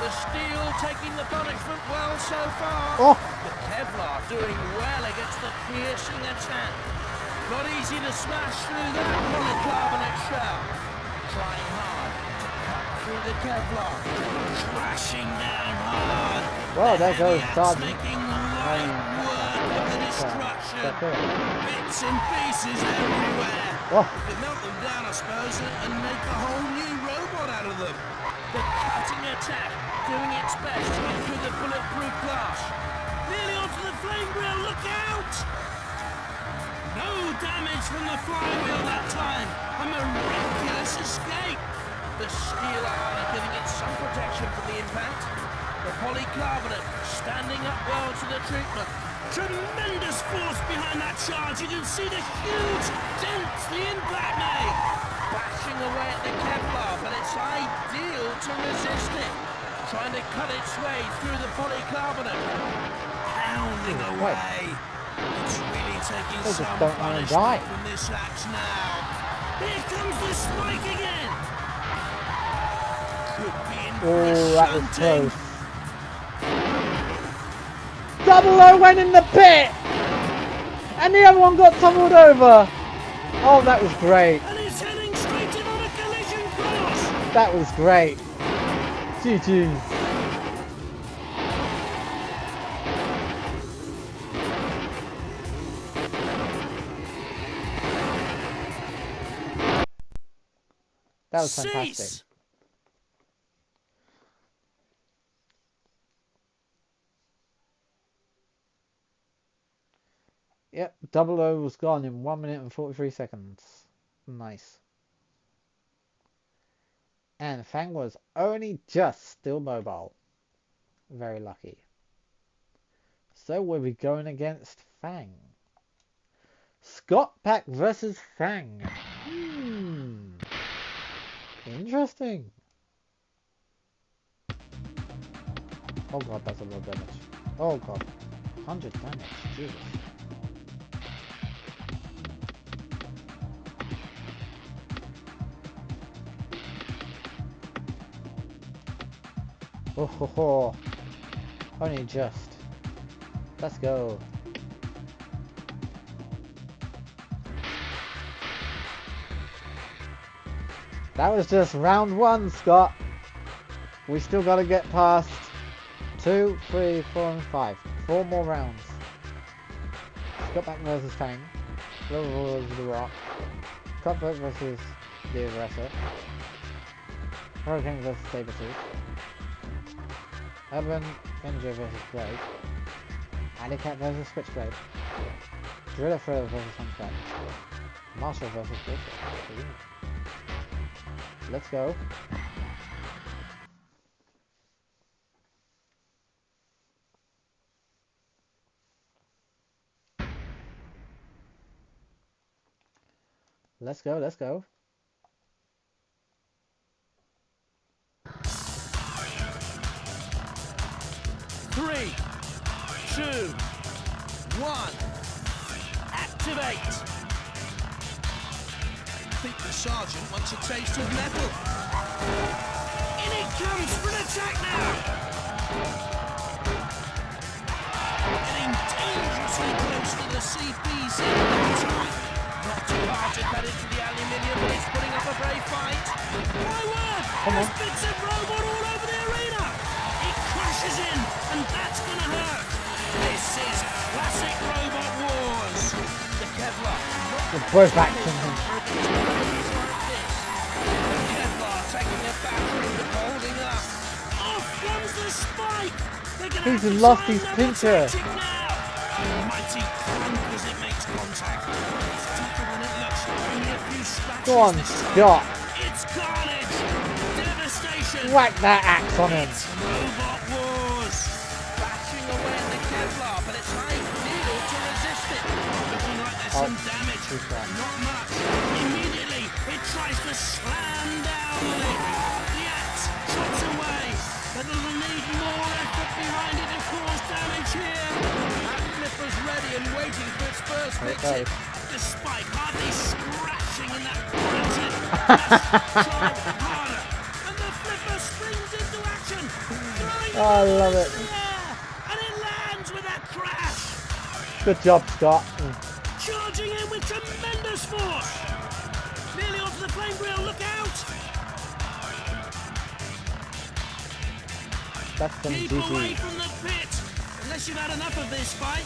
The steel taking the punishment well so far. Oh. The Kevlar doing well against the piercing attack. Not easy to smash through that polycarbonate shell. Trying hard to cut through the Kevlar. Crashing down hard. Well, there goes Sergeant. Making light work of the destruction. Bits and pieces everywhere. Oh. They melt them down, I suppose, and make a whole new robot out of them. The cutting attack doing its best to get through the bulletproof glass. Nearly onto the flame grill, look out! No damage from the flywheel that time. A miraculous escape. The steel armor giving it some protection from the impact. The polycarbonate standing up well to the treatment. Tremendous force behind that charge. You can see the huge dents the impact made. Bashing away at the Kevlar, but it's ideal to resist it. Trying to cut its way through the polycarbonate. Pounding away. It's really taking some punishment from this axe now. Here comes the spike again. Could be in Oh, that was shunting. close. Double O went in the pit! And the other one got tumbled over! Oh, that was great. And it's heading straight in on a collision course. That was great. GG. That was fantastic. Cease. Yep, Double O was gone in 1 minute and 43 seconds. Nice. And Fang was only just still mobile. Very lucky. So we'll be going against Fang. Scott Pack versus Fang. Interesting. Oh god, that's a lot of damage. Oh god. 100 damage. Jesus. Oh ho ho. Only just. Let's go. That was just round 1, Scott. We still gotta get past 2, 3, 4 and 5. 4 more rounds. Scott Back versus Fang. Robot Wars the Rock. Cutthroat versus the Aggressor. Hurricane versus Sabretooth. Urban Avenger versus Blade. Alleycat versus Switchblade. Driller Thrower versus Hunchback. Marshall versus Bullshit. Let's go. Let's go, let's go. Three, 2, 1. Activate. I think the sergeant wants a taste of metal. In it comes for an attack now. Getting dangerously close to the CPZ that time. Not too hard to cut into the aluminium, but it's putting up a brave fight. My word! There's bits of robot all over the arena. It crashes in, and that's gonna hurt. This is classic Robot Wars. The Kevlar. We're both back to him. He's lost his pincher. Go on, Scott. It's carnage, devastation. Whack that axe on him. Robot Wars. Bashing away at the Kevlar, but it's ideal to resist it. Looking like there's some damage. Not much. Immediately, it tries tries to slam down on it. The axe chops away, but it'll need more effort behind it to cause damage here. That flipper's ready and waiting for its first victim. The spike hardly scratching in that frantic drive harder. And the flipper springs into action, throwing Oh, I love it it. in the air, and it lands with a crash. Good job, Scott. Charging in with tremendous force. Nearly onto the flame grill, look out! That's some Keep away GG. from the pit, unless you've had enough of this fight.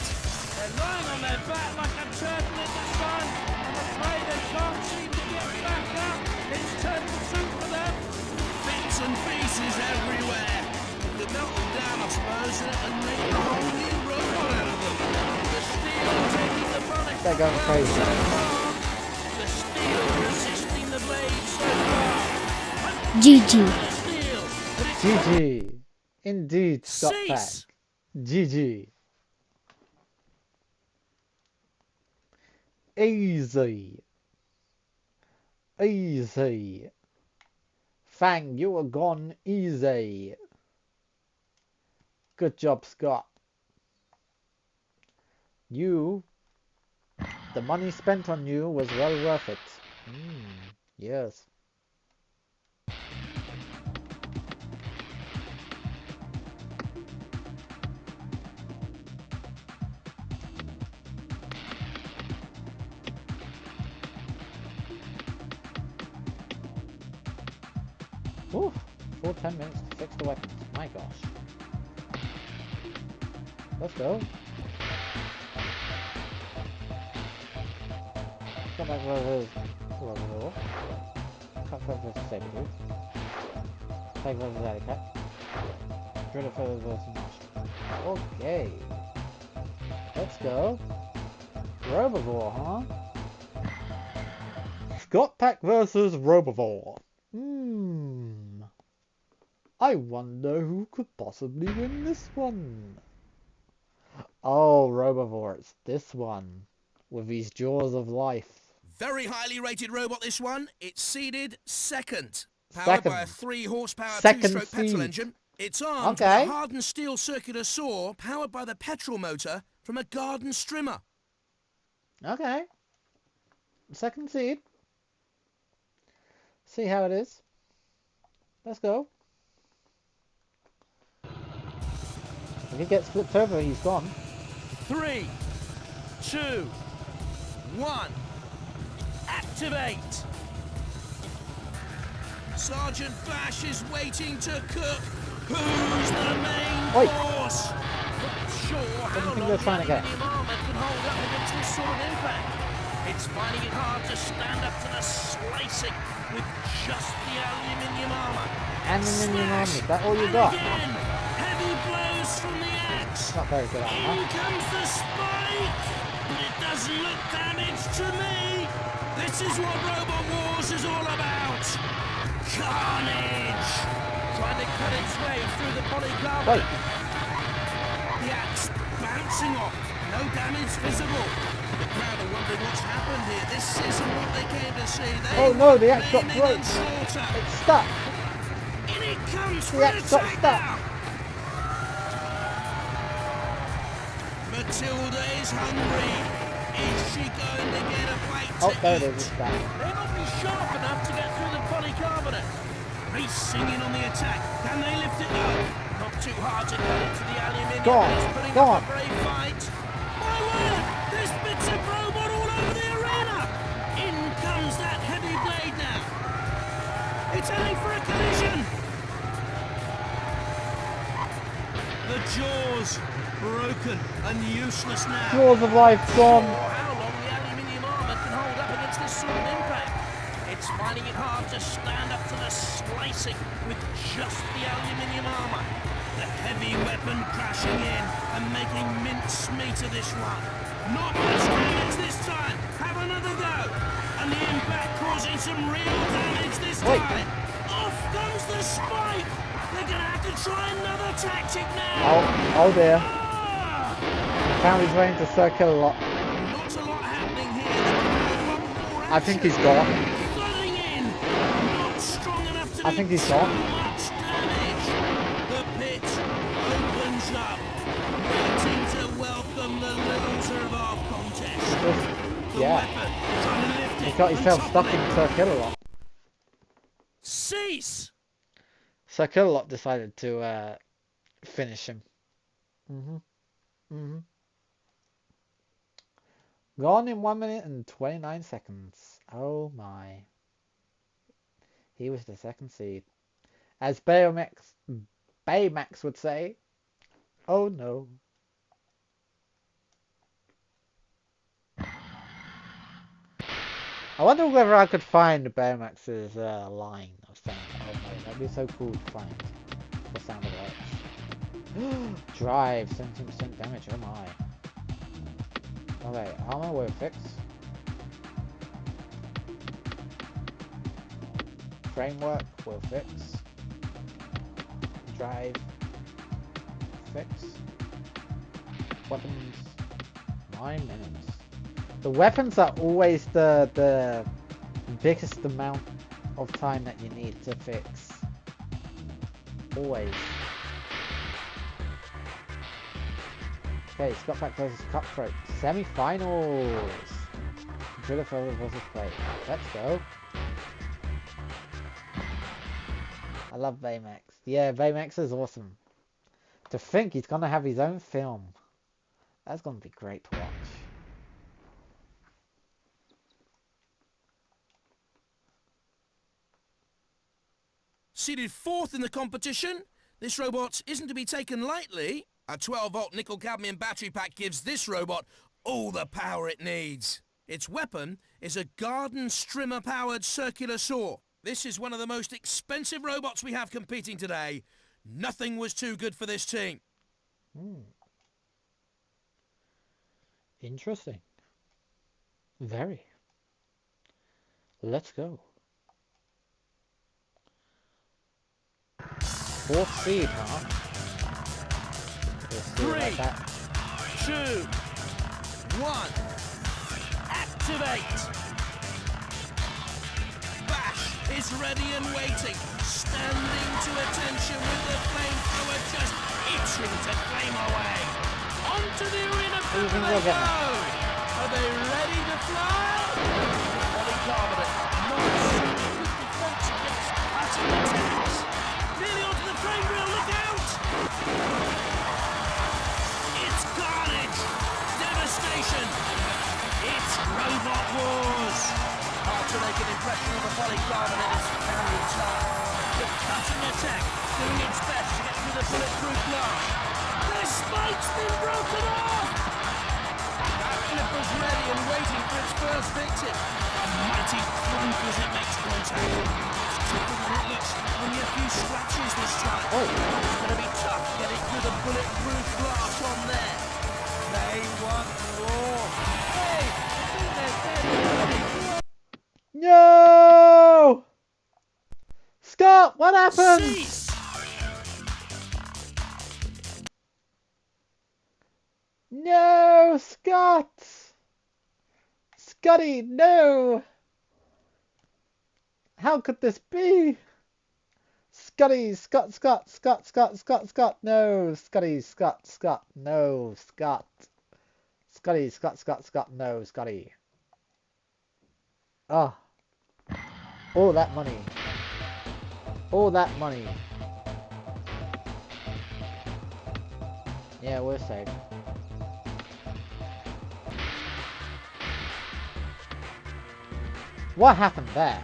They're lying on their back like a turtle in the sun. I'm afraid they can't seem to get back up. It's turtle soup for them. Bits and pieces everywhere. You melt them down, I suppose, and make a whole new robot out of them. The steel taking the bonnet. They're going crazy. The steel resisting the blade so far. GG. The steel, but it's GG. Indeed, Scott Pack. cease. GG. Easy. Easy. Fang, you are gone easy. Good job, Scott. The money spent on you was well worth it. Yes. Oof, full 10 minutes to fix the weapons. My gosh. Let's go. Come back versus Robot. Cut versus Sabertooth. Tag versus Alleycat. Driller versus Marshall. Okay. Let's go. Robivore, huh? Scott Pack versus Robivore. I wonder who could possibly win this one. Oh, Robivore, it's this one. With these jaws of life. Very highly rated robot, this one. It's seeded second. Powered by a Second. 3-horsepower Second two-stroke petrol seed. engine. It's armed with Okay. a hardened steel circular saw powered by the petrol motor from a garden strimmer. Okay. Second seed. See how it is. Let's go. If he gets flipped over, he's gone. 3, 2, 1. Activate. Sergeant Bash is waiting to cook. Who's the main Oi. boss? Not sure how think long they're the trying to get? aluminium armor can hold up against this sort of impact. It's finding it hard to stand up to the slicing with just the aluminium armor. Aluminium armor, is that all you And got? again, heavy blows from the axe. Not very good In armor. comes the spike, but it doesn't look damaged to me. This is what Robot Wars is all about. Carnage! Trying to cut its way through the polycarbonate. Wait. The axe bouncing off. No damage visible. The crowd are wondering what's happened here. This isn't what they came to see. They Oh no, the axe got maiming broke. and slaughter. It's stuck. In it comes for The an axe got attack stuck. now. Matilda is hungry. Is she going to get a bite Oh, to there it eat? is. It's back. They won't be sharp enough to get through the polycarbonate. Racing in on the attack. Can they lift it up? Not too hard to cut into the aluminium. Go on, but it's putting go up on. a brave fight. My word! There's bits of robot all over the arena. In comes that heavy blade now. It's heading for a collision. The jaws broken and useless now. Jaws of life gone. How long the aluminium armor can hold up against this sort of impact. It's finding it hard to stand up to the slicing with just the aluminium armor. The heavy weapon crashing in and making mincemeat of this one. Not much damage this time. Have another go. And the impact causing some real damage this Wait. time. Off comes the spike. They're going to have to try another tactic now. Oh dear. Ah! Apparently he's running to circle a lot. Not a lot happening here. I think he's gone. Flooding in. I think he's gone. Much damage. The pit opens up, waiting to welcome the loser of our contest. The Yeah. weapon trying to lift He it got on himself top stuck of in it. Sir Killalot. Cease. Sir Killalot decided to finish him. Gone in 1 minute and 29 seconds. Oh my. He was the second seed. As Baymax would say, oh no. I wonder whether I could find Baymax's line of saying, oh no, that'd be so cool to find the sound of it. Drive, 17% damage, oh my. Okay, armor will fix. Framework will fix. Drive, fix. Weapons, 9 minutes. The weapons are always the biggest amount of time that you need to fix. Always. Okay, Scott back versus Cutthroat. Semi-finals. Driller versus Play. Let's go. I love Baymax. Yeah, Baymax is awesome. To think he's gonna have his own film. That's gonna be great to watch. Seated fourth in the competition, this robot isn't to be taken lightly. A 12-volt nickel-cadmium battery pack gives this robot all the power it needs. Its weapon is a garden strimmer-powered circular saw. This is one of the most expensive robots we have competing today. Nothing was too good for this team. Interesting. Very. Let's go. Fourth seed, huh? Three, like that. 2, 1. Activate. Bash is ready and waiting, standing to attention with the flamethrower just itching to flame away. Onto the arena Who do you think they will get go. that? Are they ready to fly? Polycarbonate, not suited with defense against cutting attacks. Nearly onto the frame rail, look out! It's carnage! Devastation! It's Robot Wars! Hard to make an impression on the polycarbonate is very tough. The cutting attack doing its best to get through the bulletproof glass. Their spike's been broken off! That flipper's ready and waiting for its first victim. A mighty thump as it makes contact. It's tougher than it looks. Only a few scratches this time. It's going to be tough getting through the bulletproof glass on there. They want more. Hey, I think they're dead. No! Scott, what happened? Cease! No, Scott! Scotty, no! How could this be? Scotty, Scott, no! Scotty, Scott, no! Scott. Scotty, Scott, no! Scotty. Oh. All that money. All that money. Yeah, we're safe. What happened there?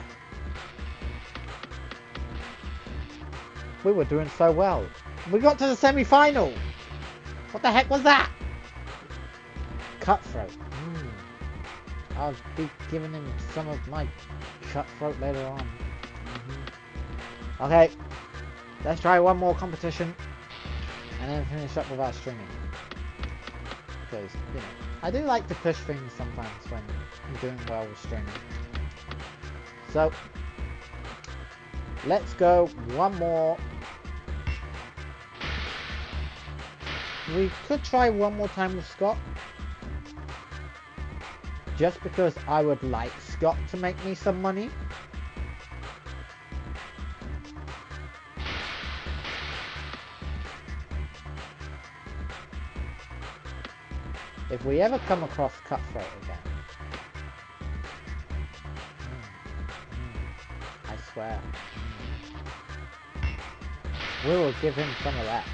We were doing so well. We got to the semi-final. What the heck was that? Cutthroat. I'll be giving him some of my cutthroat later on. Okay. Let's try one more competition. And then finish up with our streaming. Because, you know, I do like to push things sometimes when I'm doing well with streaming. So, let's go one more. We could try one more time with Scott. Just because I would like Scott to make me some money. If we ever come across Cutthroat again, I swear, we will give him some of that.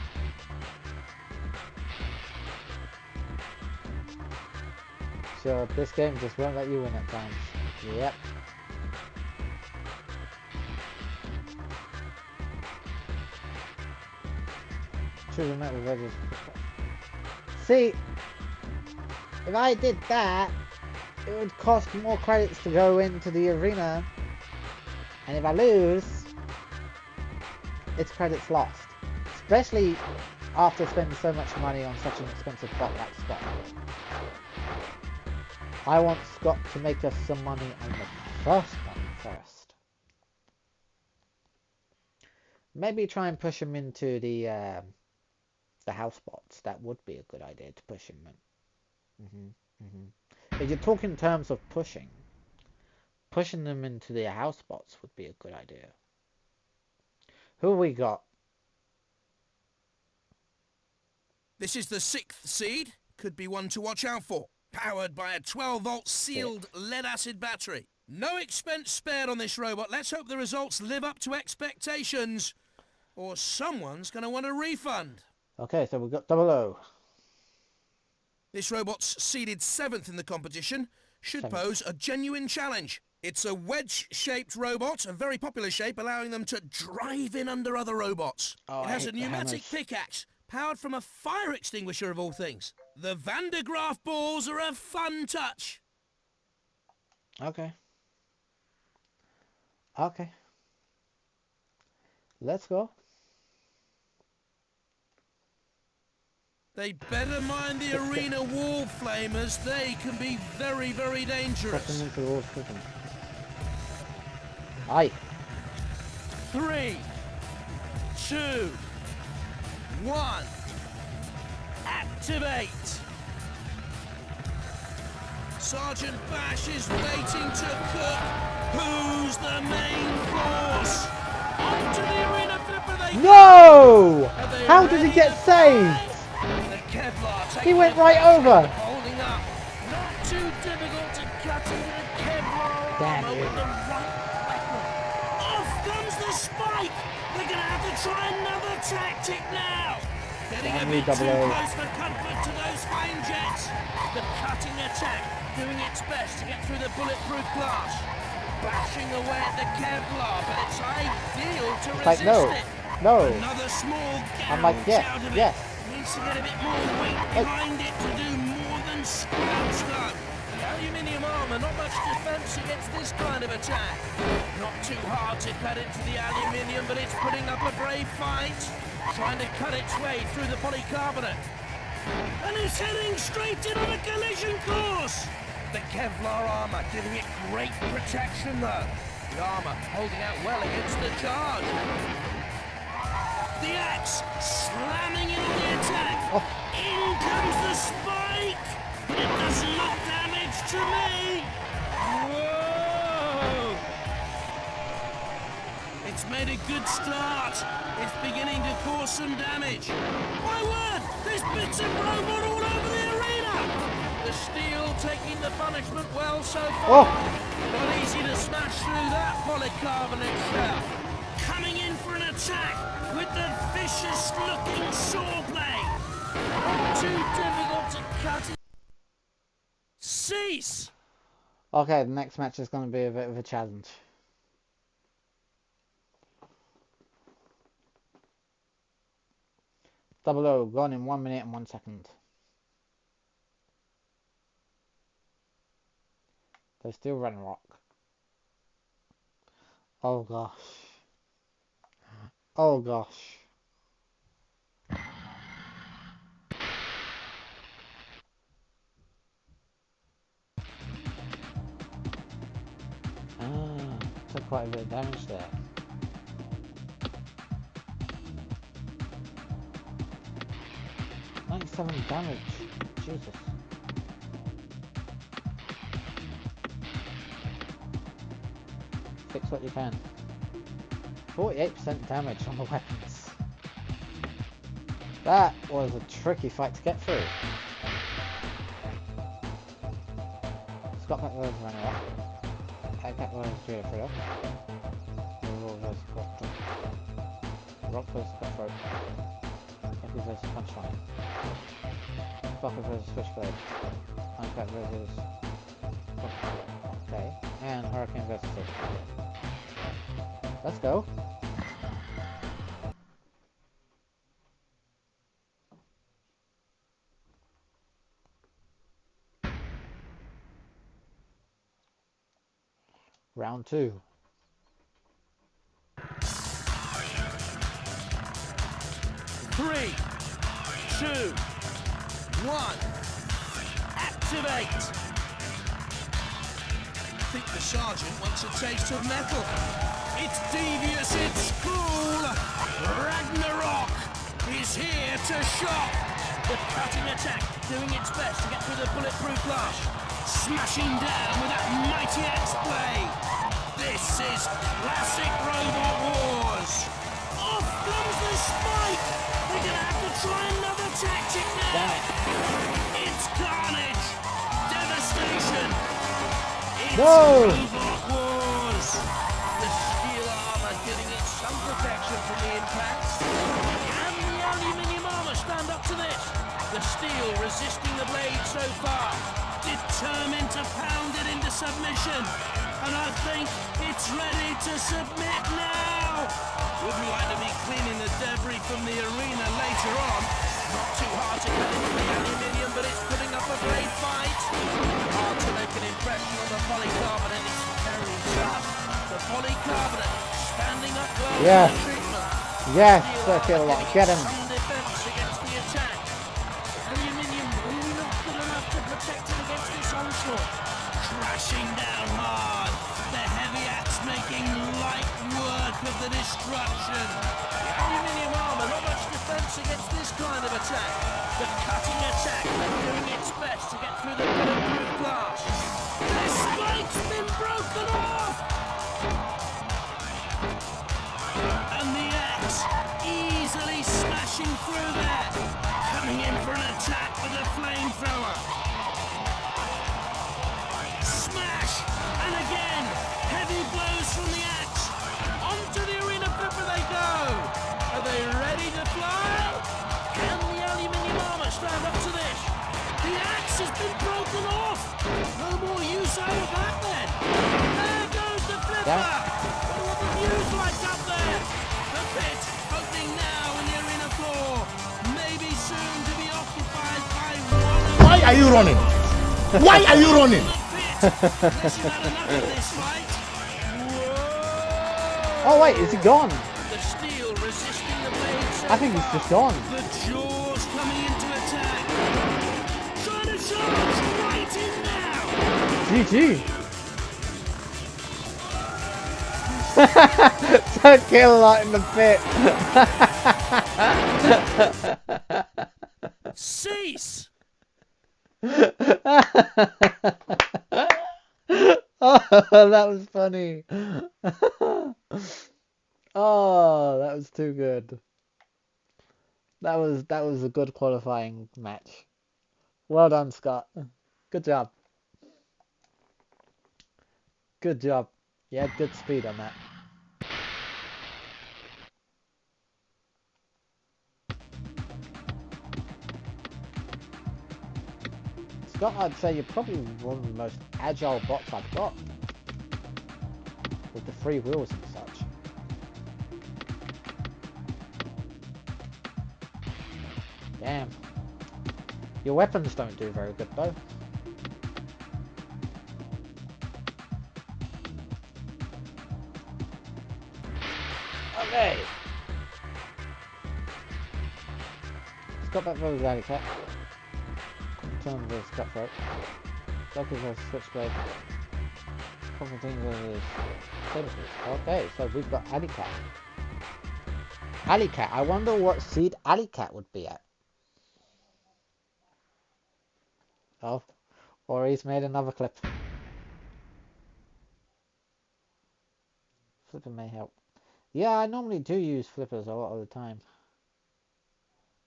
Sure, this game just won't let you win at times. Yep. Choose a metal wedges. See, if I did that, it would cost more credits to go into the arena, and if I lose, it's credits lost. Especially after spending so much money on such an expensive bot like Scott. I want Scott to make us some money on the first one first. Maybe try and push him into the house bots. That would be a good idea to push him in. If you're talking in terms of pushing them into the house bots would be a good idea. Who we got? This is the 6th seed. Could be one to watch out for. Powered by a 12-volt sealed lead-acid battery. No expense spared on this robot. Let's hope the results live up to expectations, or someone's going to want a refund. Okay, so we've got 00. This robot's seeded 7th in the competition. Should pose a genuine challenge. It's a wedge-shaped robot, a very popular shape, allowing them to drive in under other robots. Oh, it has a pneumatic pickaxe, powered from a fire extinguisher of all things. The Van de Graaff balls are a fun touch. Okay. Okay. Let's go. They better mind the arena wall flamers. They can be very, very dangerous. Aye. 3, 2, 1. Activate. Sergeant Bash is waiting to cook. Who's the main course? Onto the arena flipper they go. No! How did he get saved? He went right over. Holding up. Not too difficult to cut into the Kevlar armor with the right weapon. Off comes the spike. They're going to have to try another tactic now. Getting a bit too close for comfort to those flame jets. The cutting attack doing its best to get through the bulletproof glass. Bashing away at the Kevlar, but it's ideal to resist it. No. Another small I'm like, gouge out of it. yes. Needs to get a bit more weight behind it to do more than scratch though. The aluminium armour, not much defence against this kind of attack. Not too hard to cut into the aluminium, but it's putting up a brave fight. Trying to cut its way through the polycarbonate. And it's heading straight in on a collision course. The Kevlar armour giving it great protection though. The armour holding out well against the charge. The axe slamming in on the attack. In comes the spike. But it doesn't look damage to me. Whoa! It's made a good start. It's beginning to cause some damage. My word! There's bits of robot all over the arena. The steel taking the punishment well so far. Not easy to smash through that polycarbonate shell. Coming in for an attack with the vicious-looking saw blade. Too difficult to cut it. Cease! Okay, the next match is going to be a bit of a challenge. Double O, gone in 1 minute and 1 second. They still run rock. Oh gosh. Oh gosh. Took quite a bit of damage there. $97 damage. Jesus. Fix what you can. 48% damage on the weapons. That was a tricky fight to get through. Scott versus Runner. Cat versus Julia Frida. Roll versus Cotton. Rock versus Cutthroat. Epi versus Punchline. Stalker versus Switchblade. Cat versus... Okay. And Hurricane versus Saber. Let's go. Round 2. Three, two, one. Activate. I think the sergeant wants a taste of metal. It's devious, it's cool. Ragnarok is here to shock. The cutting attack doing its best to get through the bulletproof glass. Smashing down with that mighty axe blade. This is classic Robot Wars. Off comes the spike. They're gonna have to try another tactic now. It's carnage, devastation. It's Robot Wars. The steel armor giving it some protection from the impacts. Can the aluminium armor stand up to this? The steel resisting the blade so far. Determined to pound it into submission. And I think it's ready to submit now. Wouldn't like to be cleaning the debris from the arena later on. Not too hard to cut into the aluminium, but it's putting up a blade fight. Hard to make an impression on the polycarbonate. It's very tough. The polycarbonate standing up well to the treatment. Yes, Circular, get him. Some defense against the attack. Aluminium really not good enough to protect it against this onslaught. Crashing down hard. The heavy axe making light work of the destruction. The aluminium armor, not much defense against this kind of attack. The cutting attack doing its best to get through the bulletproof glass. The spike's been broken off! And the axe easily smashing through there. Coming in for an attack with a flamethrower. Smash! And again, heavy blows from the axe. Onto the arena flipper they go. Are they ready to fly? Can the aluminium armor stand up to this? The axe has been broken off. No more use out of that then. There goes the flipper. What are the views like up there? The pit opening now in the arena floor. Maybe soon to be occupied by one of... Why are you running? Why are you running? Oh wait, is he gone? The steel resisting the blade so I think he's just gone. The jaws coming into attack. Trying to charge right in now. GG. Circular in the pit. Cease. Oh, that was funny. Oh, that was too good. That was a good qualifying match. Well done, Scott. Good job. Good job. You had good speed on that. Scott, I'd say you're probably one of the most agile bots I've got. With the free wheels and such. Damn. Your weapons don't do very good though. Okay. Scott back versus Alley Cat. Turn versus Cutthroat. Docker versus Switchblade. Constantine versus Sabersmith. Okay, so we've got Alley Cat. Alley Cat, I wonder what seed Alley Cat would be at. Oh, or he's made another clip. Flipper may help. Yeah, I normally do use flippers a lot of the time.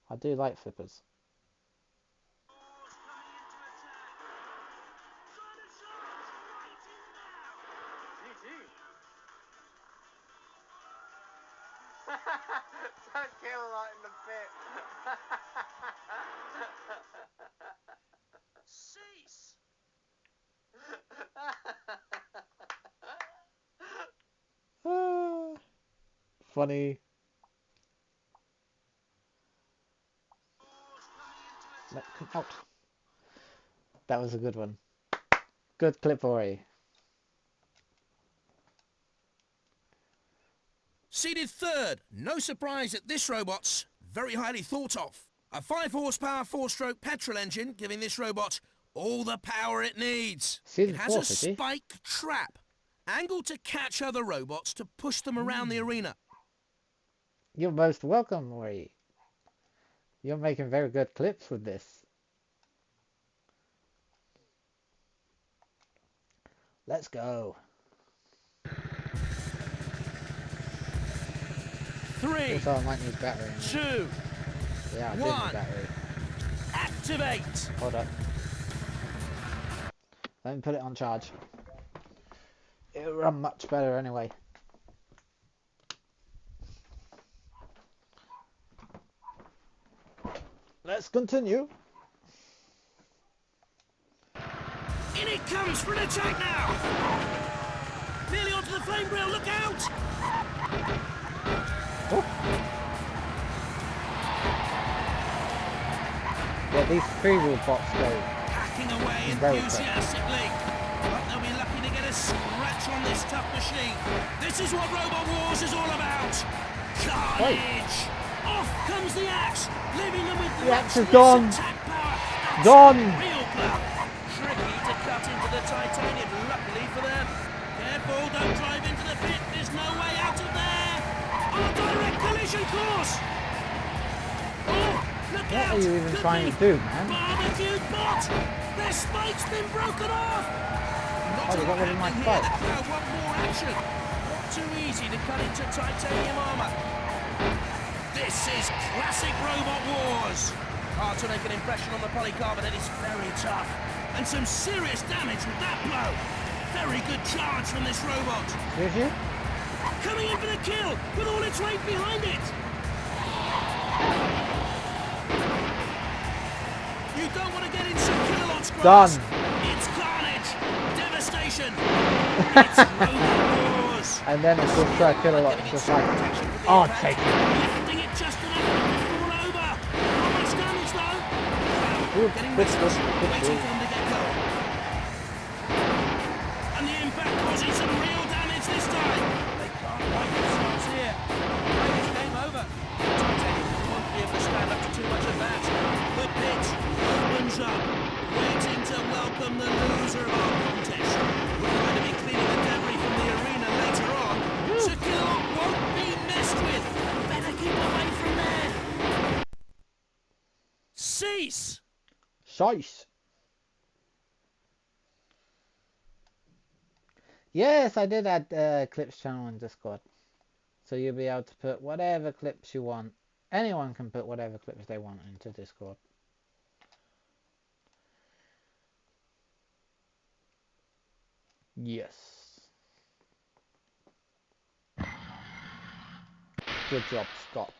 I do like flippers. kill right in the pit. Cease! Ah, funny. Let come out. That was a good one. Good clip, Ori. Seeded third. No surprise that this robot's very highly thought of. A 5 horsepower 4-stroke petrol engine giving this robot all the power it needs. Seeded It has fourth, a is he? spike trap, angled to catch other robots to push them around the arena. You're most welcome, Ori. You're making very good clips with this. Let's go. 3, Also, I might need battery. In 2, it. Yeah, I do one. need battery. activate! Hold up. Let me put it on charge. It'll run much better anyway. Let's continue. In it comes for an attack now! Nearly onto the flame grill, look out! Oh. Yeah, these free-wheel bots go. Hacking away Very enthusiastically. But they'll be lucky to get a scratch on this tough machine. This is what Robot Wars is all about. Carnage! Off comes the axe, leaving them with The axe is much gone. less attack power. That's Gone. real power. Tricky to cut into the titanium, luckily for them. Careful, don't drive into the pit. There's no way out of there. On a direct collision course. Oh, look What out. are you even Could trying be to do, man? barbecued bot. Their spike's been broken off. Not Oh, they got rid of my happening spike. here. Now, want more action. Not too easy to cut into titanium armor. This is classic Robot Wars. Hard to make an impression on the polycarbonate. It's very tough. And some serious damage with that blow. Very good charge from this robot. Did you? Coming in for the kill with all its weight behind it. You don't want to get in some kilowatts grass. Done. It's carnage. Devastation. It's Robot Wars. And then it's just kilowatts, just like, oh, take it. Lifting it just enough to fall over. Not much damage though. Good, Getting good, restless, good, waiting good. for them to get going. And the impact causing some real damage this time. They can't wipe themselves here. Maybe it's game over. Titanium won't be able to stand up to too much of that. The pit opens up, waiting to welcome the loser of our contest. We're going to be cleaning the debris from the arena later on. So Kilowatt won't be messed with. Better keep away from there. Cease! Shice. Yes, I did add clips channel in Discord. So you'll be able to put whatever clips you want. Anyone can put whatever clips they want into Discord. Yes. Good job, Scott.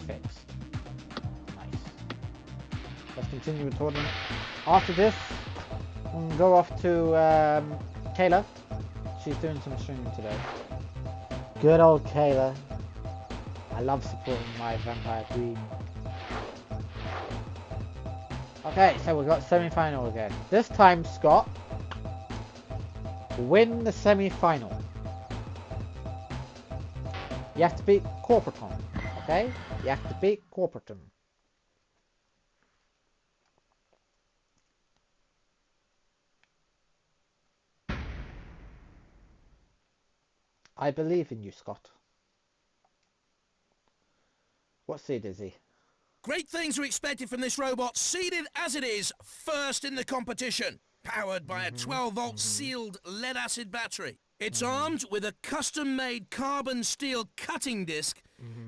Fixed. Nice. Let's continue with tournament. After this, we'll go off to Kayla. She's doing some streaming today. Good old Kayla. I love supporting my Vampire Queen. Okay, so we've got semi-final again. This time, Scott, win the semi-final. You have to beat Corporaton, okay? You have to beat Corporaton. I believe in you, Scott. What seed is he? Great things are expected from this robot, seeded as it is, first in the competition. Powered by a 12-volt sealed lead-acid battery. It's armed with a custom-made carbon steel cutting disc,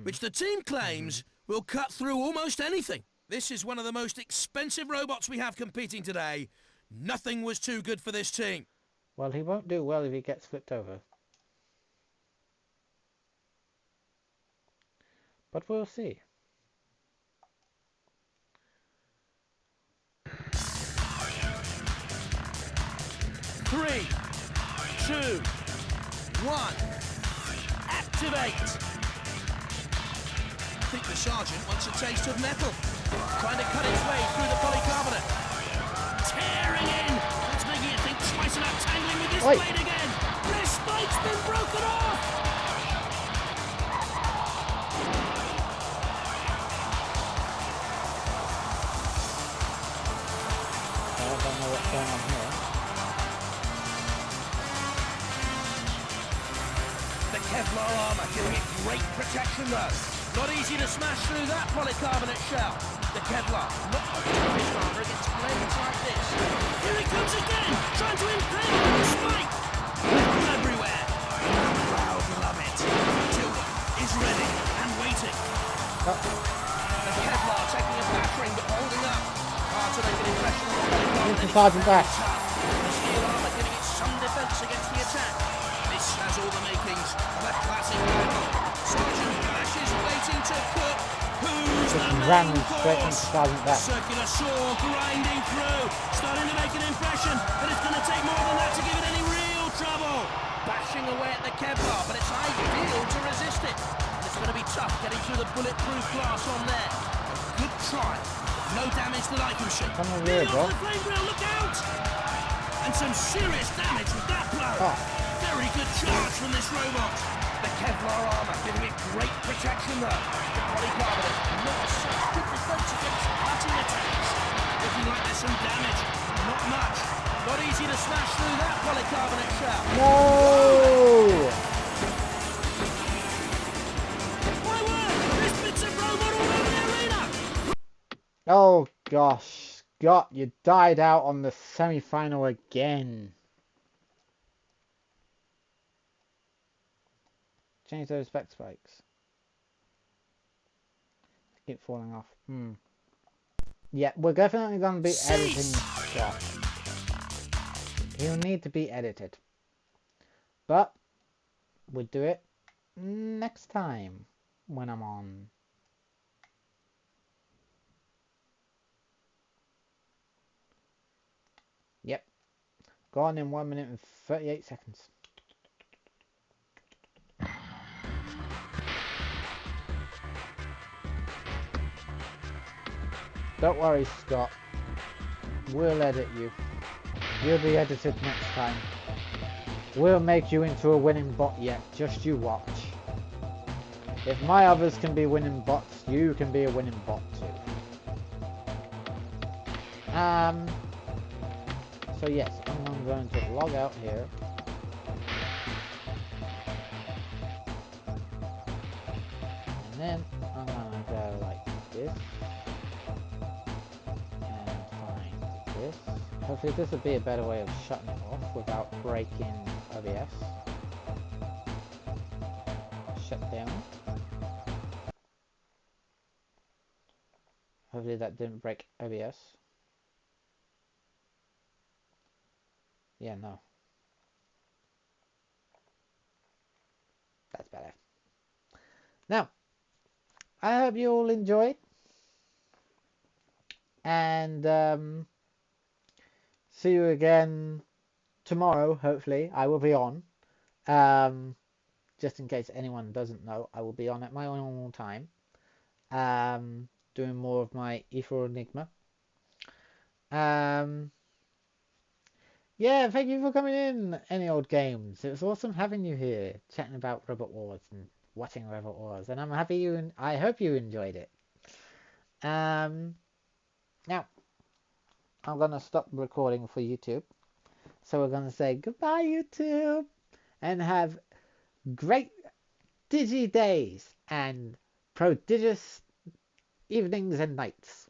which the team claims will cut through almost anything. This is one of the most expensive robots we have competing today. Nothing was too good for this team. Well, he won't do well if he gets flipped over. But we'll see. Three, two, one, activate! I think the sergeant wants a taste of metal. Trying to cut its way through the polycarbonate. Tearing in! That's making it think twice about tangling with this Oi. blade again! This spike's been broken off! I don't know what's going on here. The Kevlar armor giving it great protection though. Not easy to smash through that polycarbonate shell. The Kevlar, not much armor against blades like this. Here he comes again, trying to impale on the spike. Metal everywhere. The crowd love it. Tilda is ready and waiting. The Kevlar taking a battering but holding up. Hard to make an impression on the polycarbonate. Mr. Sergeant back. The steel armor giving it some defense against the attack. This has all the makings of a classic battle. Sergeant Bash is waiting to cook. Who's Just the ran main straight into course? Sergeant Bash. Circular saw grinding through. Starting to make an impression, but it's going to take more than that to give it any real trouble. Bashing away at the Kevlar, but it's ideal to resist it. And it's going to be tough getting through the bulletproof glass on there. A good try. No damage that I can see. Come over Nearly here, bro. off the flame grill, look out! And some serious damage with that blow. Oh. Very good charge from this robot. The Kevlar armor giving it great protection though. The polycarbonate not such good defense against cutting attacks. Looking like there's some damage. Not much. Not easy to smash through that polycarbonate shell. No! My word! This bit's a robot all over the arena! Oh gosh, Scott, you died out on the semi-final again. Change those spec spikes. Keep falling off. Yeah, we're definitely going to be editing Scott. He'll need to be edited. But we'll do it next time when I'm on. Yep. Gone in 1 minute and 38 seconds. Don't worry, Scott. We'll edit you. You'll be edited next time. We'll make you into a winning bot yet. Just you watch. If my others can be winning bots, you can be a winning bot too. So yes, I'm going to log out here. And then I'm going to go like this. And find this. Hopefully this will be a better way of shutting it off without breaking OBS. Shut down. Hopefully that didn't break OBS. Yeah, no. That's better. Now, I hope you all enjoyed. And see you again tomorrow, hopefully. I will be on. Just in case anyone doesn't know, I will be on at my normal time. Doing more of my E4 Enigma. Yeah, thank you for coming in, Any Old Games. It was awesome having you here, chatting about Robot Wars and watching Robot Wars, and I'm happy I hope you enjoyed it. Now, I'm gonna stop recording for YouTube, so we're gonna say goodbye, YouTube, and have great digi days and prodigious evenings and nights.